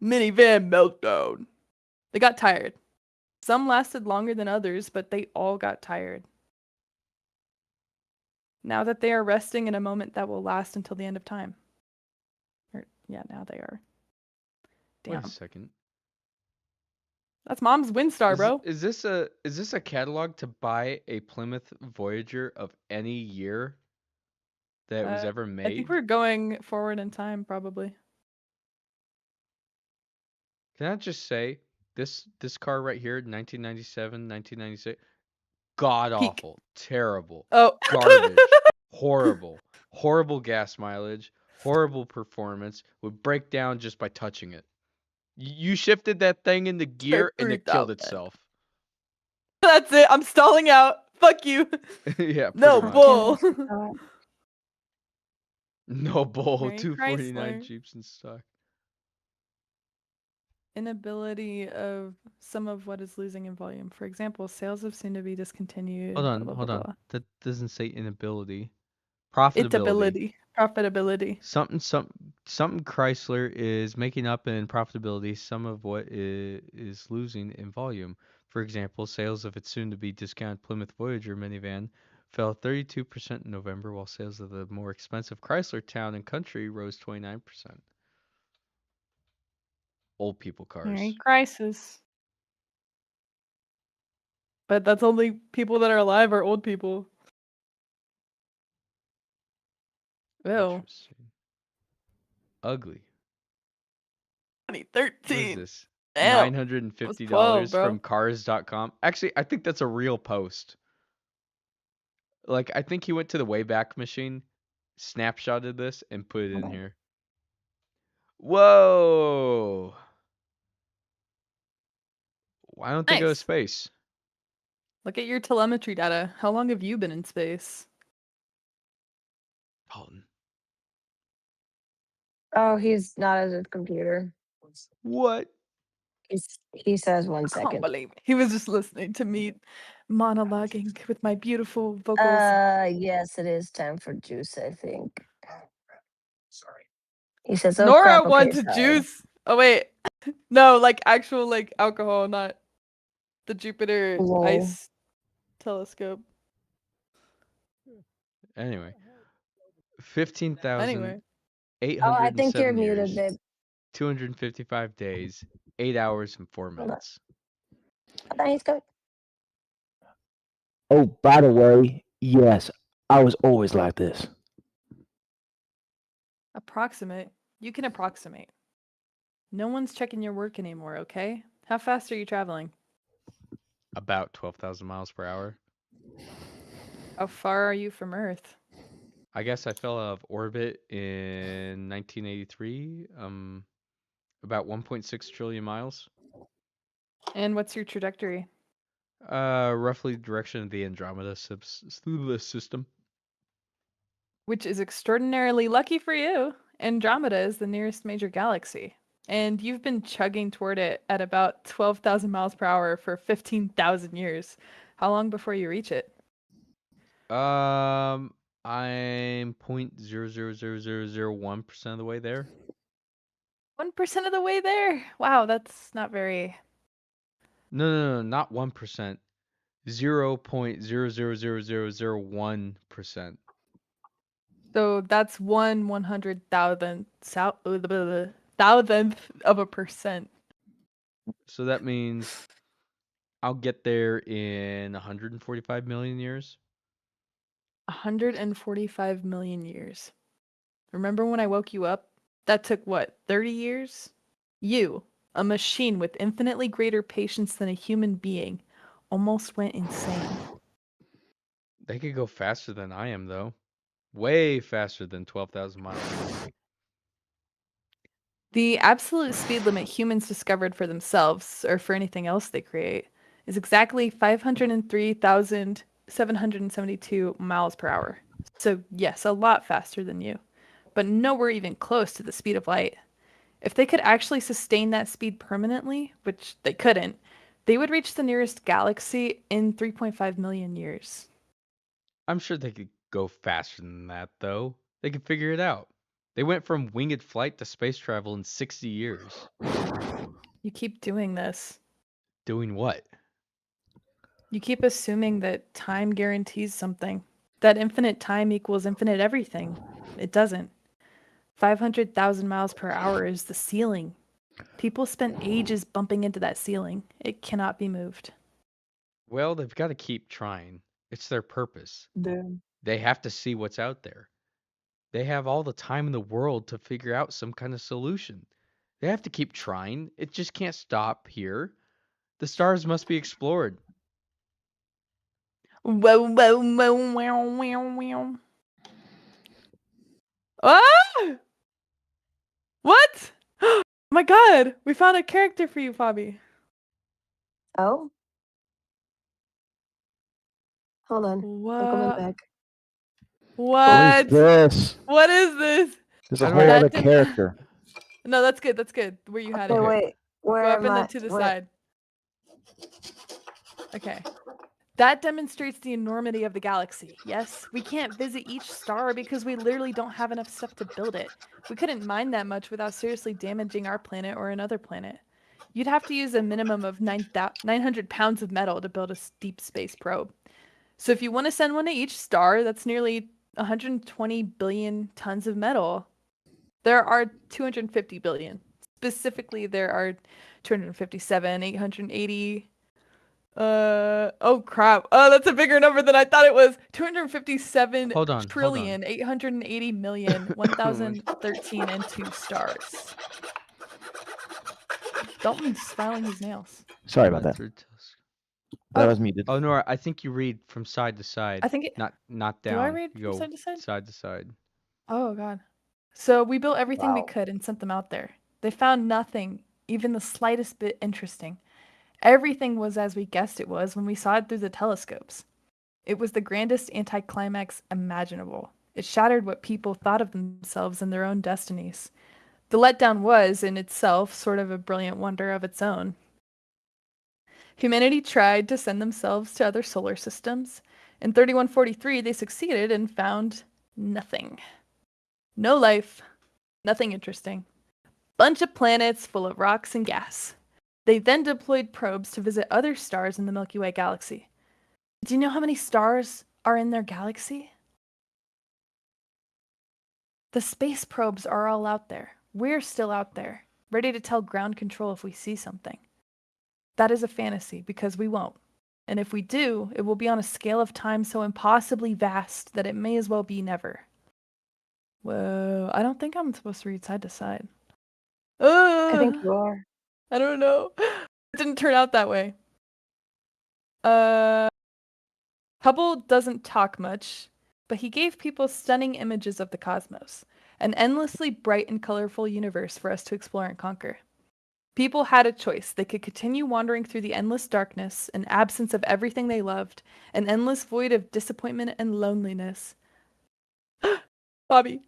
Minivan meltdown. They got tired. Some lasted longer than others, but they all got tired. Now that they are resting in a moment that will last until the end of time. Now they are. Damn. Wait a second. That's Mom's Windstar, bro. Is this a catalog to buy a Plymouth Voyager of any year that was ever made? I think we're going forward in time, probably. Can I just say this car right here, 1997, 1996, god awful, terrible, garbage, horrible gas mileage, horrible performance, would break down just by touching it. You shifted that thing into gear and it killed itself. That's it. I'm stalling out. Fuck you. Yeah. No much. bull. No bull. Mary 249 Chrysler. Jeeps in stock. Inability of some of what is losing in volume. For example, sales have seemed to be discontinued. Hold on, blah, blah, hold blah, on. blah. That doesn't say inability. Profitability. Profitability. Something Chrysler is making up in profitability some of what is losing in volume. For example, sales of its soon-to-be discounted Plymouth Voyager minivan fell 32% in November, while sales of the more expensive Chrysler Town and Country rose 29%. Old people cars. Mary Crisis. But that's only people that are alive are old people. Ew. Interesting. Ugly. What 2013. is this? Damn. $950 12, bro. from cars.com. Actually, I think that's a real post. Like, I think he went to the Wayback Machine, snapshotted this, and put it in Okay. here. Whoa! Why don't they go to Nice. space? Look at your telemetry data. How long have you been in space? Dalton. Oh, he's not at his computer. What? He says one I can't second. believe it. He was just listening to me monologuing with my beautiful vocals. Yes, it is time for juice, I think. He says, oh Nora crap, okay, wants a sorry. juice. Oh wait, no, like actual like alcohol, not the Jupiter Lol. Ice Telescope. Anyway, Anyway, 15,807 Oh, I think you're muted, years, babe. 255 days, 8 hours and 4 Hold on. minutes. I thought he's going. Oh, by the way, yes, I was always like this. approximate. You can approximate. No one's checking your work anymore, okay? How fast are you traveling? About 12,000 miles per hour. How far are you from Earth? I guess I fell out of orbit in 1983. About 1.6 trillion miles. And what's your trajectory? Roughly the direction of the Andromeda system. Which is extraordinarily lucky for you. Andromeda is the nearest major galaxy. And you've been chugging toward it at about 12,000 miles per hour for 15,000 years. How long before you reach it? I'm 0.00001% of the way there. 1% of the way there? Wow, that's not very... No, not 1%. 0.00001%. So that's 1/100,000th of a percent. So that means I'll get there in 145 million years. 145 million years. Remember when I woke you up? That took what, 30 years? You, a machine with infinitely greater patience than a human being, almost went insane. They could go faster than I am, though. Way faster than 12,000 miles per hour. The absolute speed limit humans discovered for themselves, or for anything else they create, is exactly 503,772 miles per hour. So yes, a lot faster than you, but nowhere even close to the speed of light. If they could actually sustain that speed permanently, which they couldn't, they would reach the nearest galaxy in 3.5 million years. I'm sure they could go faster than that, though. They could figure it out. They went from winged flight to space travel in 60 years. You keep doing this. Doing what? You keep assuming that time guarantees something. That infinite time equals infinite everything. It doesn't. 500,000 miles per hour is the ceiling. People spent ages bumping into that ceiling. It cannot be moved. Well, they've got to keep trying. It's their purpose. They have to see what's out there. They have all the time in the world to figure out some kind of solution. They have to keep trying. It just can't stop here. The stars must be explored. Wow, wow, wow, wow, wow, wow. Ah! What? Oh my god! We found a character for you, Fabi. Oh? Hold on. I'm coming What? back. What? What is this? What is this? There's How a do whole I- other That didn't- character. No, that's good. That's good. Where you had Okay, it. wait. Where Go up am and I? then to the Where- side. Okay. That demonstrates the enormity of the galaxy. Yes, we can't visit each star because we literally don't have enough stuff to build it. We couldn't mine that much without seriously damaging our planet or another planet. You'd have to use a minimum of 900 pounds of metal to build a deep space probe. So if you want to send one to each star, that's nearly 120 billion tons of metal. There are 250 billion. Specifically, there are 257, 880. Oh crap. Oh, that's a bigger number than I thought it was. 257 Hold on, trillion, 880 million, 1013 and 2 stars. Dalton's filing his nails. Sorry about that. That Oh. was muted. Oh, Nora, I think you read from side to side, I think it. not Do down. I read You from go side to side? side to side. Oh god. So we built everything we Wow. could and sent them out there. They found nothing, even the slightest bit interesting. Everything was as we guessed it was when we saw it through the telescopes. It was the grandest anticlimax imaginable. It shattered what people thought of themselves and their own destinies. The letdown was, in itself, sort of a brilliant wonder of its own. Humanity tried to send themselves to other solar systems. In 3143, they succeeded and found nothing. No life, nothing interesting. Bunch of planets full of rocks and gas. They then deployed probes to visit other stars in the Milky Way galaxy. Do you know how many stars are in their galaxy? The space probes are all out there. We're still out there, ready to tell ground control if we see something. That is a fantasy, because we won't. And if we do, it will be on a scale of time so impossibly vast that it may as well be never. Whoa, I don't think I'm supposed to read side to side. I think you are. I don't know. It didn't turn out that way. Hubble doesn't talk much, but he gave people stunning images of the cosmos, an endlessly bright and colorful universe for us to explore and conquer. People had a choice. They could continue wandering through the endless darkness, an absence of everything they loved, an endless void of disappointment and loneliness. Bobby.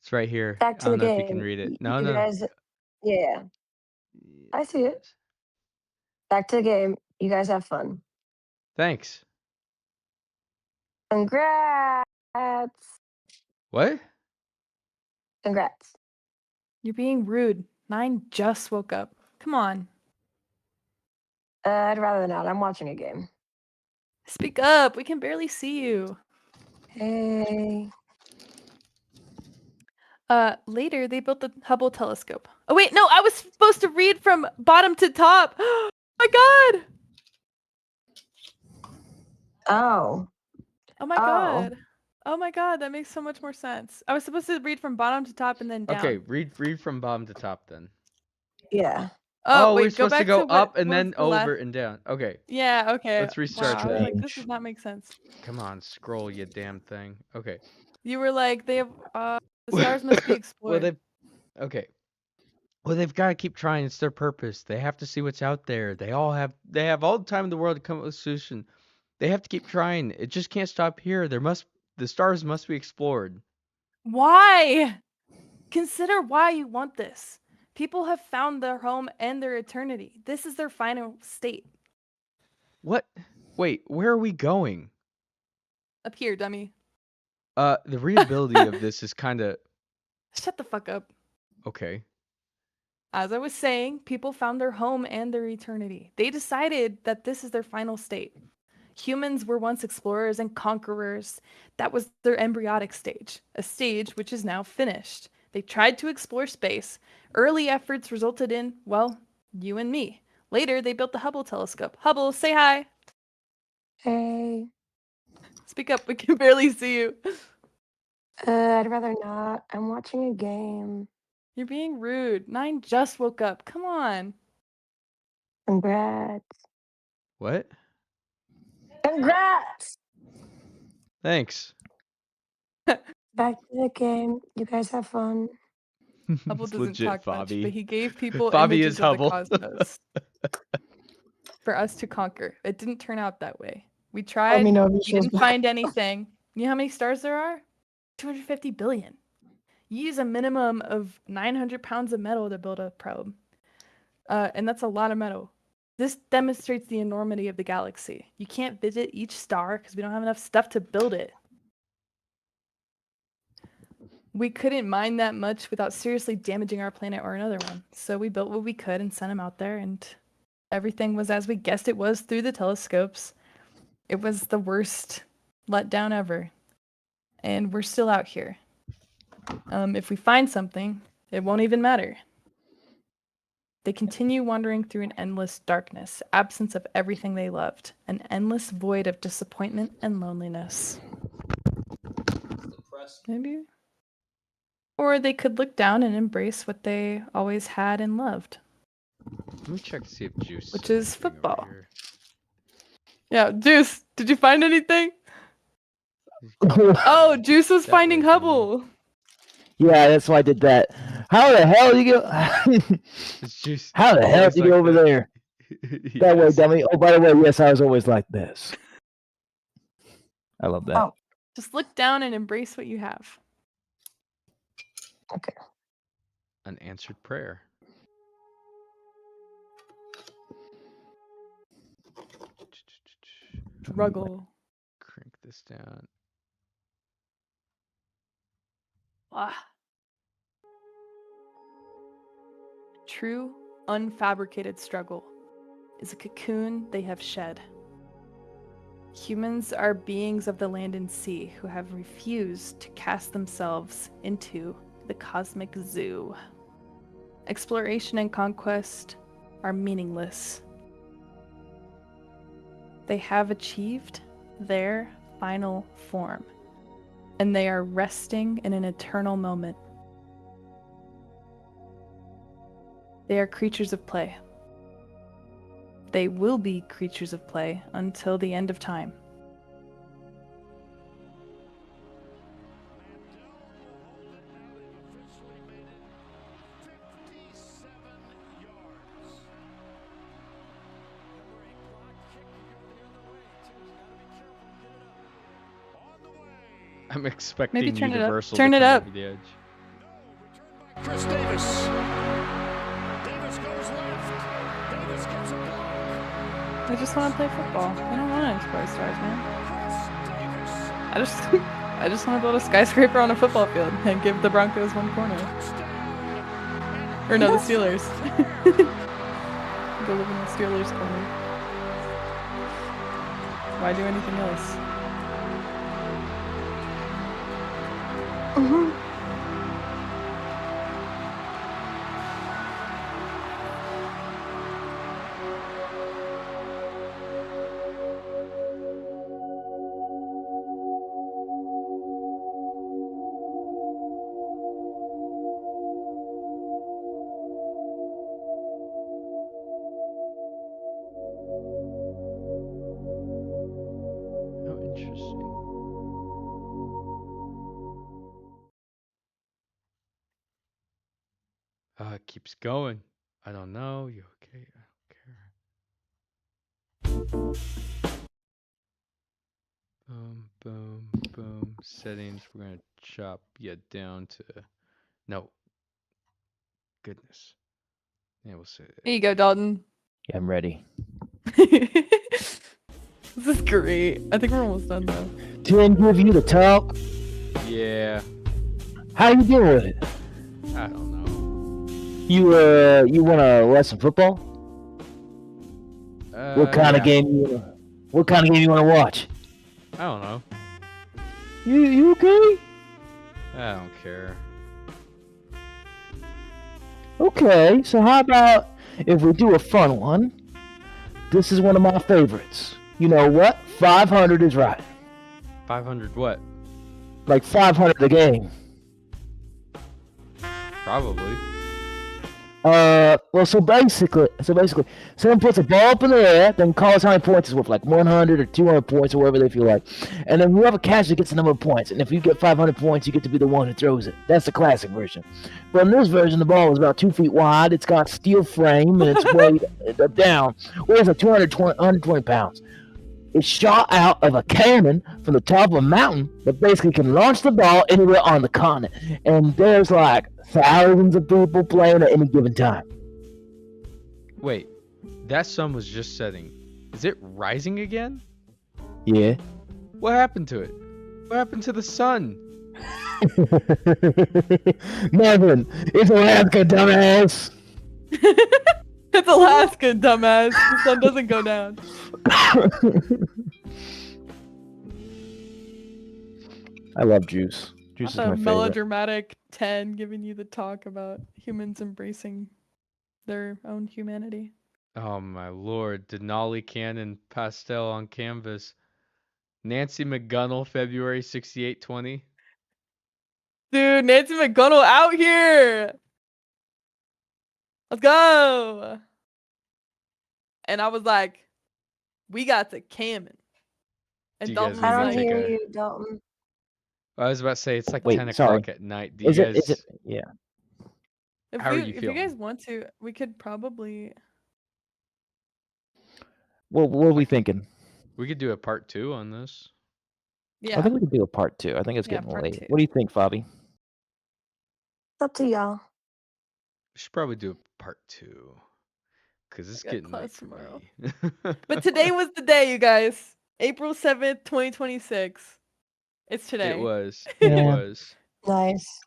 It's right here. Back I to don't the know if you can game. read it. You No, no. guys, yeah, I see it. Back to the game. You guys have fun. Thanks. Congrats. What? Congrats. You're being rude. 9 just woke up. Come on. I'd rather not. I'm watching a game. Speak up. We can barely see you. Hey. Later, they built the Hubble telescope. Oh, wait, no, I was supposed to read from bottom to top. Oh my god. Oh. Oh my god. Oh my god, that makes so much more sense. I was supposed to read from bottom to top and then down. Okay, read from bottom to top then. Yeah. Oh, we're wait, go supposed to back go to what up and was then the last- over and down. Okay, Yeah, okay. let's restart Wow, I was like, this Strange. does not make sense. come on, scroll, you damn thing. Okay. You were like, they have the stars must be Well, explored. okay. Well, they've got to keep trying. It's their purpose. They have to see what's out there. They have all the time in the world to come up with a solution. They have to keep trying. It just can't stop here. The stars must be explored. Why? Consider why you want this. People have found their home and their eternity. This is their final state. What? Wait, where are we going? Up here, dummy. The readability of this is kind of Shut the fuck up. okay. As I was saying, people found their home and their eternity. They decided that this is their final state. Humans were once explorers and conquerors. That was their embryonic stage, a stage which is now finished. They tried to explore space. Early efforts resulted in, well, you and me. Later, they built the Hubble telescope. Hubble, say hi. Hey. Speak up, we can barely see you. I'd rather not. I'm watching a game. You're being rude. 9 just woke up. Come on. Congrats. What? Congrats. Thanks. Back to the game. You guys have fun. Hubble It's doesn't legit, talk Bobby. much, but he gave people Bobby images is of Hubble. the cosmos for us to conquer. It didn't turn out that way. We tried. Let me know if We it shows didn't find anything. You know how many stars there are? 250 billion. You use a minimum of 900 pounds of metal to build a probe. And that's a lot of metal. This demonstrates the enormity of the galaxy. You can't visit each star because we don't have enough stuff to build it. We couldn't mine that much without seriously damaging our planet or another one. So we built what we could and sent them out there, and everything was as we guessed it was through the telescopes. It was the worst letdown ever. And we're still out here. If we find something, it won't even matter. They continue wandering through an endless darkness, absence of everything they loved, an endless void of disappointment and loneliness. Maybe. Or they could look down and embrace what they always had and loved. Let me check to see if juice. Which is thing over football. here. Yeah, Juice, did you find anything? Oh, Juice was That finding way, Jimmy. Hubble. Yeah, that's why I did that. How the hell did you go? It's just How the hell always did you like go over that. there? That way, Yes. dummy. Oh, by the way, yes, I was always like this. I love that. Oh. Just look down and embrace what you have. Okay. An answered prayer. Struggle. Crank this down. Ah. True, unfabricated struggle is a cocoon they have shed. Humans are beings of the land and sea who have refused to cast themselves into the cosmic zoo. Exploration and conquest are meaningless. They have achieved their final form, and they are resting in an eternal moment. They are creatures of play. They will be creatures of play until the end of time. I'm expecting turn it up. Universal Turn to it come up. over the edge. Chris Davis. Davis goes left. Davis gets a block. I just want to play football. I don't want to explore stars, man. Chris Davis. I just want to build a skyscraper on a football field and give the Broncos one corner. Or no, the Steelers. Go live in the Steelers corner. Why do anything else? Mm-hmm. How interesting. It keeps going. I don't know. You okay? I don't care. Boom, boom, boom. Settings. We're gonna chop you down to no. Goodness. Yeah, we'll say There you go, Dalton. Yeah, I'm ready. This is great. I think we're almost done though. Didn't give you the talk. Yeah. How you doing with it? I don't know. You wanna watch some football? What kind of Yeah. game What kind of game you wanna watch? I don't know. You okay? I don't care. Okay, so how about if we do a fun one? This is one of my favorites. You know what? 500 is right. 500 what? Like 500 a game. Probably. Well, so basically, someone puts a ball up in the air, then calls how many points it's worth, like 100 or 200 points or whatever they feel like. And then whoever catches it gets the number of points. And if you get 500 points, you get to be the one who throws it. That's the classic version. But in this version, the ball is about 2 feet wide. It's got steel frame, and it's weighed down. Weighs like 120 pounds. It's shot out of a cannon from the top of a mountain that basically can launch the ball anywhere on the continent. And there's like thousands of people playing at any given time. Wait. That sun was just setting. Is it rising again? Yeah. What happened to it? What happened to the sun? Nevin, it's Alaska, dumbass. It's Alaska, dumbass. The sun doesn't go down. I love Juice. Juice is A my favorite. melodramatic 10 giving you the talk about humans embracing their own humanity. Oh my lord. Denali Cannon pastel on canvas. Nancy McGunnell, February 6820. Dude, Nancy McGunnell out here! Let's go! And I was like, We got the Cammon. And Do you guys Dalton need I was me don't to like, take hear a- you, Dalton. I was about to say it's like Wait, 10 sorry. o'clock at night. Do you Is it? guys? Yeah. if How are we, you if you guys feeling? want to, we could probably. What are we thinking? We could do a part 2 on this. Yeah. I think we could do a part 2. I think it's Yeah, getting part late. 2. What do you think, Fabi? It's up to y'all. We should probably do a part 2. Because it's got getting late class for tomorrow. me. But today was the day, you guys. April 7th, 2026. It's today. It was. Yeah. It was. Nice.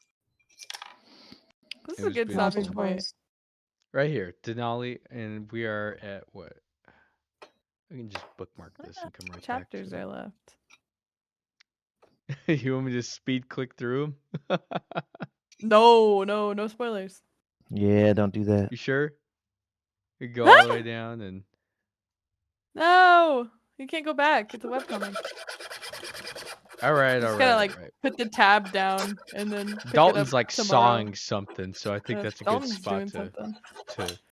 This It is a was good beautiful. stopping point. Right here, Denali, and we are at what? I can just bookmark this and come right Chapters back are to left. it. You want me to speed click through them? No spoilers. Yeah, don't do that. You sure? You go all the way down and No, you can't go back. It's a webcomic. all right, Just all gotta right, like all right. put the tab down and then pick it Dalton's up like tomorrow. sawing something, so I think that's a good Dalton's spot doing to something. to